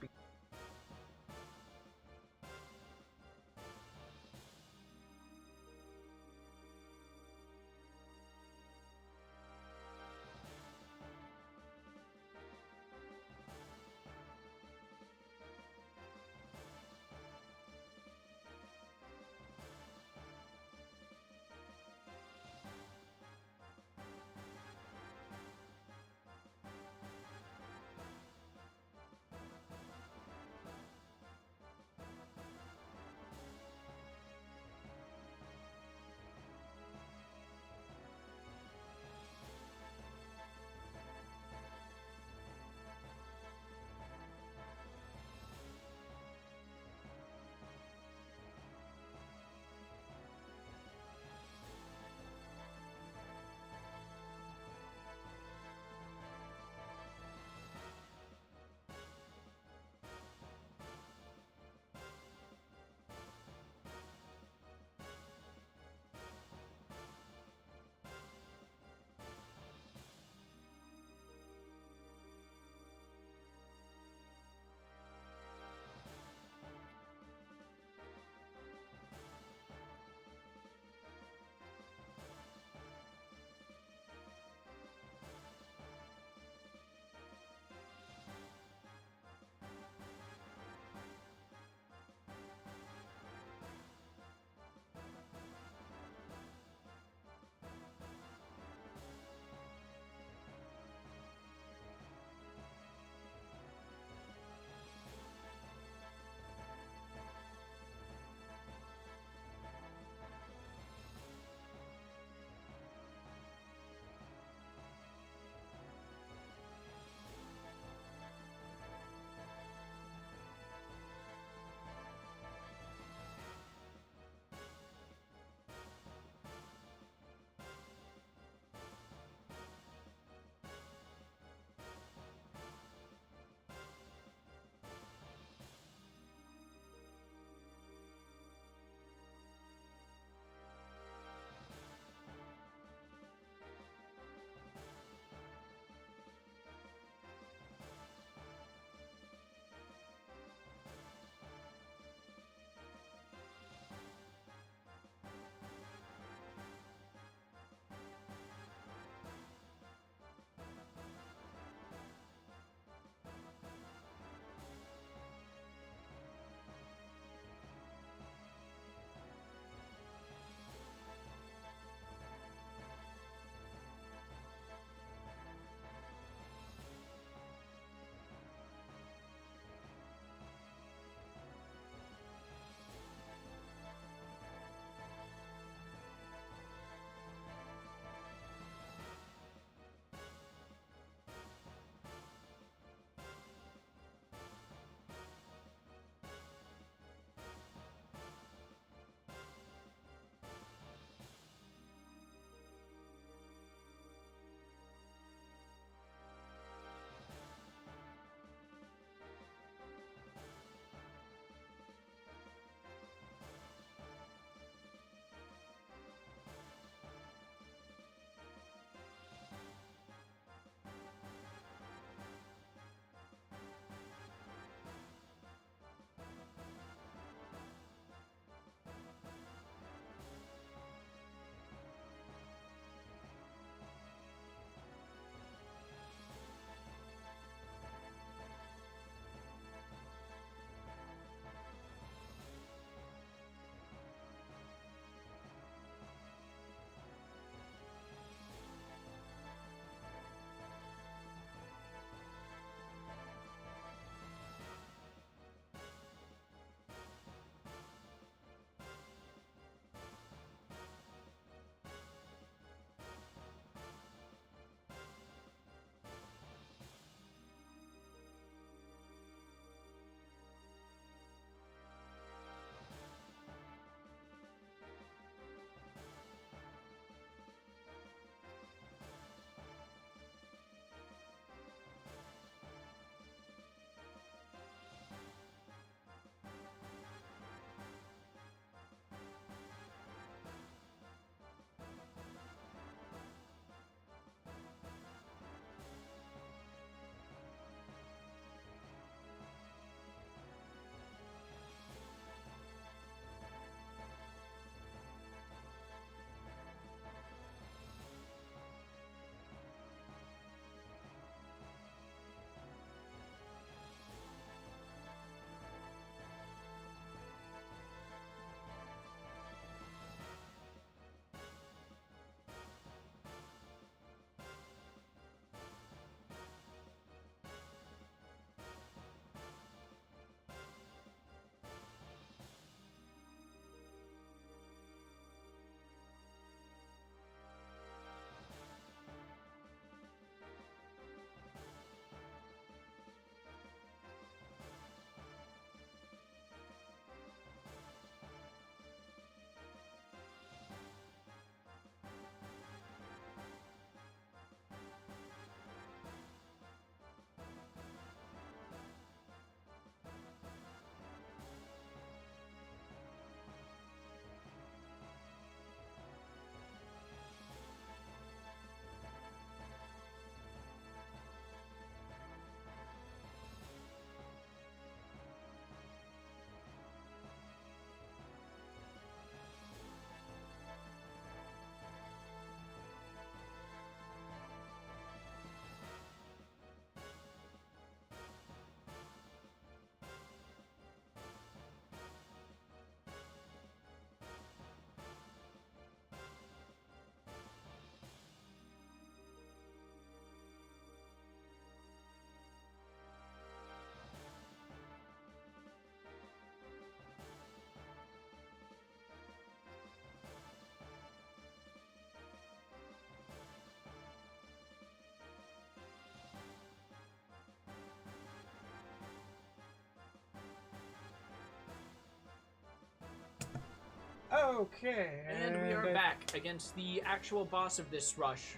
Okay. And we are back against the actual boss of this rush.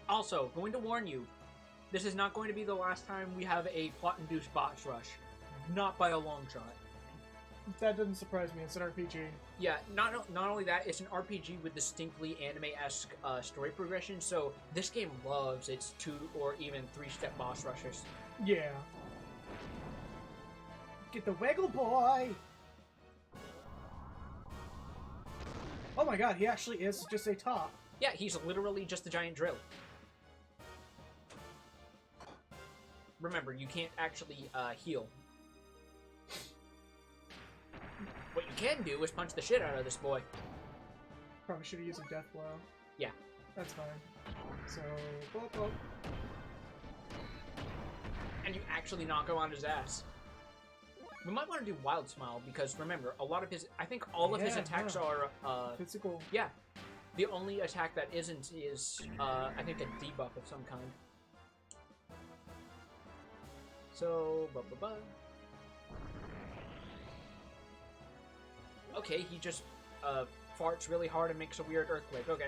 Also, going to warn you, this is not going to be the last time we have a plot-induced boss rush. Not by a long shot. That doesn't surprise me. It's an RPG. Yeah, not only that, it's an RPG with distinctly anime-esque story progression, so this game loves its 2 or even 3-step boss rushes. Yeah. Get the wiggle boy! Oh my god, he actually is just a top. Yeah, he's literally just a giant drill. Remember, you can't actually heal. What you can do is punch the shit out of this boy. Probably should have used a death blow. Yeah. That's fine. So, blah. And you actually knock him on his ass. We might want to do Wild Smile, because remember, a lot of his... I think all of his attacks are... physical. Yeah. The only attack that isn't is, I think, a debuff of some kind. So, Okay, he just, farts really hard and makes a weird earthquake. Okay.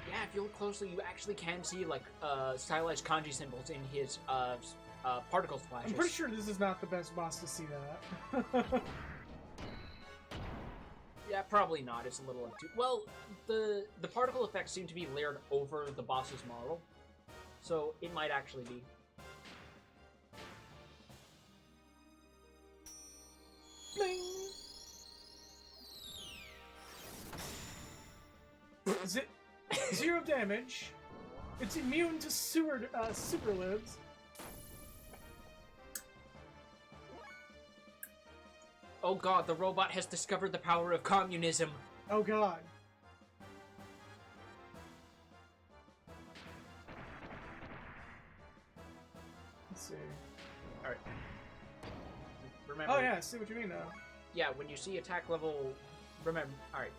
Yeah, if you look closely, you actually can see, like, stylized kanji symbols in his, particle splashes. I'm pretty sure this is not the best boss to see that. Yeah, probably not. It's a little obtuse. Well, the particle effects seem to be layered over the boss's model, so it might actually be. Bling! Is it 0 damage? It's immune to super libs. Oh god, the robot has discovered the power of communism. Oh god. Let's see. Alright. Remember... Oh yeah, I see what you mean now. Yeah, when you see attack level... Remember... Alright.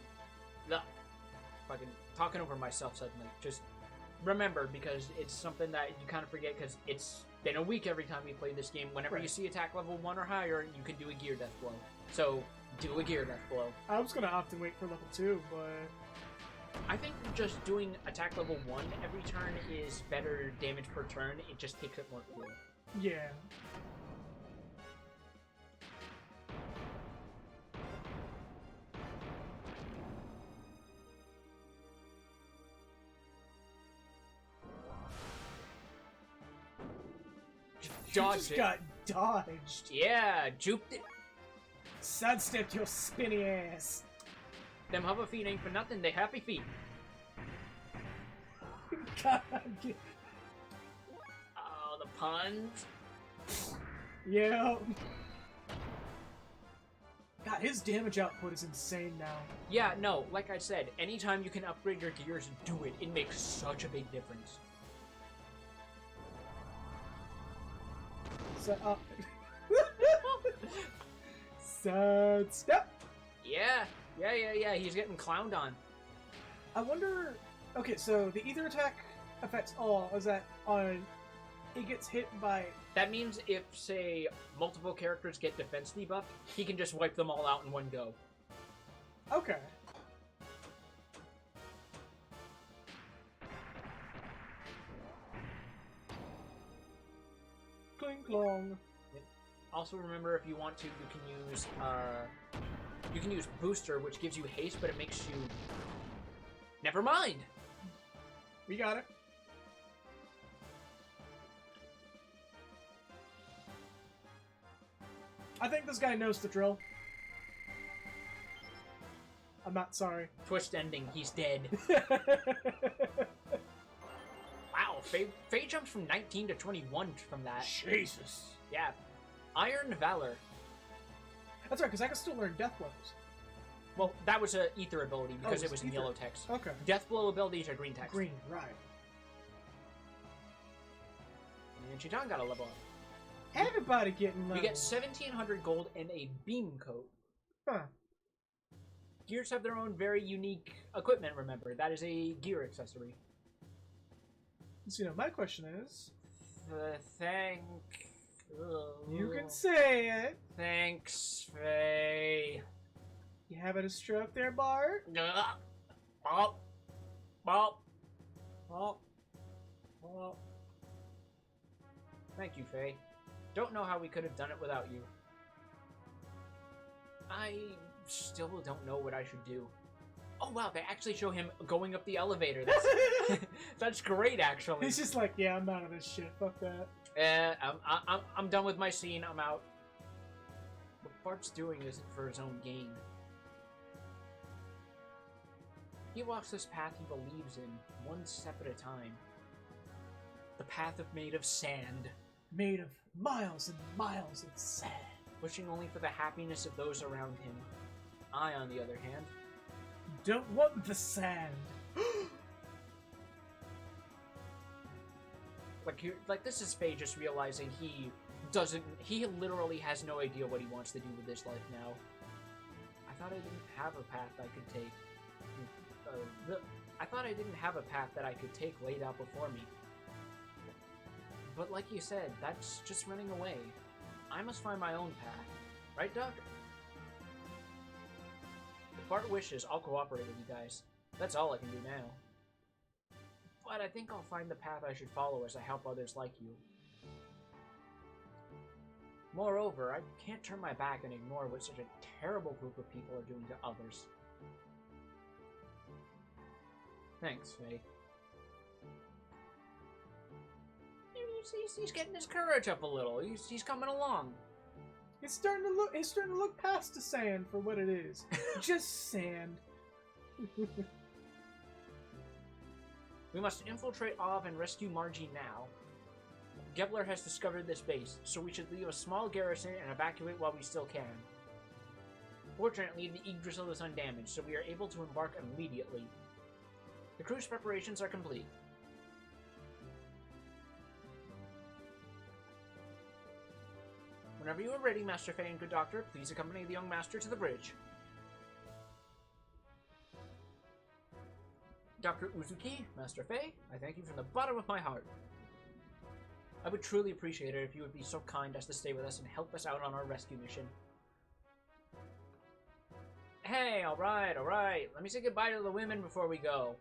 Fucking talking over myself suddenly. Just remember, because it's something that you kind of forget, because it's been a week every time we play this game. Whenever you see attack level 1 or higher, you can do a gear death blow. So, do a gear death blow. I was gonna opt and wait for level 2, but... I think just doing attack level 1 every turn is better damage per turn. It just takes it more cool. Yeah. Dodged it. Got dodged. Yeah, juked it. Sidestepped your spinny ass. Them hover feet ain't for nothing, they happy feet. God. Oh, the puns. Yeah. God, his damage output is insane now. Yeah, no, like I said, anytime you can upgrade your gears, do it. It makes such a big difference. Sidestep. Yeah, he's getting clowned on. I wonder... Okay, so the ether attack affects all. Is that on... It gets hit by... That means if, say, multiple characters get defense debuff, he can just wipe them all out in one go. Okay. Cling clong. Also remember, if you want to, you can use booster, which gives you haste, but it makes you... Never mind! We got it. I think this guy knows the drill. I'm not sorry. Twist ending, he's dead. Wow, Faye jumps from 19 to 21 from that. Jesus. Yeah. Iron Valor. That's right, because I can still learn death blows. Well, that was a ether ability because Oh, it was in ether. yellow text. Okay. Death blow abilities are green text. Green, right. And Chitan got a level up. Everybody getting level. We get 1,700 gold and a beam coat. Huh. Gears have their own very unique equipment, remember. That is a gear accessory. So, my question is... Thank You can say it. Thanks, Faye. You having a stroke there, Bart? Bop. Bop. Bop. Bop. Thank you, Faye. Don't know how we could have done it without you. I still don't know what I should do. Oh wow, they actually show him going up the elevator. That's great, actually. He's just like, yeah, I'm out of this shit. Fuck that. I'm done with my scene. I'm out. What Bart's doing isn't for his own gain. He walks this path he believes in, one step at a time. The path made of sand. Made of miles and miles of sand. Wishing only for the happiness of those around him. I, on the other hand, don't want the sand. like this is Faye just realizing he literally has no idea what he wants to do with his life now. I thought I didn't have a path I could take. I thought I didn't have a path that I could take laid out before me. But like you said, that's just running away. I must find my own path. Right, Doc? If Bart wishes, I'll cooperate with you guys. That's all I can do now. But I think I'll find the path I should follow as I help others like you. Moreover, I can't turn my back and ignore what such a terrible group of people are doing to others. Thanks, Faye. He's getting his courage up a little. He's coming along. He's starting to look past the sand for what it is. Just sand. We must infiltrate Ov and rescue Margie now. Gebler has discovered this base, so we should leave a small garrison and evacuate while we still can. Fortunately, the Yggdrasil is undamaged, so we are able to embark immediately. The cruise preparations are complete. Whenever you are ready, Master Faye and good Doctor, please accompany the young master to the bridge. Dr. Uzuki, Master Faye, I thank you from the bottom of my heart. I would truly appreciate it if you would be so kind as to stay with us and help us out on our rescue mission. Hey, alright. Let me say goodbye to the women before we go.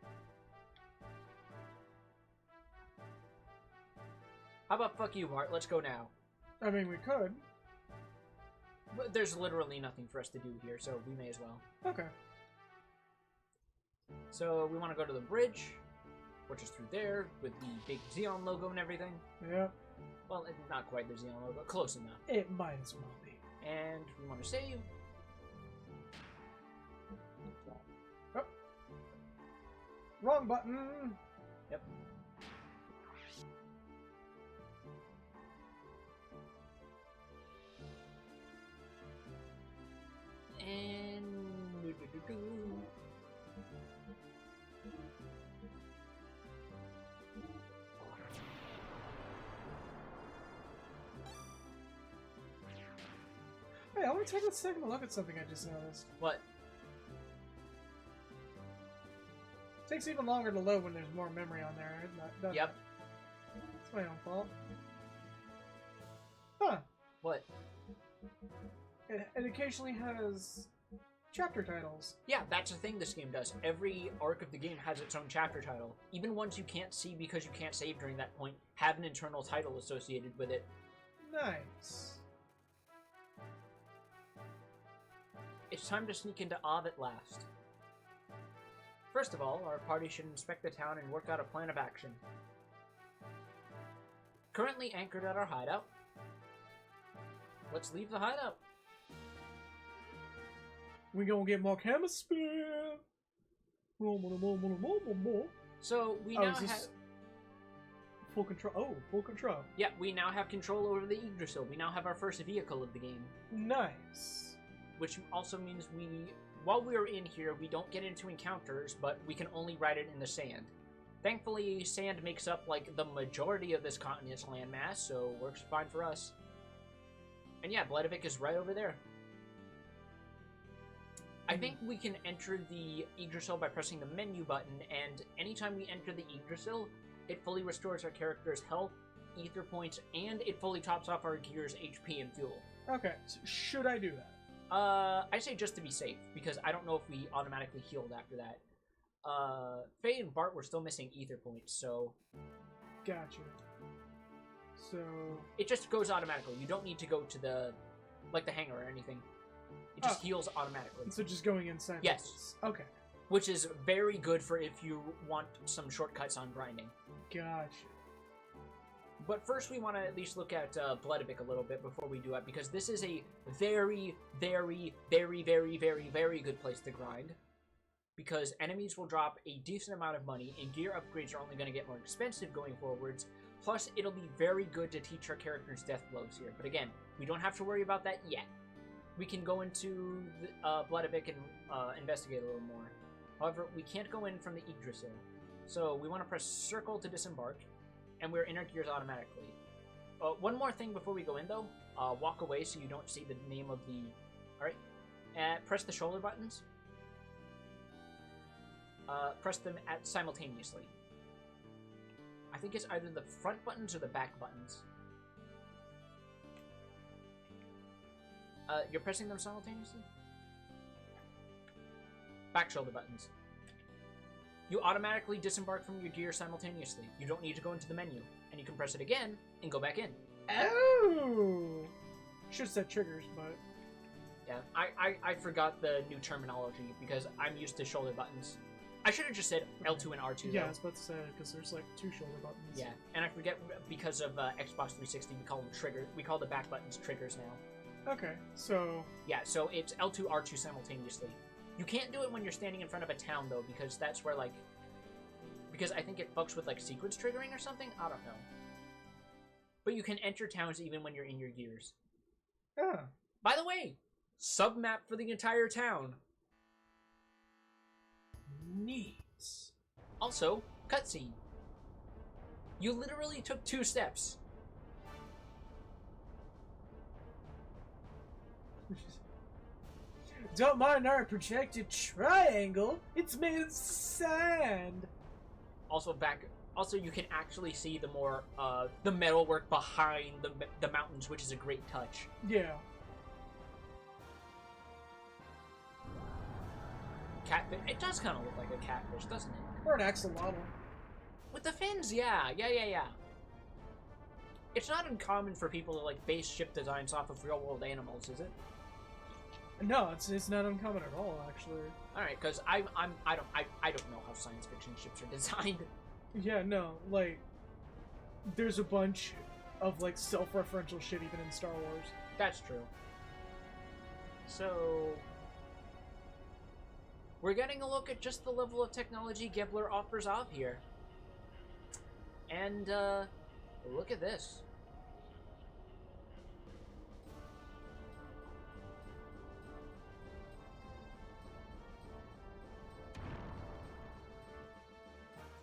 How about fuck you, Bart? Let's go now. I mean, we could. But there's literally nothing for us to do here, so we may as well. Okay. So we want to go to the bridge, which is through there, with the big Xeon logo and everything. Yeah. Well, not quite the Xeon logo, close enough. It might as well be. And we want to save. Oh. Wrong button. Yep. And Hey, I want to take a second to look at something I just noticed. what? It takes even longer to load when there's more memory on there. Doesn't Yep. it? It's my own fault. Huh. What? It occasionally has chapter titles. Yeah, that's the thing this game does. Every arc of the game has its own chapter title. Even ones you can't see because you can't save during that point have an internal title associated with it. Nice. It's time to sneak into Ov at last. First of all, our party should inspect the town and work out a plan of action. Currently anchored at our hideout. Let's leave the hideout. We gonna get more chemistry. So we now have full control. Oh, full control. Yeah, we now have control over the Yggdrasil. We now have our first vehicle of the game. Nice. Which also means while we are in here, we don't get into encounters, but we can only ride it in the sand. Thankfully, sand makes up like the majority of this continent's landmass, so works fine for us. And yeah, Bledavik is right over there. I think we can enter the Yggdrasil by pressing the menu button, and anytime we enter the Yggdrasil, it fully restores our character's health, ether points, and it fully tops off our gear's HP and fuel. Okay, so should I do that? I say just to be safe, because I don't know if we automatically healed after that. Faye and Bart were still missing ether points, so... Gotcha. So... It just goes automatically. You don't need to go to the hangar or anything. It just heals automatically. So just going inside? Yes. Okay. Which is very good for if you want some shortcuts on grinding. Gotcha. But first we want to at least look at Bloodibik a little bit before we do it, because this is a very, very, very, very, very, very good place to grind. Because enemies will drop a decent amount of money, and gear upgrades are only going to get more expensive going forwards. Plus, it'll be very good to teach our characters death blows here. But again, we don't have to worry about that yet. We can go into Bloodibik and investigate a little more. However, we can't go in from the Yggdrasil. So we want to press circle to disembark, and we're in our gears automatically. One more thing before we go in, though. Walk away so you don't see the name of the... Alright. Press the shoulder buttons. Press them simultaneously. I think it's either the front buttons or the back buttons. You're pressing them simultaneously? Back shoulder buttons. You automatically disembark from your gear simultaneously. You don't need to go into the menu. And you can press it again and go back in. Oh! Should have said triggers, but... Yeah, I forgot the new terminology because I'm used to shoulder buttons. I should have just said L2 and R2. Yeah, though. I was about to say, because there's like 2 shoulder buttons. Yeah, and I forget because of Xbox 360, we call them triggers. We call the back buttons triggers now. Okay, so... Yeah, so it's L2, R2 simultaneously. You can't do it when you're standing in front of a town, though, because that's where, like... Because I think it fucks with, like, sequence triggering or something? I don't know. But you can enter towns even when you're in your gears. Ah. By the way, sub-map for the entire town. Neat. Also, cutscene. You literally took 2 steps. Don't mind our projected triangle. It's made of sand. Also, you can actually see the more the metalwork behind the mountains, which is a great touch. Yeah. Catfish. It does kind of look like a catfish, doesn't it? Or an axolotl. With the fins, yeah. It's not uncommon for people to like base ship designs off of real-world animals, is it? No, it's not uncommon at all, actually. All right, because I don't know how science fiction ships are designed. Yeah, no, like there's a bunch of like self-referential shit even in Star Wars. That's true. So we're getting a look at just the level of technology Gebler offers up here. And look at this.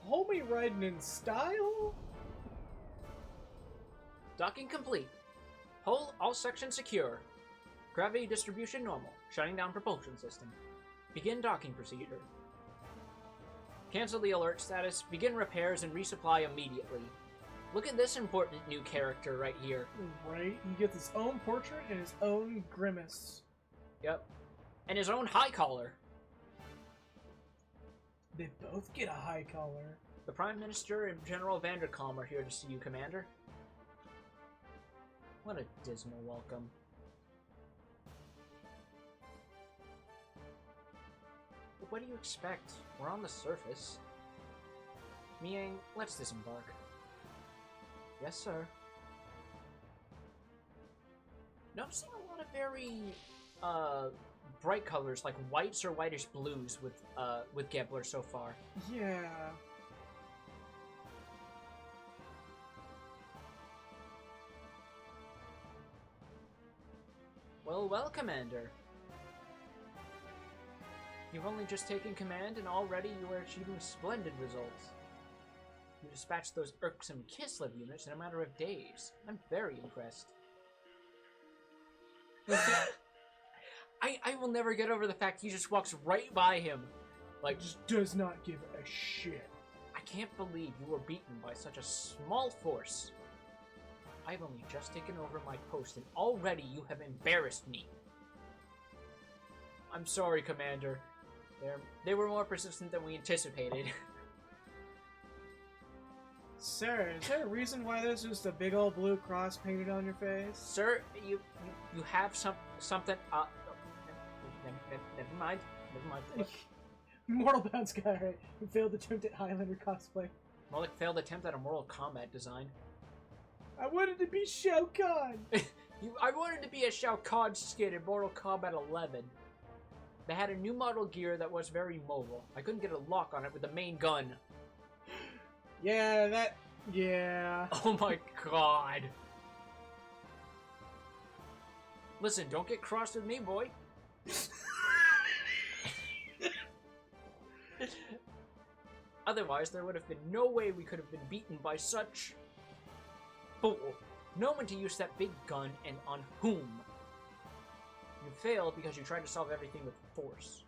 Homie riding in style? Docking complete. All sections secure. Gravity distribution normal. Shutting down propulsion system. Begin docking procedure. Cancel the alert status. Begin repairs and resupply immediately. Look at this important new character right here. Right? He gets his own portrait and his own grimace. Yep. And his own high collar. They both get a high collar. The Prime Minister and General Vanderkalm are here to see you, Commander. What a dismal welcome. But what do you expect? We're on the surface. Miang, let's disembark. Yes, sir. Noticing a lot of very, bright colors, like whites or whitish blues with Gebler so far. Yeah. Well, Commander. You've only just taken command and already you are achieving splendid results. You dispatched those irksome Kislev units in a matter of days. I'm very impressed. I will never get over the fact he just walks right by him. Like, Just does not give a shit. I can't believe you were beaten by such a small force. I've only just taken over my post, and already you have embarrassed me. I'm sorry, Commander. They were more persistent than we anticipated. Sir, is there a reason why there's just a big old blue cross painted on your face? Sir, you have something. Never mind. Never mind. Mortal Bounce guy, right? Who failed attempt at Highlander cosplay. More like failed attempt at a Mortal Kombat design. I wanted to be Shao Kahn! I wanted to be a Shao Kahn skin in Mortal Kombat 11. They had a new model gear that was very mobile. I couldn't get a lock on it with the main gun. Yeah, yeah. Oh my god. Listen, don't get cross with me, boy. Otherwise, there would have been no way we could have been beaten by such fool. No one to use that big gun, and on whom? You failed because you tried to solve everything with force.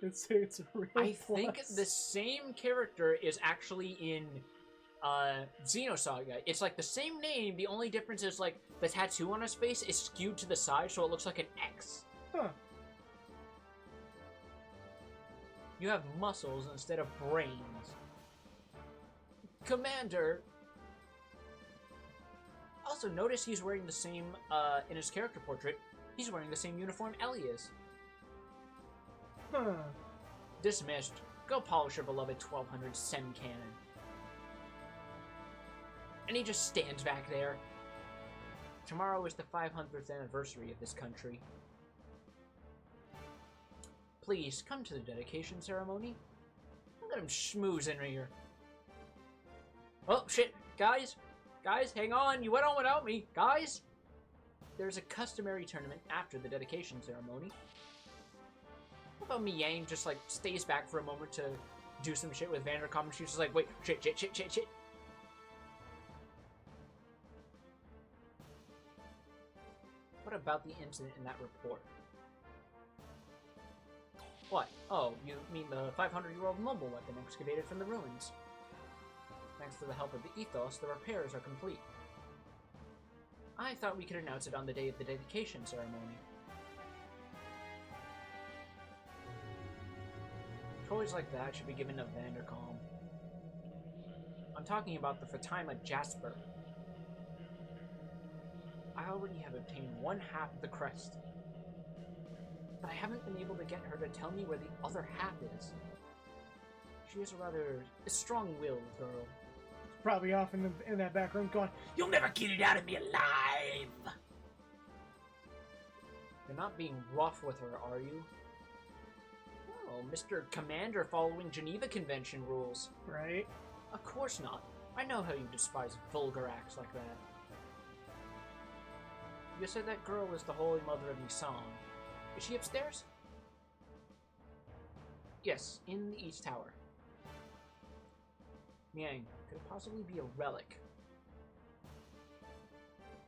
It's a real I plus. think the same character is actually in Xenosaga. It's like the same name, the only difference is like the tattoo on his face is skewed to the side so it looks like an X. Huh. You have muscles instead of brains. Commander! Also, notice he's wearing the same, in his character portrait, he's wearing the same uniform Ellie is. Huh. Dismissed. Go polish your beloved 1200 Sem cannon. And he just stands back there. Tomorrow is the 500th anniversary of this country. Please, come to the dedication ceremony. Look at him schmooze in here. Oh, shit. Guys, hang on. You went on without me. Guys, there's a customary tournament after the dedication ceremony. How about Miang just, like, stays back for a moment to do some shit with Vandercom, and she's just like, wait, shit. What about the incident in that report? What? Oh, you mean the 500-year-old mobile weapon excavated from the ruins. Thanks to the help of the Ethos, the repairs are complete. I thought we could announce it on the day of the dedication ceremony. Toys like that should be given to Vandercom. I'm talking about the Fatima Jasper. I already have obtained one half of the crest, but I haven't been able to get her to tell me where the other half is. She is a rather strong-willed girl. Probably off in that back room going, "You'll never get it out of me alive!" You're not being rough with her, are you? Oh, Mr. Commander following Geneva Convention rules. Right? Of course not. I know how you despise vulgar acts like that. You said that girl is the Holy Mother of Nisan. Is she upstairs? Yes, in the East Tower. Miang, could it possibly be a relic?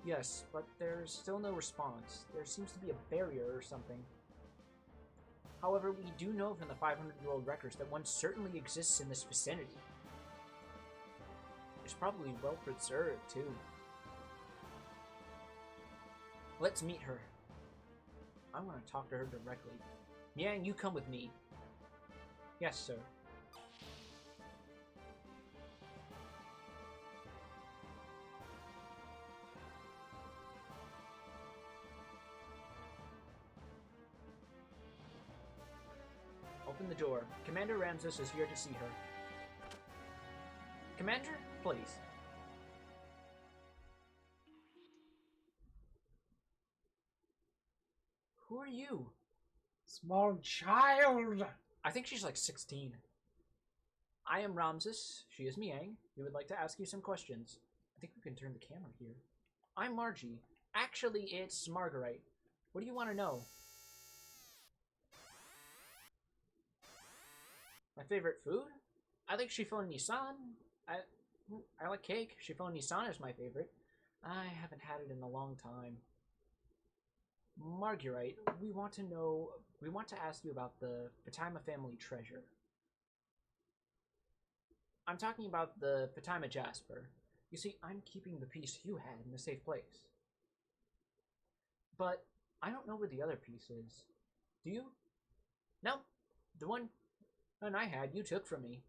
Yes, but there's still no response. There seems to be a barrier or something. However, we do know from the 500-year-old records that one certainly exists in this vicinity. It's probably well preserved, too. Let's meet her. I want to talk to her directly. Miang, you come with me. Yes, sir. Open the door. Commander Ramses is here to see her. Commander, please. Who are you? Small child! I think she's like 16. I am Ramses. She is Miang. We would like to ask you some questions. I think we can turn the camera here. I'm Margie. Actually, it's Marguerite. What do you want to know? My favorite food? I think chiffon Nissan. I like cake. Chiffon Nissan is my favorite. I haven't had it in a long time. Marguerite, we want to ask you about the Fatima family treasure. I'm talking about the Fatima Jasper. You see, I'm keeping the piece you had in a safe place. But I don't know where the other piece is. Do you? No. The one I had, you took from me.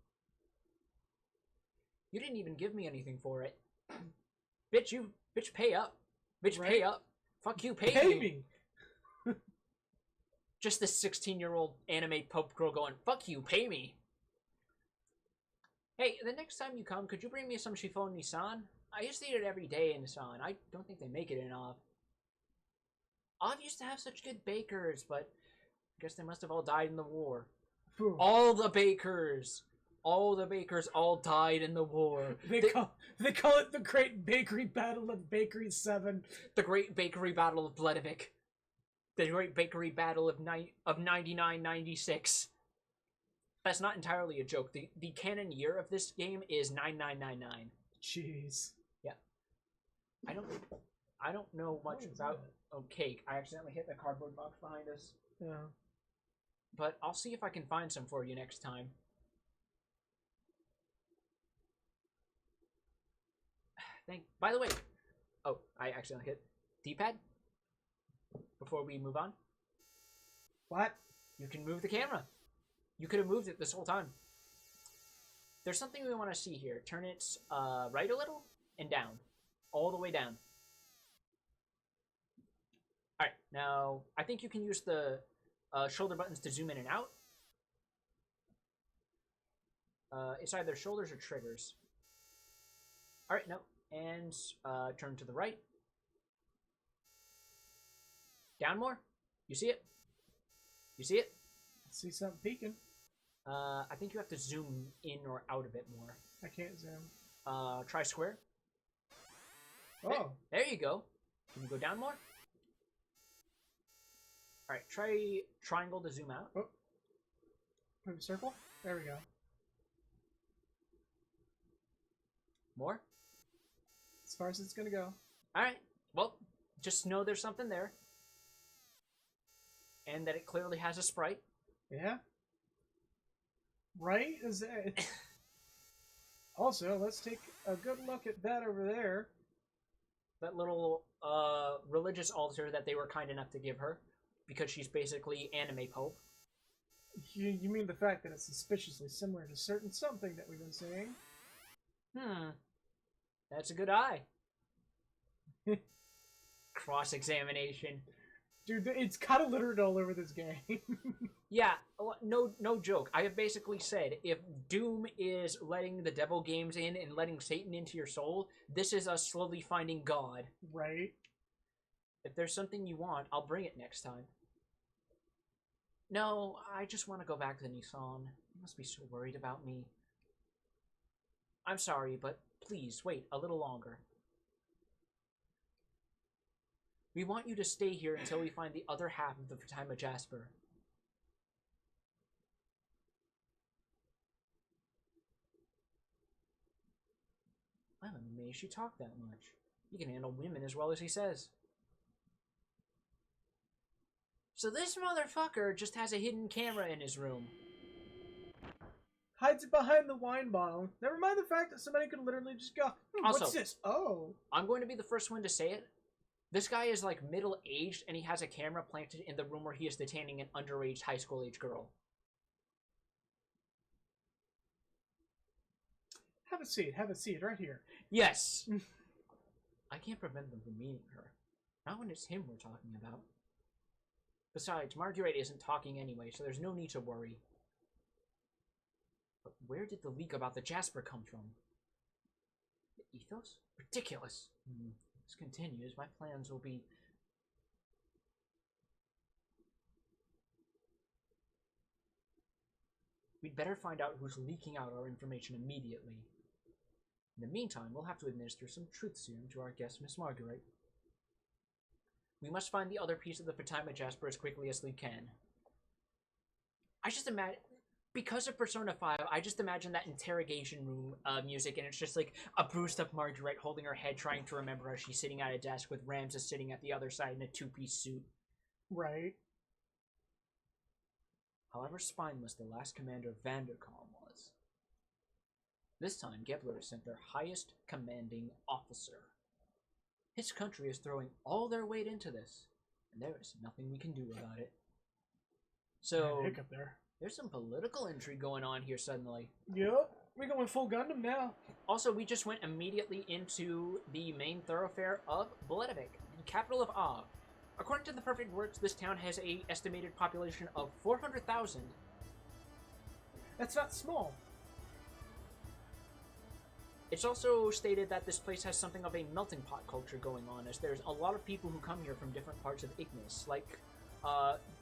You didn't even give me anything for it. Bitch, pay up. Bitch, Right? pay up. Fuck you, pay me. Just this 16-year-old anime pope girl going, fuck you, pay me. Hey, the next time you come, could you bring me some chiffon Nissan? I used to eat it every day in Nissan. I don't think they make it in Av. Av used to have such good bakers, but I guess they must have all died in the war. All the bakers all died in the war. They call it the Great Bakery Battle of Bakery 7. The Great Bakery Battle of Bledevik. The Great Bakery Battle of 9996. That's not entirely a joke. The canon year of this game is 9999. Jeez. Yeah. I don't know much about cake. I accidentally hit the cardboard box behind us. Yeah. But I'll see if I can find some for you next time. By the way, oh, I accidentally hit D-pad before we move on. What? You can move the camera. You could have moved it this whole time. There's something we want to see here. Turn it right a little and down. All the way down. Alright, now I think you can use the shoulder buttons to zoom in and out. It's either shoulders or triggers. Alright, no. And turn to the right. Down more. You see it? You see it? I see something peeking. I think you have to zoom in or out of it more. I can't zoom. Try square. Oh. There you go. Can you go down more? Alright, try triangle to zoom out. Oh. Move circle. There we go. More? As far as it's gonna go. Alright, well, just know there's something there. And that it clearly has a sprite. Yeah. Right? Is it? Also, let's take a good look at that over there. That little religious altar that they were kind enough to give her. Because she's basically anime pope. You mean the fact that it's suspiciously similar to certain something that we've been seeing? That's a good eye. Cross-examination. Dude, it's kind of littered all over this game. Yeah, no joke. I have basically said, if Doom is letting the devil games in and letting Satan into your soul, this is us slowly finding God. Right. If there's something you want, I'll bring it next time. No, I just want to go back to Nissan. You must be so worried about me. I'm sorry, but please wait a little longer. We want you to stay here until we find the other half of the Fatima Jasper. I'm amazed you talk that much. He can handle women as well as he says. So this motherfucker just has a hidden camera in his room. Hides it behind the wine bottle. Never mind the fact that somebody could literally just go, Also, what's this? Oh. I'm going to be the first one to say it. This guy is like middle-aged and he has a camera planted in the room where he is detaining an underage high school age girl. Have a seat right here. Yes! I can't prevent them from meeting her. Not when it's him we're talking about. Besides, Marguerite isn't talking anyway, so there's no need to worry. But where did the leak about the Jasper come from? The ethos? Ridiculous. This continues, my plans will be... We'd better find out who's leaking out our information immediately. In the meantime, we'll have to administer some truth serum to our guest, Miss Marguerite. We must find the other piece of the Fatima Jasper as quickly as we can. I just imagine... Because of Persona 5, I just imagine that interrogation room music, and it's just like a bruised up Marguerite holding her head trying to remember as she's sitting at a desk with Ramses sitting at the other side in a two-piece suit. Right. However spineless the last commander Vanderkalm was, this time Gebler sent their highest commanding officer. His country is throwing all their weight into this, and there is nothing we can do about it. So, hiccup there. There's some political intrigue going on here suddenly. Yep. We're going full Gundam now. Also, we just went immediately into the main thoroughfare of Bledavik, the capital of Ah. According to the Perfect Works, this town has an estimated population of 400,000. That's not small. It's also stated that this place has something of a melting pot culture going on, as there's a lot of people who come here from different parts of Ignis. Like,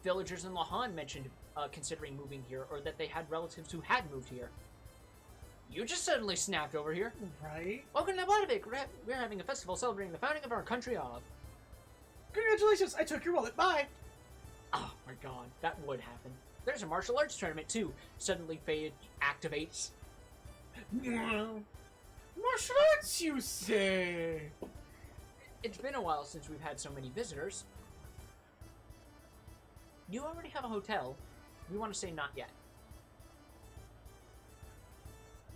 villagers in Lahan mentioned considering moving here, or that they had relatives who had moved here. You just suddenly snapped over here. Right? Welcome to Bledavik. We're having a festival celebrating the founding of our country of... Congratulations, I took your wallet, bye! Oh my god, that would happen. There's a martial arts tournament too. Suddenly Faye activates. Martial arts, you say? It's been a while since we've had so many visitors. You already have a hotel. We want to say not yet.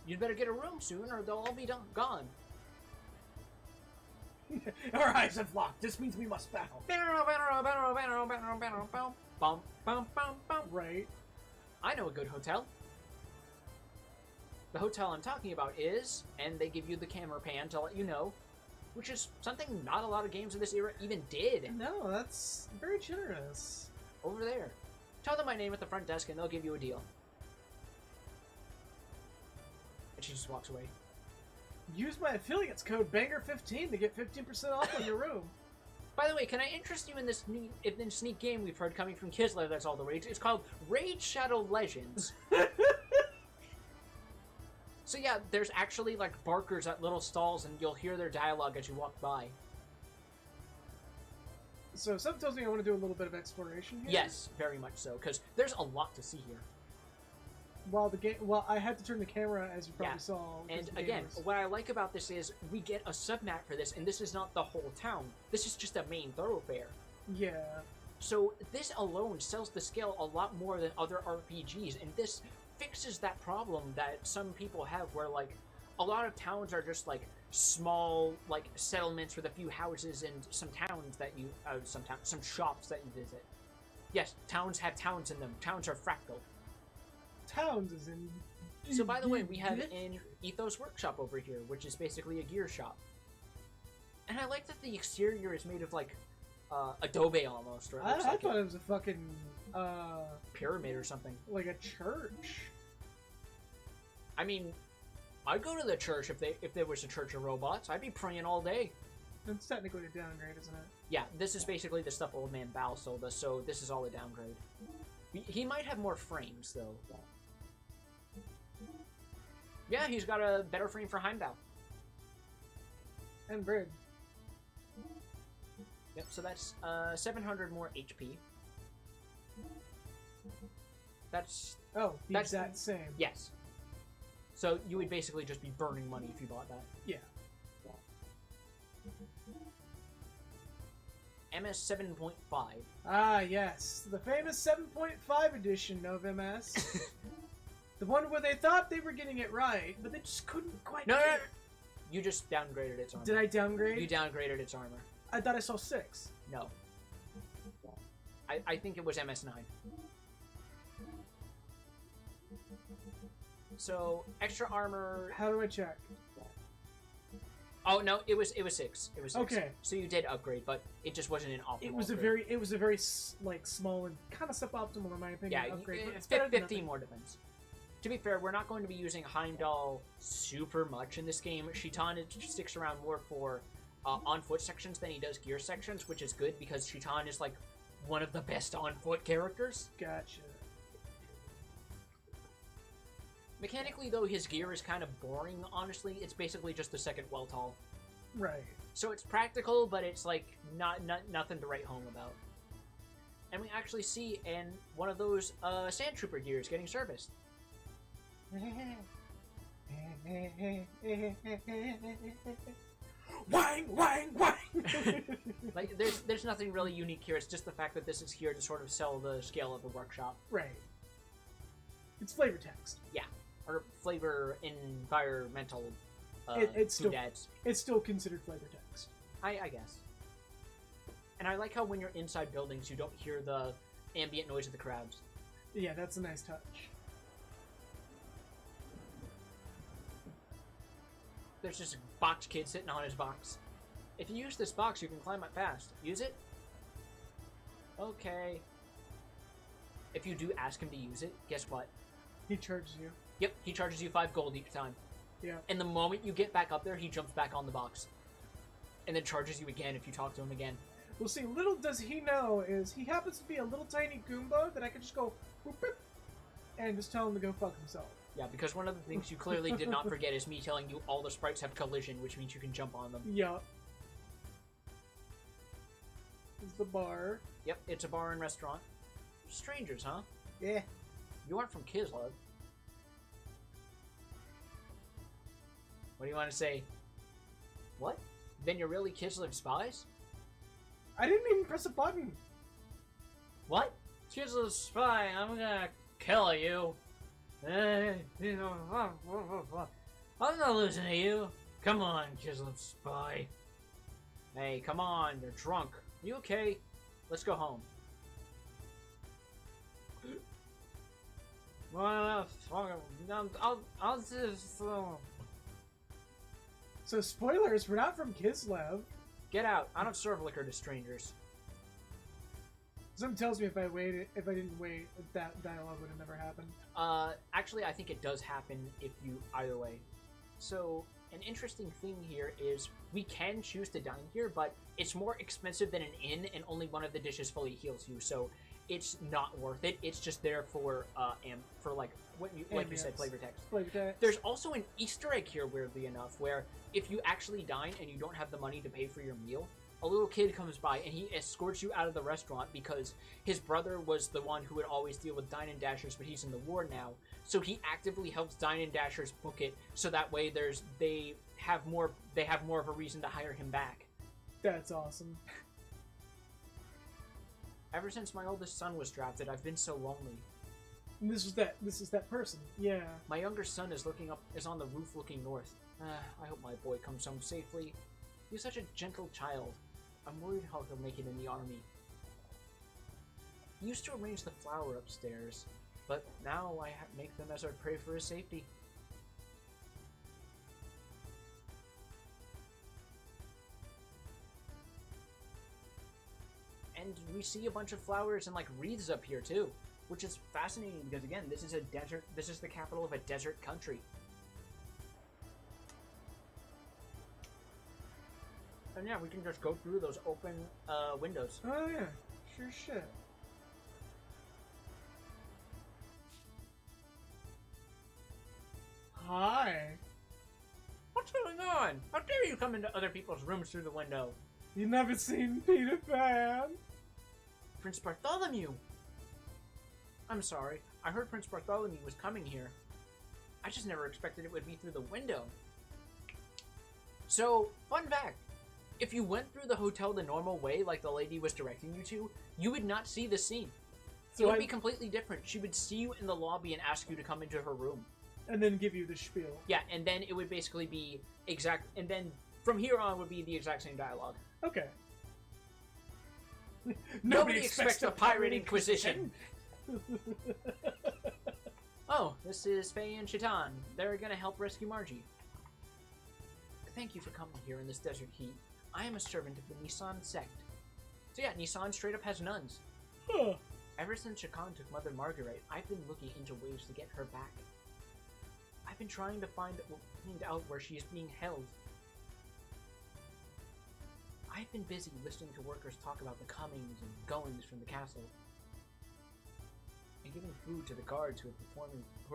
You'd better get a room soon or they'll all be gone. Our eyes have locked. This means we must battle. Right. I know a good hotel. The hotel I'm talking about is, and they give you the camera pan to let you know, which is something not a lot of games of this era even did. No, that's very generous. Over there. Tell them my name at the front desk and they'll give you a deal. And she just walks away. Use my affiliates code BANGER15 to get 15% off on your room. By the way, can I interest you in this neat game we've heard coming from Kislev that's all the rage? It's called Raid Shadow Legends. So yeah, there's actually like barkers at little stalls and you'll hear their dialogue as you walk by. So something tells me I want to do a little bit of exploration here. Yes, very much so, because there's a lot to see here. Well, I had to turn the camera, as you probably saw. And again, what I like about this is we get a submap for this, and this is not the whole town. This is just a main thoroughfare. Yeah. So this alone sells the scale a lot more than other RPGs, and this fixes that problem that some people have where, like, a lot of towns are just, like, small, like, settlements with a few houses and some towns that you... some shops that you visit. Yes, towns have towns in them. Towns are fractal. Towns is in... So, by the way, we have an Ethos Workshop over here, which is basically a gear shop. And I like that the exterior is made of, like, adobe almost. Or I thought it was a fucking... pyramid or something. Like a church. I mean, I'd go to the church if there was a church of robots. I'd be praying all day. It's technically a downgrade, isn't it? Yeah, this is basically the stuff Old Man Bao sold us, so this is all a downgrade. He might have more frames, though. Yeah, he's got a better frame for Heimdall. And Grid. Yep, so that's 700 more HP. That's... Oh, that's exact same. Yes. So you would basically just be burning money if you bought that. Yeah. MS 7.5. Ah, yes. The famous 7.5 edition of MS. The one where they thought they were getting it right, but they just couldn't quite No, get no, no. it. You just downgraded its armor. Did I downgrade? You downgraded its armor. I thought I saw 6. No. I think it was MS9. So, extra armor... How do I check? Oh, no, it was 6. It was 6. Okay. So you did upgrade, but it just wasn't an optimal It was upgrade. a very like small and kind of suboptimal in my opinion. Yeah, upgrade. But it's better than 15 nothing. more defense. To be fair, we're not going to be using Heimdall super much in this game. Shitan sticks around more for on-foot sections than he does gear sections, which is good because Shitan is like one of the best on-foot characters. Gotcha. Mechanically, though, his gear is kind of boring, honestly. It's basically just the second Weltall. Right. So it's practical, but it's like nothing to write home about. And we actually see one of those Sand Trooper gears getting serviced. Wang, wang, wang! Like, there's nothing really unique here. It's just the fact that this is here to sort of sell the scale of the workshop. Right. It's flavor text. Yeah. Or flavor environmental It's food still ads. It's still considered flavor text. I guess. And I like how when you're inside buildings, you don't hear the ambient noise of the crowds. Yeah, that's a nice touch. There's just a box kid sitting on his box. If you use this box, you can climb up fast. Use it? Okay. If you do ask him to use it, guess what? He charges you. Yep, he charges you 5 gold each time. Yeah. And the moment you get back up there, he jumps back on the box. And then charges you again if you talk to him again. Well, see, little does he know is he happens to be a little tiny Goomba that I can just go boop, boop, and just tell him to go fuck himself. Yeah, because one of the things you clearly did not forget is me telling you all the sprites have collision, which means you can jump on them. Yeah. It's the bar. Yep, it's a bar and restaurant. Strangers, huh? Yeah. You aren't from Kislev. What do you want to say? What? Then you're really Kislev spies? I didn't even press a button. What? Kislev spy, I'm gonna kill you. I'm not listening to you. Come on, Kislev spy. Hey, come on, you're drunk. You okay? Let's go home. I'll just... So spoilers, we're not from Kislev. Get out. I don't serve liquor to strangers. Something tells me if I didn't wait, that dialogue would have never happened. Actually, I think it does happen if you either way. So, an interesting thing here is we can choose to dine here, but it's more expensive than an inn, and only one of the dishes fully heals you. So, it's not worth it. It's just there for like you said, flavor text. Flavor text. There's also an Easter egg here, weirdly enough, where if you actually dine and you don't have the money to pay for your meal, a little kid comes by and he escorts you out of the restaurant because his brother was the one who would always deal with Dine and Dashers, but he's in the war now. So he actively helps Dine and Dashers book it, so that way they have more of a reason to hire him back. That's awesome. Ever since my oldest son was drafted, I've been so lonely. And this is that person. Yeah. My younger son is on the roof looking north. I hope my boy comes home safely. He's such a gentle child. I'm worried how he'll make it in the army. He used to arrange the flower upstairs, but now I make them as I pray for his safety. And we see a bunch of flowers and like wreaths up here too, which is fascinating because again, this is a desert. This is the capital of a desert country. And yeah, we can just go through those open windows. Oh yeah, sure shit. Hi. What's going on? How dare you come into other people's rooms through the window? You never seen Peter Pan? Prince Bartholomew! I'm sorry. I heard Prince Bartholomew was coming here. I just never expected it would be through the window. So, fun fact. If you went through the hotel the normal way, like the lady was directing you to, you would not see the scene. So it would be completely different. She would see you in the lobby and ask you to come into her room. And then give you the spiel. Yeah, and then it would basically be exact... And then from here on would be the exact same dialogue. Okay. Nobody expects a pirate inquisition. Oh, this is Faye and Shaitan. They're gonna help rescue Margie. Thank you for coming here in this desert heat. I am a servant of the Nisan sect. So yeah, Nisan straight up has nuns. Huh. Ever since Shakan took Mother Margaret, I've been looking into ways to get her back. I've been trying to find out where she is being held. I've been busy listening to workers talk about the comings and goings from the castle. And giving food to the guards who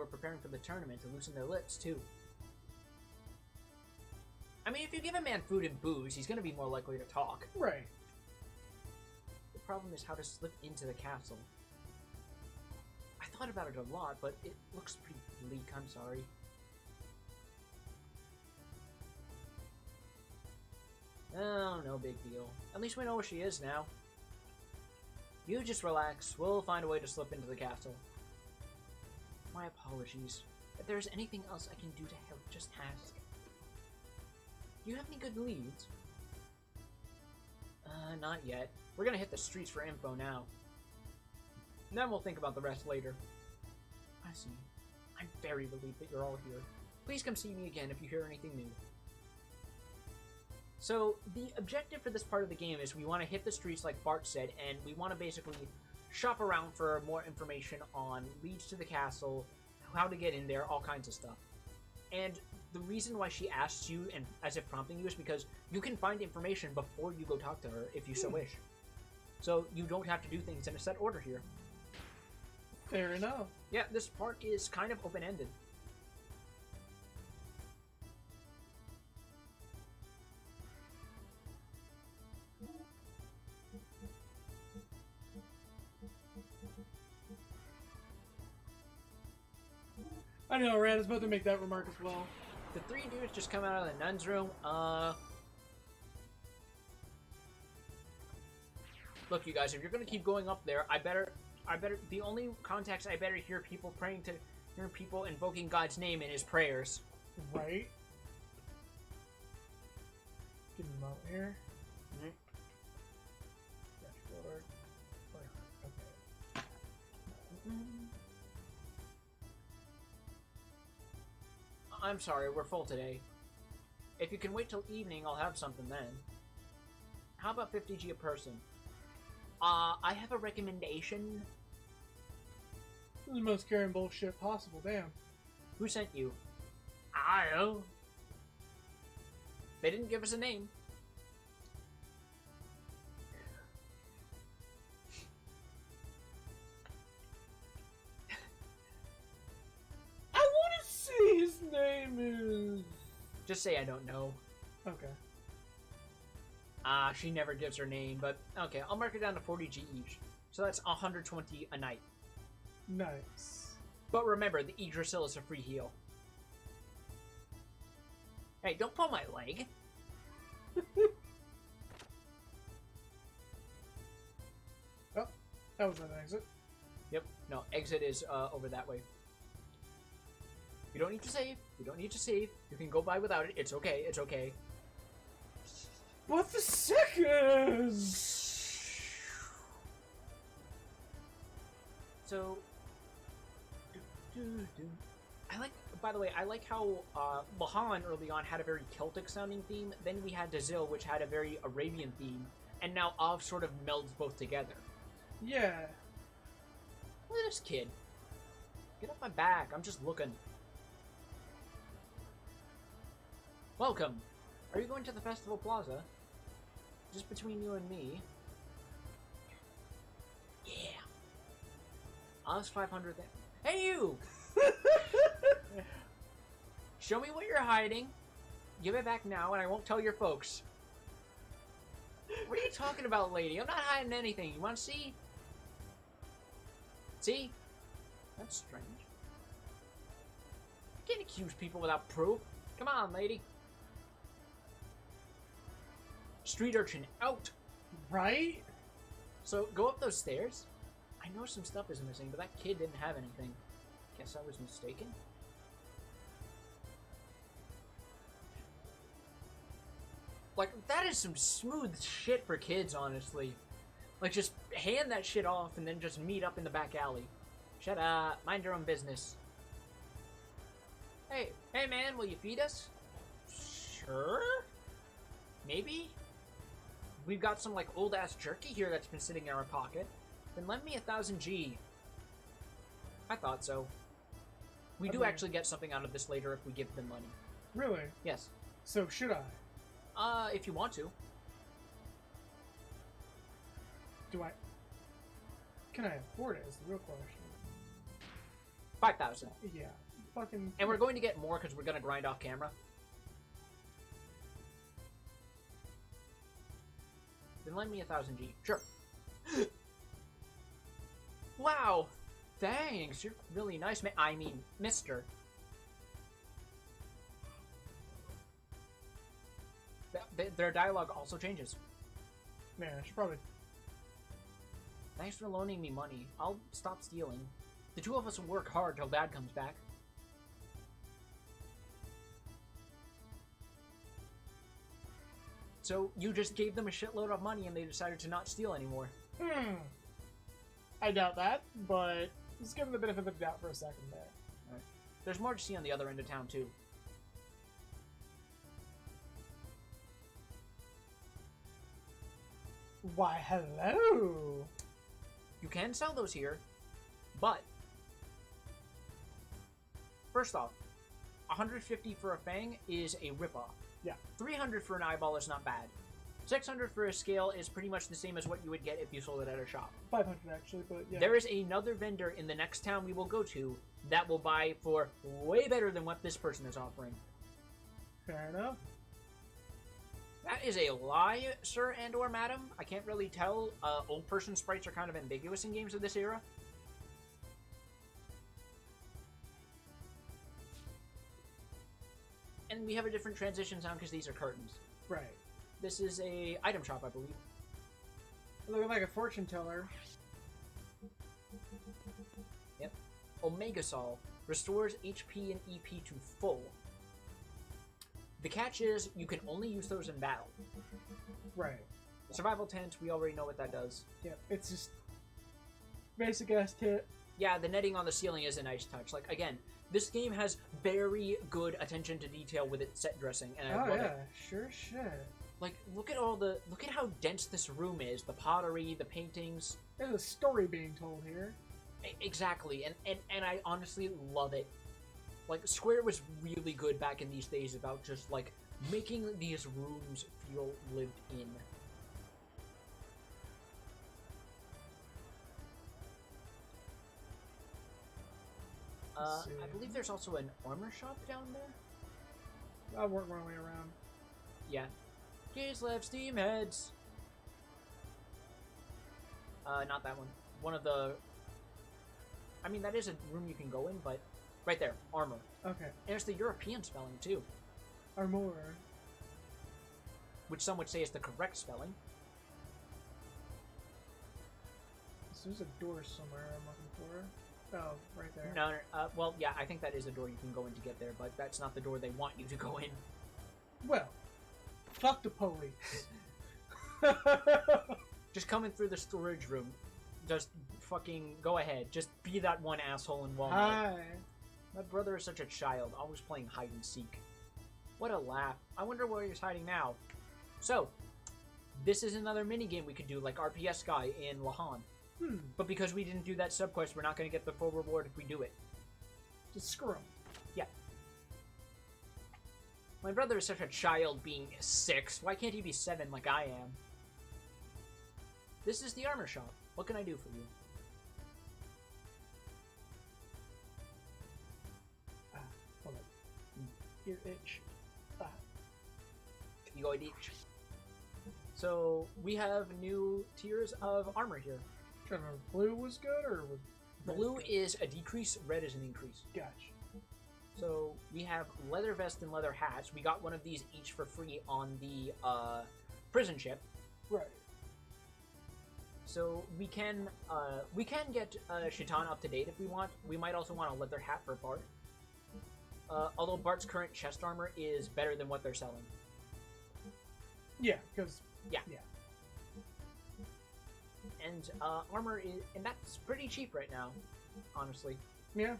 are preparing for the tournament to loosen their lips, too. I mean, if you give a man food and booze, he's going to be more likely to talk. Right. The problem is how to slip into the castle. I thought about it a lot, but it looks pretty bleak, I'm sorry. Oh, no big deal. At least we know where she is now. You just relax. We'll find a way to slip into the castle. My apologies. If there's anything else I can do to help, just ask. Do you have any good leads? Not yet. We're gonna hit the streets for info now. And then we'll think about the rest later. I see. I'm very relieved that you're all here. Please come see me again if you hear anything new. So, the objective for this part of the game is we want to hit the streets like Bart said, and we want to basically shop around for more information on leads to the castle, how to get in there, all kinds of stuff. And the reason why she asks you, and as if prompting you, is because you can find information before you go talk to her if you so wish. So you don't have to do things in a set order here. Fair enough. Yeah, this part is kind of open-ended. I know, Rad is about to make that remark as well. The three dudes just come out of the nun's room. Look, you guys, if you're gonna keep going up there, I better, the only context I better hear people praying to, hear people invoking God's name in his prayers. Right? Get him out here. Mm-hmm. Okay. I'm sorry, we're full today. If you can wait till evening, I'll have something then. How about 50G a person? I have a recommendation. This is the most caring bullshit possible, damn. Who sent you? I don't know. They didn't give us a name. I want to see his name is... Just say I don't know. Okay. She never gives her name, but okay, I'll mark it down to 40G each. So that's 120 a night. Nice. But remember, the Yggdrasil is a free heal. Hey, don't pull my leg. Oh, that was an exit. Yep, no, exit is over that way. You don't need to save. You don't need to save. You can go by without it. It's okay. It's okay. What the seconds? So, I like. By the way, I like how Lahan early on had a very Celtic sounding theme. Then we had Dazil, which had a very Arabian theme, and now Av sort of melds both together. Yeah. Look at this kid. Get off my back. I'm just looking. Welcome. Are you going to the Festival Plaza? Just between you and me. Yeah. Us 500. Hey, you! Show me what you're hiding. Give it back now, and I won't tell your folks. What are you talking about, lady? I'm not hiding anything. You want to see? See? That's strange. You can't accuse people without proof. Come on, lady. Street urchin out. Right? So go up those stairs. I know some stuff is missing, but that kid didn't have anything. Guess I was mistaken. Like, that is some smooth shit for kids, honestly. Like, just hand that shit off and then just meet up in the back alley. Shut up. Mind your own business. Hey, man, will you feed us? Sure? Maybe? We've got some, like, old-ass jerky here that's been sitting in our pocket. Then lend me 1,000 G. I thought so. We do actually get something out of this later if we give them money. Really? Yes. So should I? If you want to. Do I? Can I afford it is the real question. 5,000. Yeah. Fucking... And we're going to get more because we're going to grind off camera. Then lend me 1,000 G. Sure. Wow. Thanks. You're really nice, man. I mean, mister. their dialogue also changes. Man, I should probably... Thanks for loaning me money. I'll stop stealing. The two of us will work hard till Dad comes back. So you just gave them a shitload of money and they decided to not steal anymore. I doubt that, but let's give them the benefit of the doubt for a second there. Right. There's more to see on the other end of town, too. Why, hello! You can sell those here, but... First off, 150 for a fang is a ripoff. Yeah. 300 for an eyeball is not bad. 600 for a scale is pretty much the same as what you would get if you sold it at a shop. 500 actually, but yeah. There is another vendor in the next town we will go to that will buy for way better than what this person is offering. Fair enough. That is a lie, sir and or madam. I can't really tell. Old person sprites are kind of ambiguous in games of this era. And we have a different transition sound because these are curtains. Right. This is a item shop, I believe. Looking like a fortune teller. Yep. Omega Sol restores HP and EP to full. The catch is you can only use those in battle. Right. Survival tent, we already know what that does. Yep. It's just basic ass tit. Yeah, the netting on the ceiling is a nice touch. Like, again, this game has very good attention to detail with its set dressing, and I love it. Sure shit. Like, look at how dense this room is. The pottery, the paintings. There's a story being told here. Exactly, and I honestly love it. Like, Square was really good back in these days about just, like, making these rooms feel lived in. I believe there's also an armor shop down there. I'll work my way around. Yeah. Gears left steam heads. Not that one. One of the... I mean, that is a room you can go in, but... Right there. Armor. Okay. And there's the European spelling, too. Armor. Which some would say is the correct spelling. So there's a door somewhere I'm looking for. Oh, right there. No, well, yeah, I think that is a door you can go in to get there, but that's not the door they want you to go in. Well, fuck the police. Just coming through the storage room. Just fucking go ahead. Just be that one asshole in Walmart. Hi. My brother is such a child, always playing hide and seek. What a laugh. I wonder where he's hiding now. So, this is another minigame we could do, like RPS Guy in Lahan. But because we didn't do that subquest, we're not going to get the full reward if we do it. Just screw him. Yeah. My brother is such a child being 6. Why can't he be 7 like I am? This is the armor shop. What can I do for you? Hold on. Your itch. You go itch. So, we have new tiers of armor here. Blue was good, or was Blue is a decrease, red is an increase. Gotcha. So we have leather vest and leather hats. We got one of these each for free on the prison ship. Right. So we can get Shaitan up to date if we want. We might also want a leather hat for Bart. Although Bart's current chest armor is better than what they're selling. Yeah, because yeah. And armor is, and that's pretty cheap right now, honestly. Yeah.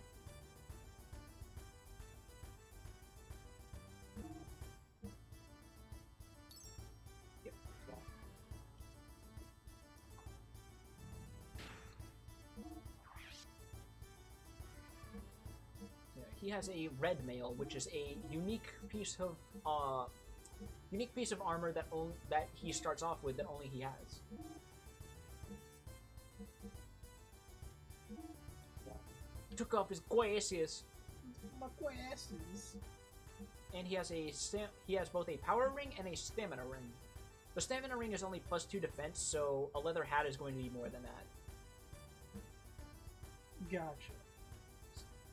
Yep. Yeah, he has a red mail, which is a unique piece of armor that he starts off with that only he has. Took off his glasses. My glasses. And he has both a power ring and a stamina ring. The stamina ring is only +2 defense, so a leather hat is going to be more than that. Gotcha.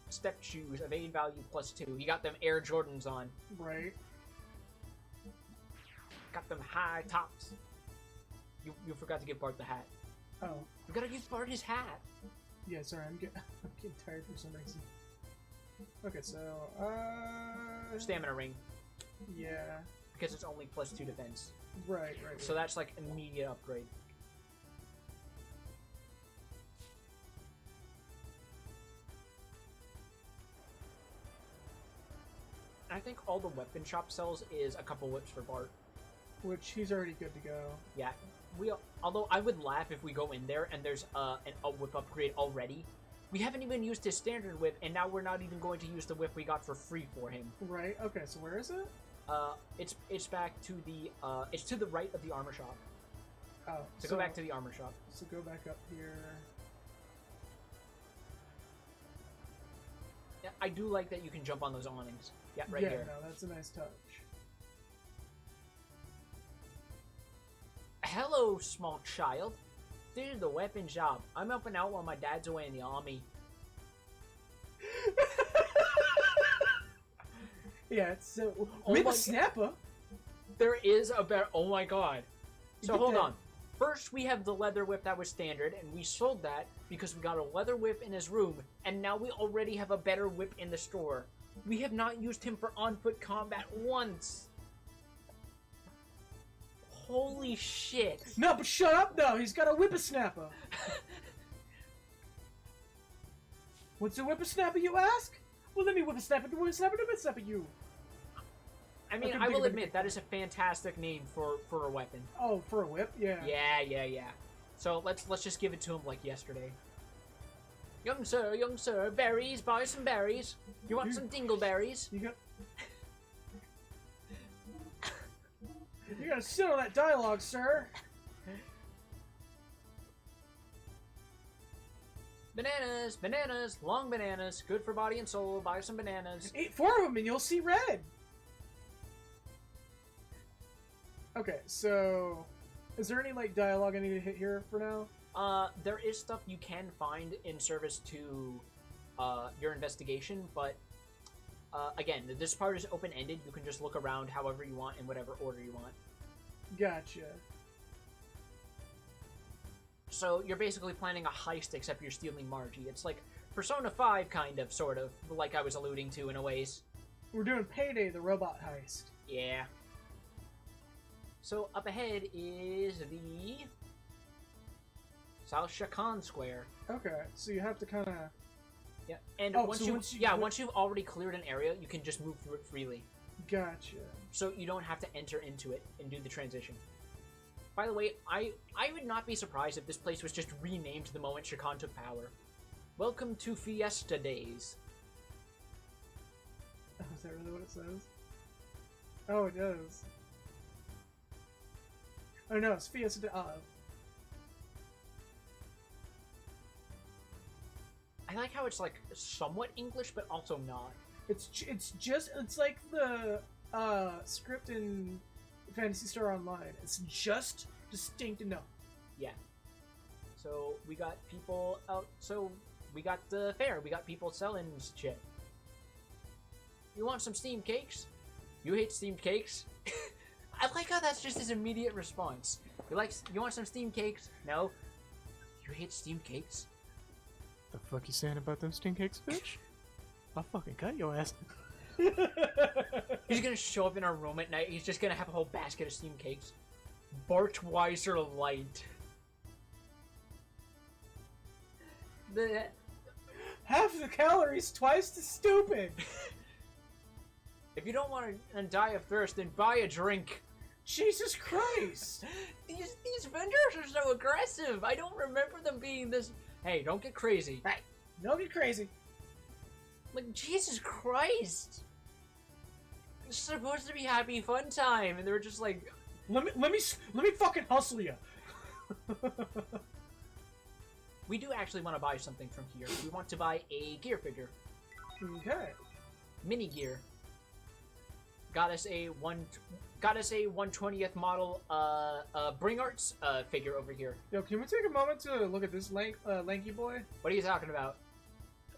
Step shoes, evade value +2. He got them Air Jordans on. Right. Got them high tops. You forgot to give Bart the hat. Oh. You gotta give Bart his hat. Yeah, sorry, I'm getting tired for some reason. Okay, so, Stamina ring. Yeah. Because it's only +2 defense. Right. So that's like immediate upgrade. I think all the weapon shop sells is a couple whips for Bart. Which he's already good to go. Yeah. Although I would laugh if we go in there and there's a whip upgrade already. We haven't even used his standard whip, and now we're not even going to use the whip we got for free for him. Right. Okay. So where is it? It's back to the it's to the right of the armor shop. Oh. So go back to the armor shop. So go back up here. Yeah, I do like that you can jump on those awnings. Yeah, right here. here. No, that's a nice touch. Hello, small child. This is the weapon shop. I'm helping out while my dad's away in the army. Yeah, it's so... Oh With a snapper! There is a better... Oh my god. So hold on. First, we have the leather whip that was standard, and we sold that because we got a leather whip in his room, and now we already have a better whip in the store. We have not used him for on-foot combat once. Holy shit. No, but shut up, though! He's got a whippersnapper! What's a whippersnapper, you ask? Well, let me whippersnapper you! I mean, I will admit, that is a fantastic name for a weapon. Oh, for a whip? Yeah. Yeah. So, let's just give it to him like yesterday. Young sir, berries, buy some berries. You want some dingleberries? You gotta sit on that dialogue, sir. Bananas, long bananas, good for body and soul. Buy some bananas. Eat 4 of them and you'll see red. Okay, so is there any like dialogue I need to hit here for now? There is stuff you can find in service to your investigation, but again, this part is open-ended. You can just look around however you want in whatever order you want. Gotcha. So you're basically planning a heist, except you're stealing Margie. It's like Persona 5, kind of, sort of, like I was alluding to in a ways. We're doing Payday, the robot heist. Yeah. So up ahead is the South Shakan Square. Okay, so you have to kind of... Yeah, and once you've already cleared an area, you can just move through it freely. Gotcha. So you don't have to enter into it and do the transition. By the way, I would not be surprised if this place was just renamed the moment Shakan took power. Welcome to Fiesta Days. Oh, is that really what it says? Oh, it does. Oh no, it's Fiesta. I like how it's like somewhat English, but also not. It's like the script in Phantasy Star Online. It's just distinct enough. Yeah. So we got people out. So we got the fair. We got people selling shit. You want some steamed cakes? You hate steamed cakes? I like how that's just his immediate response. You want some steamed cakes? No. You hate steamed cakes? The fuck you saying about them steamed cakes, bitch? I'll fucking cut your ass. He's gonna show up in our room at night. He's just gonna have a whole basket of steamed cakes. Bartweiser Light. Half the calories, twice as stupid. If you don't want to die of thirst, then buy a drink. Jesus Christ! These vendors are so aggressive. I don't remember them being this. Hey, don't get crazy. Hey, don't get crazy. Like, Jesus Christ! It's supposed to be happy fun time, and they're just like, let me fucking hustle you. We do actually want to buy something from here. We want to buy a gear figure. Okay. Mini gear. Got us a 1/20th model Bring Arts figure over here. Yo, can we take a moment to look at this lanky boy? What are you talking about?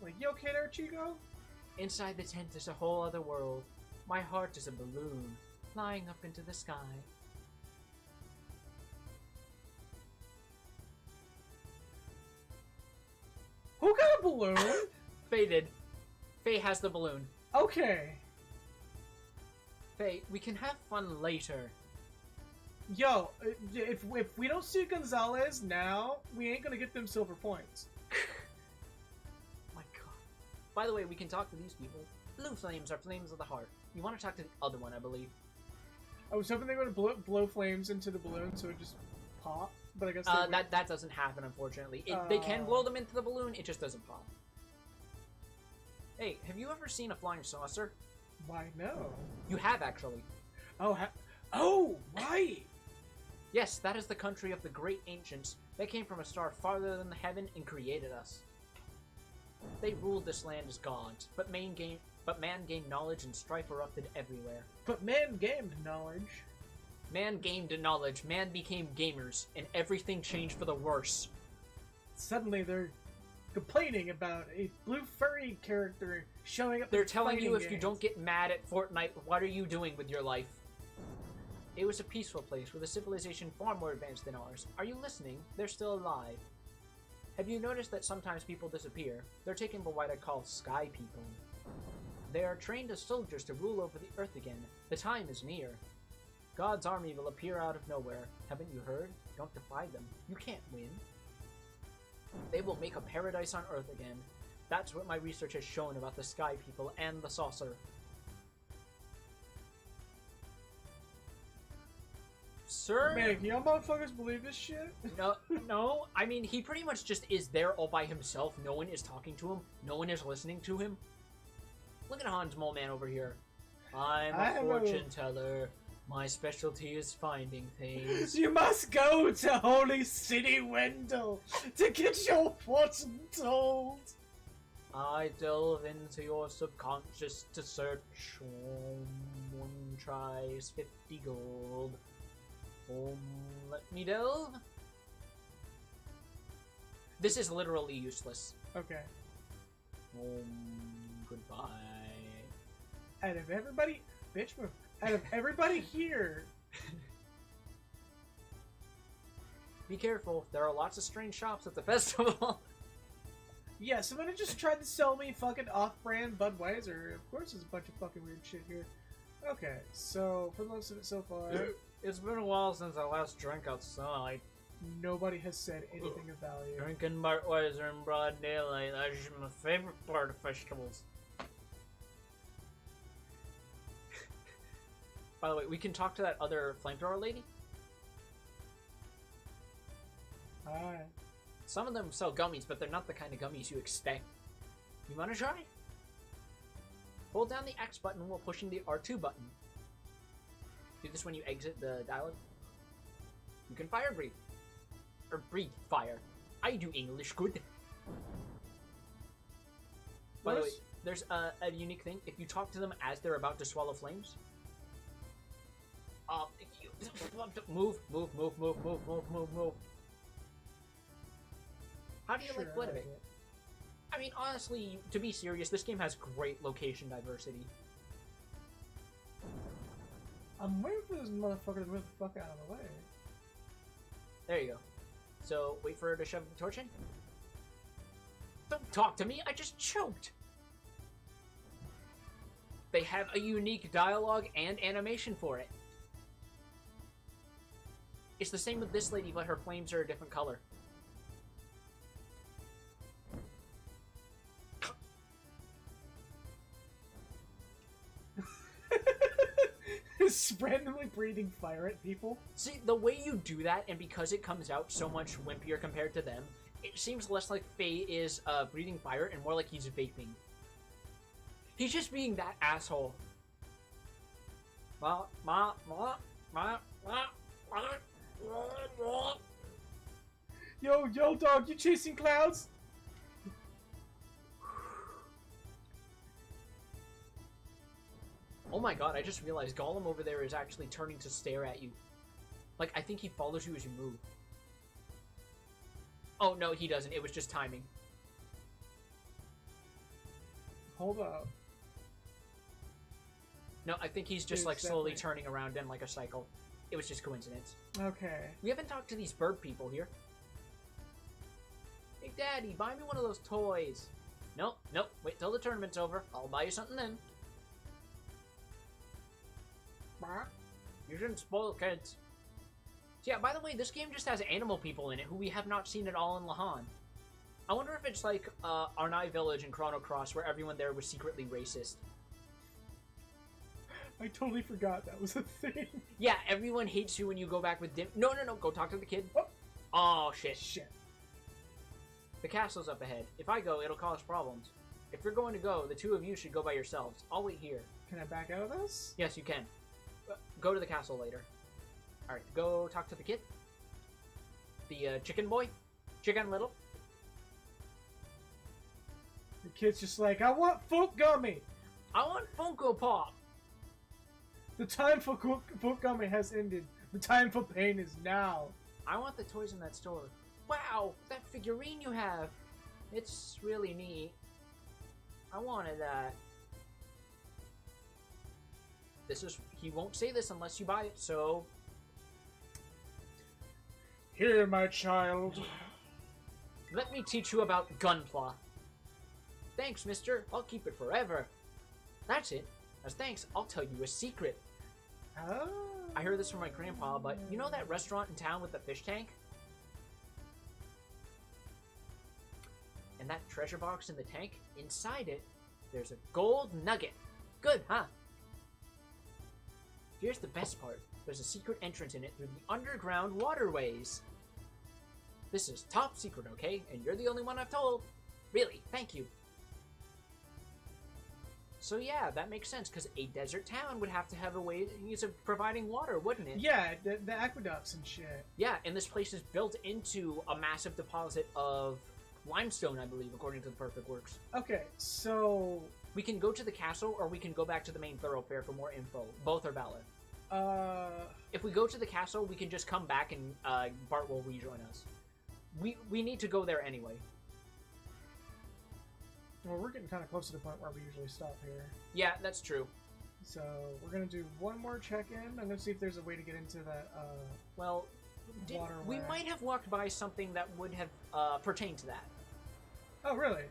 Like, you okay there, Chico? Inside the tent is a whole other world. My heart is a balloon, flying up into the sky. balloon? Faye did. Faye has the balloon. Okay. Faye, we can have fun later. Yo, if we don't see Gonzalez now, we ain't gonna get them silver points. My god. By the way, we can talk to these people. Blue flames are flames of the heart. You want to talk to the other one, I believe. I was hoping they were gonna blow flames into the balloon so it just pop, but I guess that doesn't happen, unfortunately. They can blow them into the balloon, it just doesn't pop. Hey, have you ever seen a flying saucer? Why no? You have, actually. Oh, right! Yes, that is the country of the great ancients. They came from a star farther than the heaven and created us. They ruled this land as gods, but man gained knowledge and strife erupted everywhere. But man gained knowledge. Man gained knowledge, man became gamers, and everything changed for the worse. Suddenly they're complaining about a blue furry character showing up. They're telling you if you don't get mad at Fortnite, what are you doing with your life? It was a peaceful place with a civilization far more advanced than ours. Are you listening? They're still alive. Have you noticed that sometimes people disappear? They're taken by what I call sky people. They are trained as soldiers to rule over the earth again. The time is near. God's army will appear out of nowhere. Haven't you heard? Don't defy them. You can't win. They will make a paradise on earth again. That's what my research has shown about the sky people and the saucer. Sir? Man, can y'all motherfuckers believe this shit? No. I mean, he pretty much just is there all by himself. No one is talking to him. No one is listening to him. Look at Hans Mole Man over here. I'm a fortune teller. My specialty is finding things. You must go to Holy City Wendell to get your fortune told. I delve into your subconscious to search. One tries 50 gold. Let me delve. This is literally useless. Okay. Goodbye. Out of everybody, bitch move. Out of everybody here. Be careful. There are lots of strange shops at the festival. Yeah, somebody just tried to sell me fucking off-brand Budweiser. Of course, there's a bunch of fucking weird shit here. Okay, so for the most of it so far, it's been a while since I last drank outside. Nobody has said anything of value. Drinking Budweiser in broad daylight, that's my favorite part of festivals. By the way, we can talk to that other flamethrower lady. Alright. Some of them sell gummies, but they're not the kind of gummies you expect. You wanna try? Hold down the X button while pushing the R2 button. Do this when you exit the dialogue. You can fire breathe. Or breathe fire. I do English good. By the way, there's a unique thing. If you talk to them as they're about to swallow flames, if you move. How do you like Blood of it? I mean, honestly, to be serious, this game has great location diversity. I'm waiting for this motherfucker to move the fuck out of the way. There you go. So, wait for her to shove the torch in. Don't talk to me, I just choked! They have a unique dialogue and animation for it. It's the same with this lady, but her flames are a different color. Just randomly breathing fire at people. See, the way you do that, and because it comes out so much wimpier compared to them, it seems less like Faye is breathing fire and more like he's vaping. He's just being that asshole. Yo, dog, you chasing clouds? Oh my god, I just realized Gollum over there is actually turning to stare at you. Like, I think he follows you as you move. Oh, no, he doesn't. It was just timing. Hold up. No, I think he's just, like, slowly turning around in, like, a cycle. It was just coincidence. Okay. We haven't talked to these bird people here. Hey, Daddy, buy me one of those toys. Nope, nope. Wait till the tournament's over. I'll buy you something then. You shouldn't spoil kids. So yeah, by the way, this game just has animal people in it who we have not seen at all in Lahan. I wonder if it's like Arnai Village in Chrono Cross, where everyone there was secretly racist. I totally forgot that was a thing. Yeah, everyone hates you when you go back with dim. No, go talk to the kid. Oh, oh shit. Shit. The castle's up ahead. If I go, it'll cause problems. If you're going to go, the two of you should go by yourselves. I'll wait here. Can I back out of this? Yes, you can. Go to the castle later. Alright, go talk to the kid. The chicken boy. Chicken Little. The kid's just like, I want Folk Gummy! I want Funko Pop! The time for Folk Gummy has ended. The time for pain is now. I want the toys in that store. Wow, that figurine you have. It's really neat. I wanted that. He won't say this unless you buy it, so... Here, my child. Let me teach you about Gunpla. Thanks, mister. I'll keep it forever. That's it. As thanks, I'll tell you a secret. Oh. I heard this from my grandpa, but you know that restaurant in town with the fish tank? And that treasure box in the tank? Inside it, there's a gold nugget. Good, huh? Here's the best part. There's a secret entrance in it through the underground waterways. This is top secret, okay? And you're the only one I've told. Really, thank you. So yeah, that makes sense, because a desert town would have to have a way of providing water, wouldn't it? Yeah, the aqueducts and shit. Yeah, and this place is built into a massive deposit of limestone, I believe, according to the Perfect Works. Okay, so... We can go to the castle, or we can go back to the main thoroughfare for more info. Both are valid. If we go to the castle, we can just come back and Bart will rejoin us. We need to go there anyway. Well, we're getting kind of close to the point where we usually stop here. Yeah, that's true. So, we're going to do one more check-in. I'm going to see if there's a way to get into that, well, we might have walked by something that would have pertained to that. Oh, really?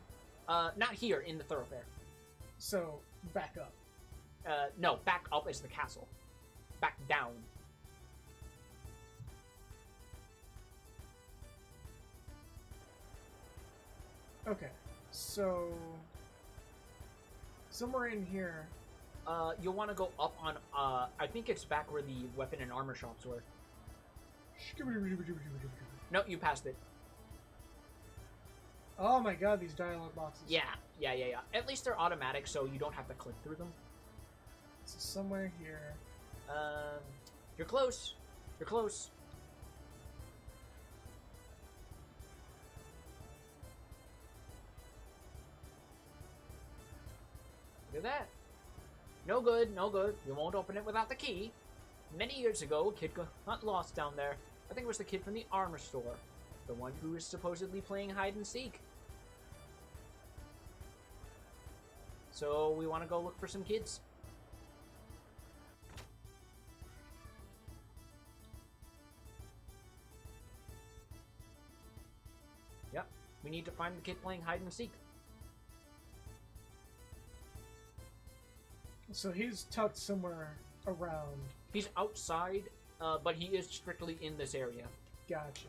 Not here, in the thoroughfare. So, back up. No, back up is the castle. Back down. Okay, so... somewhere in here... You'll want to go up on, I think it's back where the weapon and armor shops were. No, you passed it. Oh my god, these dialogue boxes. Yeah. At least they're automatic, so you don't have to click through them. So somewhere here. You're close. You're close. Look at that. No good, no good. You won't open it without the key. Many years ago, a kid got lost down there. I think it was the kid from the armor store. The one who is supposedly playing hide and seek. So we want to go look for some kids. Yep, we need to find the kid playing hide and seek. So he's tucked somewhere around. He's outside, but he is strictly in this area. Gotcha.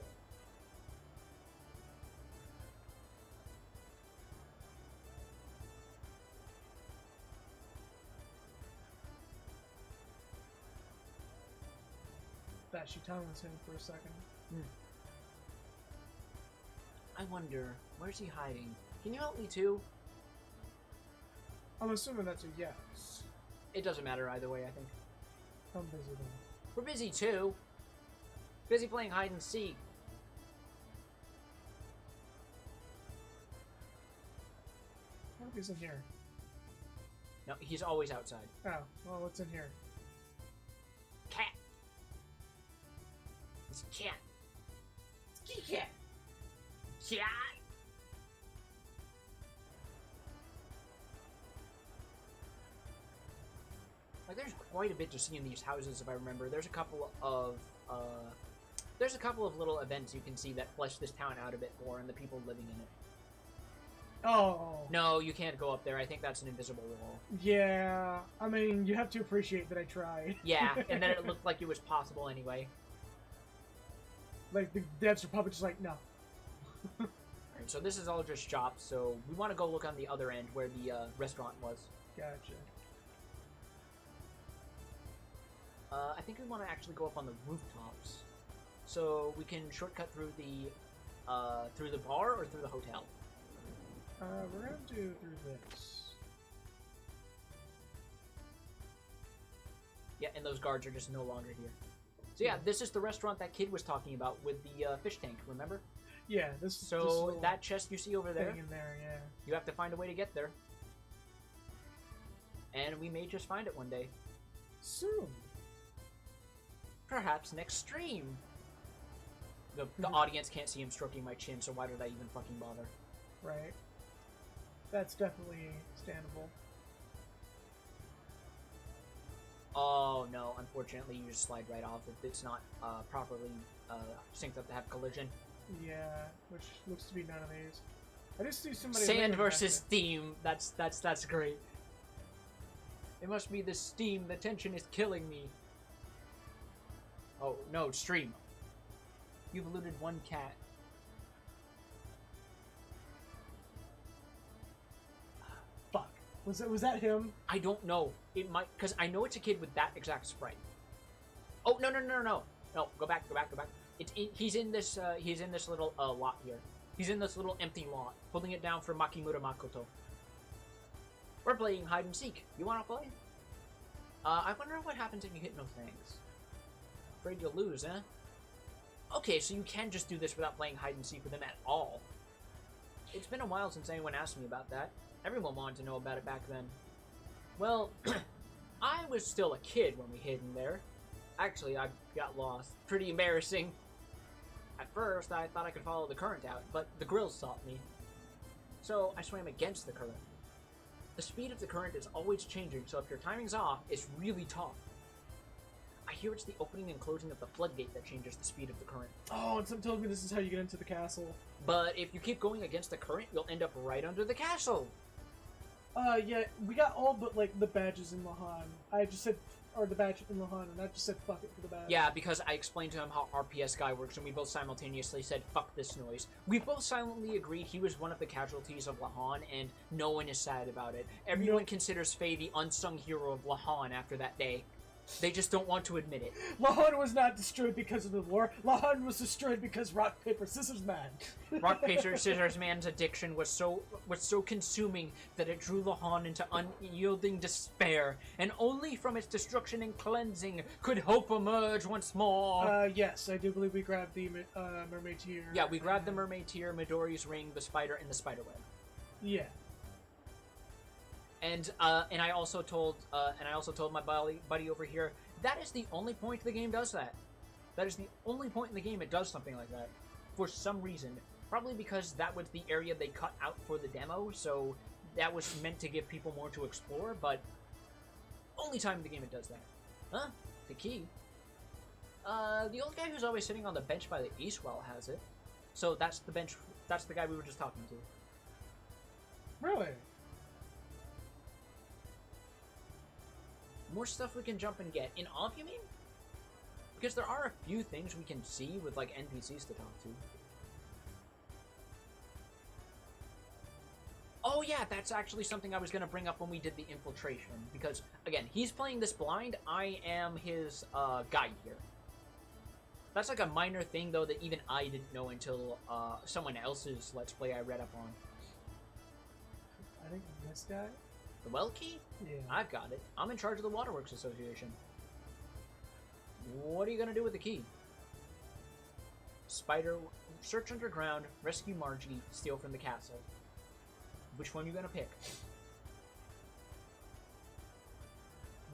That she tongues him for a second. I wonder, where's he hiding? Can you help me too? I'm assuming that's a yes. It doesn't matter either way, I think. I'm busy then. We're busy too. Busy playing hide and seek. I hope he's in here. No, he's always outside. Oh, well, what's in here? Cat. It's a cat. It's a cat. Cat. Like, there's quite a bit to see in these houses, if I remember. There's a couple of little events you can see that flesh this town out a bit more and the people living in it. Oh. No, you can't go up there. I think that's an invisible wall. Yeah. I mean, you have to appreciate that I tried. Yeah, and then it looked like it was possible anyway. Like, the devs are probably just like, no. Alright, so this is all just shops, so we want to go look on the other end where the restaurant was. Gotcha. I think we want to actually go up on the rooftops. So we can shortcut through the bar or through the hotel. We're gonna do through this. Yeah, and those guards are just no longer here. So yeah, this is the restaurant that kid was talking about with the fish tank, remember? Yeah, this So that chest you see over there, thing in there, yeah. you have to find a way to get there. And we may just find it one day. Soon. Perhaps next stream. The audience can't see him stroking my chin, so why did I even fucking bother? Right. That's definitely standable. Oh no, unfortunately you just slide right off if it's not properly synced up to have collision. Yeah, which looks to be none of these. I just see somebody. Sand versus steam. That's great. It must be the steam. The tension is killing me. Oh no, stream. You've looted one cat. Fuck. Was that him? I don't know. It might, because I know it's a kid with that exact sprite. Oh no. No, go back. He's in this little lot here. He's in this little empty lot, holding it down for Makimura Makoto. We're playing hide and seek. You wanna play? I wonder what happens if you hit no thanks. Afraid you'll lose, eh? Okay, so you can just do this without playing hide and seek with him at all. It's been a while since anyone asked me about that. Everyone wanted to know about it back then. Well, I was still a kid when we hid in there. Actually, I got lost. Pretty embarrassing. At first, I thought I could follow the current out, but the grills stopped me. So, I swam against the current. The speed of the current is always changing, so if your timing's off, it's really tough. I hear it's the opening and closing of the floodgate that changes the speed of the current. Oh, and some told me this is how you get into the castle. But if you keep going against the current, you'll end up right under the castle. Yeah, we got all but, like, the badges in Lahan. I just said, or the badge in Lahan, and I just said fuck it for the badge. Yeah, because I explained to him how RPS guy works, and we both simultaneously said, fuck this noise. We both silently agreed he was one of the casualties of Lahan, and no one is sad about it. Everyone considers Faye the unsung hero of Lahan after that day. They just don't want to admit it. Lahan was not destroyed because of the war. Lahan was destroyed because Rock, Paper, Scissors Man. Rock, Paper, Scissors Man's addiction was so consuming that it drew Lahan into unyielding despair, and only from its destruction and cleansing could hope emerge once more. Yes, I do believe we grabbed the mermaid tear. Yeah, we grabbed the mermaid tear, Midori's ring, the spider, and the spider web. Yeah. And I also told my buddy over here, that is the only point the game does that. That is the only point in the game it does something like that. For some reason. Probably because that was the area they cut out for the demo, so that was meant to give people more to explore, but only time in the game it does that. Huh? The key? The old guy who's always sitting on the bench by the east well has it. So that's the bench, that's the guy we were just talking to. Really? More stuff we can jump and get. In off, you mean? Because there are a few things we can see with, like, NPCs to talk to. Oh yeah, that's actually something I was going to bring up when we did the infiltration. Because, again, he's playing this blind, I am his guide here. That's like a minor thing, though, that even I didn't know until someone else's Let's Play I read up on. I think this guy? The well key? Yeah. I've got it. I'm in charge of the Waterworks Association. What are you gonna do with the key? Spider, search underground, rescue Margie, steal from the castle. Which one are you gonna pick?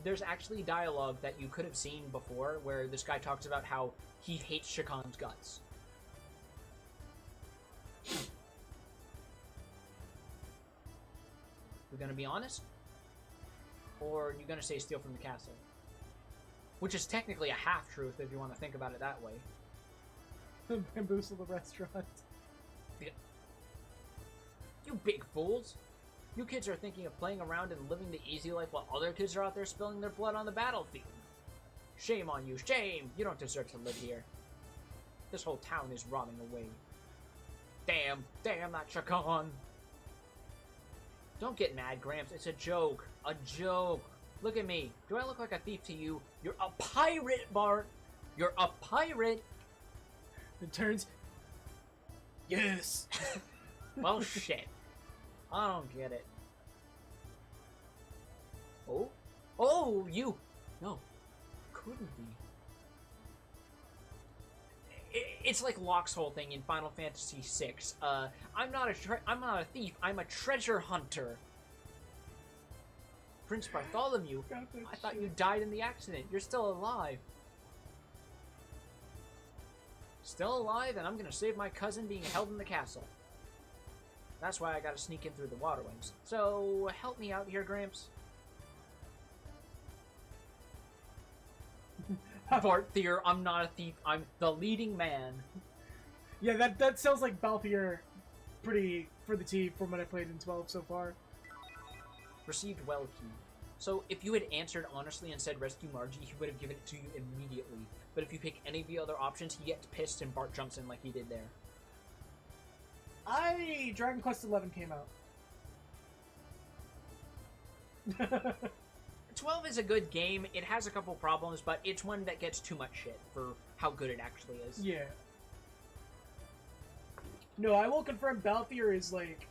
There's actually dialogue that you could have seen before where this guy talks about how he hates Shakan's guts. We're gonna be honest? Or are you gonna say steal from the castle? Which is technically a half-truth if you want to think about it that way. Bamboozle the restaurant. You You big fools! You kids are thinking of playing around and living the easy life while other kids are out there spilling their blood on the battlefield. Shame on you, shame! You don't deserve to live here. This whole town is rotting away. Damn that Chakan! Don't get mad, Gramps. It's a joke. A joke. Look at me. Do I look like a thief to you? You're a pirate, Bart! You're a pirate! It turns... Yes! Well, shit. I don't get it. Oh? Oh, you! No. Couldn't be. It's like Locke's whole thing in Final Fantasy VI. I'm not a thief. I'm a treasure hunter. Prince Bartholomew, I thought you died in the accident. You're still alive. Still alive, and I'm gonna save my cousin being held in the castle. That's why I gotta sneak in through the waterways. So, help me out here, Gramps. Barthier, I'm not a thief. I'm the leading man. Yeah, that sounds like Balthier pretty for the T from what I played in 12 so far. Received well key. So, if you had answered honestly and said rescue Margie, he would have given it to you immediately. But if you pick any of the other options, he gets pissed and Bart jumps in like he did there. Dragon Quest XI came out. 12 is a good game. It has a couple problems, but it's one that gets too much shit for how good it actually is. Yeah. No, I will confirm Balthier is like...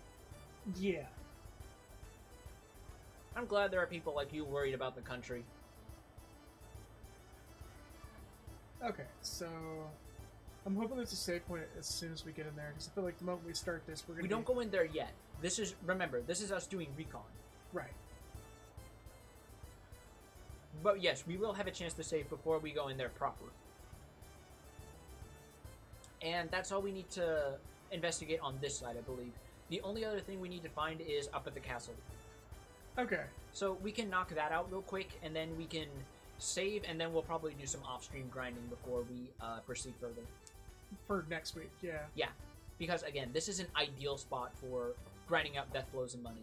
Yeah. I'm glad there are people like you worried about the country. Okay, so... I'm hoping there's a save point as soon as we get in there, because I feel like the moment we start this, we're gonna don't go in there yet. Remember, this is us doing recon. Right. But yes, we will have a chance to save before we go in there proper. And that's all we need to investigate on this side, I believe. The only other thing we need to find is up at the castle. Okay. So we can knock that out real quick, and then we can save, and then we'll probably do some off-stream grinding before we proceed further. For next week, yeah. Yeah, because again, this is an ideal spot for grinding out death blows and money.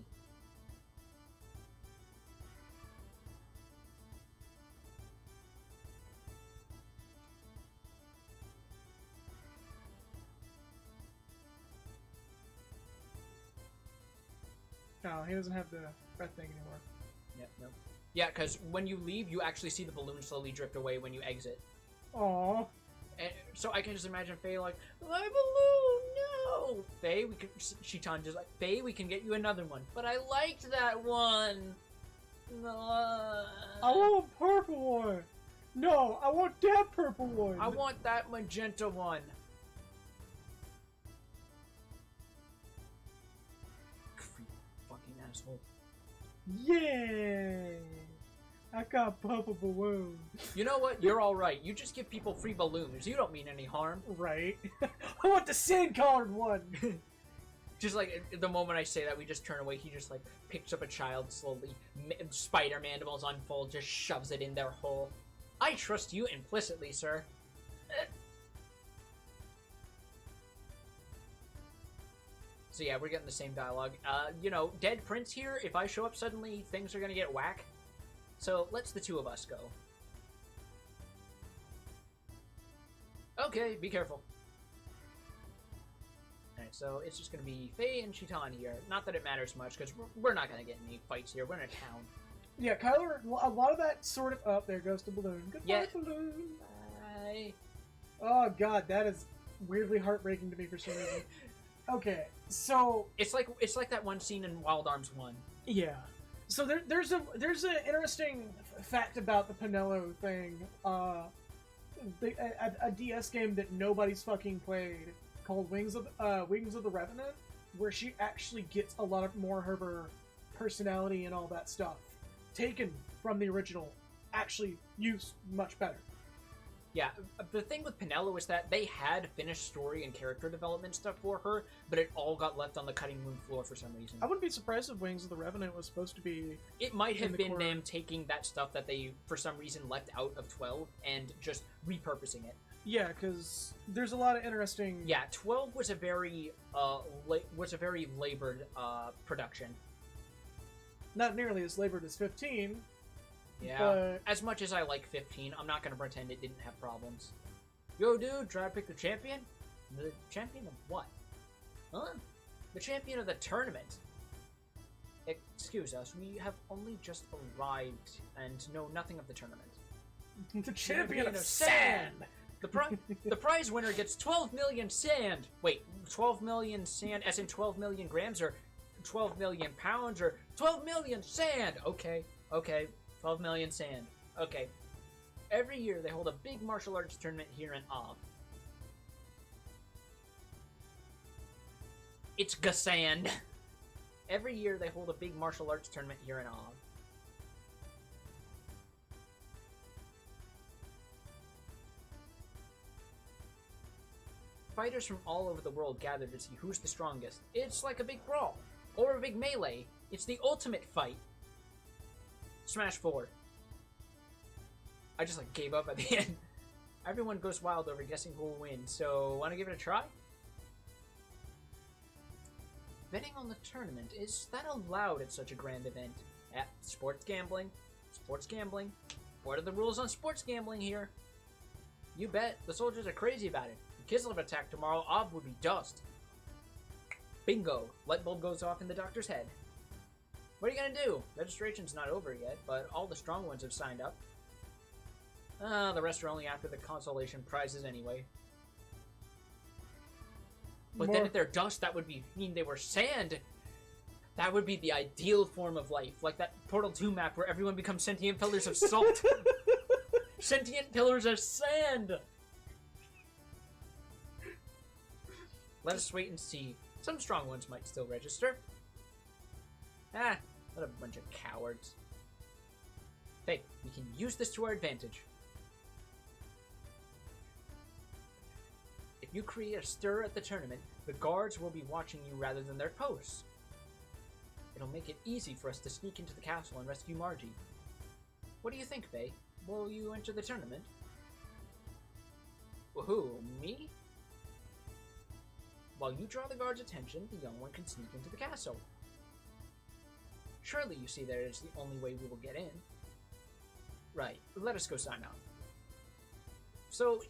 No, he doesn't have the breath thing anymore. Yep, nope. Yeah, because when you leave, you actually see the balloon slowly drift away when you exit. Aww. And so I can just imagine Faye like, my balloon, no! Faye, Shitan just like, Faye, we can get you another one. But I liked that one! I want a purple one! No, I want that purple one! I want that magenta one! Fucking asshole. Yay! I got purple balloon. You know what? You're alright. You just give people free balloons. You don't mean any harm. Right. I want the sand-colored one! Just like, the moment I say that, we just turn away. He just, like, picks up a child slowly. Spider mandibles unfold, just shoves it in their hole. I trust you implicitly, sir. So yeah, we're getting the same dialogue. You know, dead Prince here, if I show up suddenly, things are gonna get whack. So, let's the two of us go. Okay, be careful. Alright, so it's just gonna be Faye and Shitan here. Not that it matters much, because we're not gonna get any fights here. We're in a town. Yeah, Kyler, a lot of that sort of... Oh, there goes the balloon. Goodbye, balloon. Bye. Oh, God, that is weirdly heartbreaking to me for some reason. Okay, so... It's like that one scene in Wild Arms 1. Yeah. So there's an interesting fact about the Pinello thing. A DS game that nobody's fucking played called Wings of the Revenant, where she actually gets a lot more of her personality and all that stuff taken from the original, actually used much better. Yeah, the thing with Pinello is that they had finished story and character development stuff for her, but it all got left on the cutting room floor for some reason. I wouldn't be surprised if Wings of the Revenant was supposed to be... It might have been them taking that stuff that they, for some reason, left out of 12 and just repurposing it. Yeah, because there's a lot of interesting. Yeah, 12 was a very labored production. Not nearly as labored as 15. Yeah. But As much as I like 15, I'm not gonna pretend it didn't have problems. Yo, dude, try to pick the champion? The champion of what? Huh? The champion of the tournament. Excuse us, we have only just arrived and know nothing of the tournament. the champion of sand. The prize winner gets 12 million sand. Wait, 12 million sand as in 12 million grams or 12 million pounds or 12 million sand. Okay, 12 million sand. Okay. Every year they hold a big martial arts tournament here in Ob. It's Gasand. Every year they hold a big martial arts tournament here in Ob. Fighters from all over the world gather to see who's the strongest. It's like a big brawl. Or a big melee. It's the ultimate fight. Smash 4. I just gave up at the end. Everyone goes wild over guessing who will win, so wanna give it a try? Betting on the tournament, is that allowed at such a grand event? Sports gambling? Sports gambling? What are the rules on sports gambling here? You bet, the soldiers are crazy about it. If Kislev attacked tomorrow, Ob would be dust. Bingo! Light bulb goes off in the doctor's head. What are you gonna do? Registration's not over yet, but all the strong ones have signed up. The rest are only after the consolation prizes anyway. But then if they're dust, that would mean they were sand. That would be the ideal form of life. Like that Portal 2 map where everyone becomes sentient pillars of salt. Sentient pillars of sand! Let us wait and see. Some strong ones might still register. What a bunch of cowards. Hey, we can use this to our advantage. If you create a stir at the tournament, the guards will be watching you rather than their posts. It'll make it easy for us to sneak into the castle and rescue Margie. What do you think, Faye? Will you enter the tournament? Who, me? While you draw the guards' attention, the young one can sneak into the castle. Surely you see that it is the only way we will get in. Right, let us go sign up. So,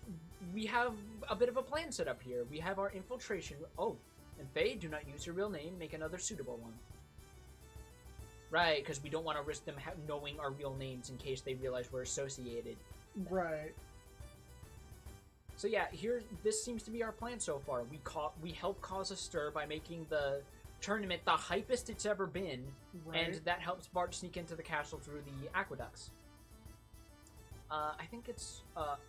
we have a bit of a plan set up here. We have our infiltration... Oh, and Faye, do not use your real name. Make another suitable one. Right, because we don't want to risk them knowing our real names in case they realize we're associated. Right. So yeah, this seems to be our plan so far. We help cause a stir by making the tournament the hypest it's ever been, and that helps Bart sneak into the castle through the aqueducts. I think it's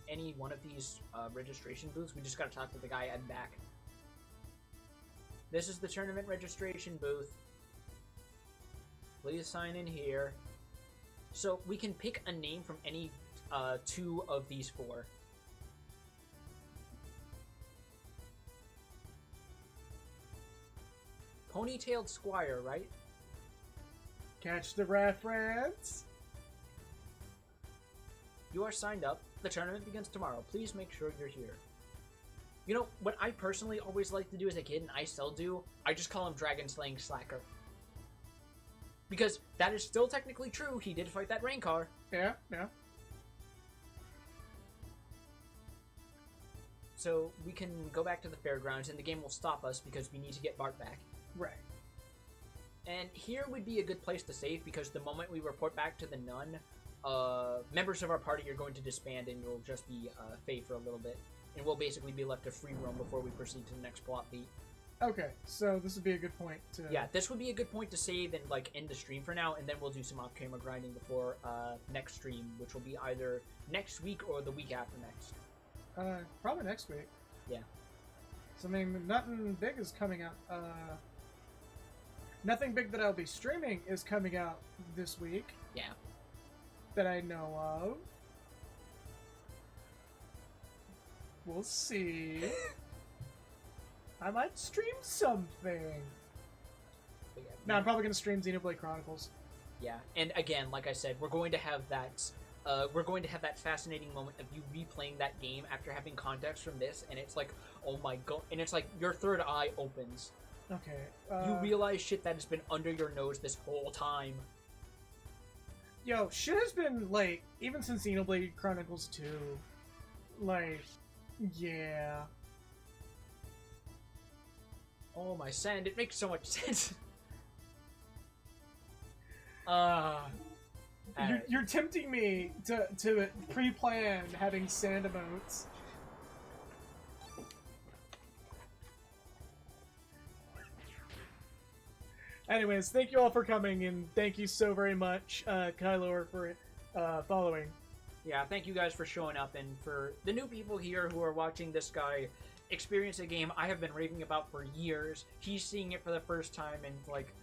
any one of these registration booths. We just gotta talk to the guy at back. This is the tournament registration booth. Please sign in here. So we can pick a name from any two of these four. Ponytailed Squire, right? Catch the reference. You are signed up. The tournament begins tomorrow. Please make sure you're here. You know, what I personally always liked to do as a kid, and I still do, I just call him Dragon Slaying Slacker. Because that is still technically true. He did fight that rain car. Yeah. So we can go back to the fairgrounds, and the game will stop us because we need to get Bart back. Right. And here would be a good place to save, because the moment we report back to the nun, members of our party are going to disband, and you'll just be Faye for a little bit. And we'll basically be left to free roam before we proceed to the next plot beat. Okay, so this would be a good point to... Yeah, this would be a good point to save and, end the stream for now, and then we'll do some off-camera grinding before next stream, which will be either next week or the week after next. Probably next week. Yeah. So, I mean, nothing big is coming out. Nothing big that I'll be streaming is coming out this week. Yeah. That I know of. We'll see. I might stream something. No, I'm probably going to stream Xenoblade Chronicles. Yeah, and again, like I said, we're going to have that we're going to have that fascinating moment of you replaying that game after having context from this, and it's like, oh my god, and it's like your third eye opens. Okay. You realize shit that has been under your nose this whole time. Yo, shit has been, like, even since Xenoblade Chronicles 2, like, yeah. Oh my sand, it makes so much sense. You're tempting me to pre-plan having sand emotes. Anyways, thank you all for coming, and thank you so very much, Kylor, for following. Yeah, thank you guys for showing up, and for the new people here who are watching this guy experience a game I have been raving about for years. He's seeing it for the first time, and like,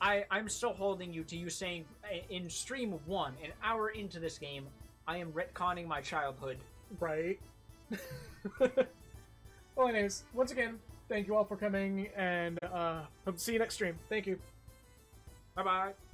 I'm still holding you to you saying in stream 1, an hour into this game, I am retconning my childhood. Right. Well, anyways, once again, thank you all for coming, and hope to see you next stream. Thank you. Bye-bye.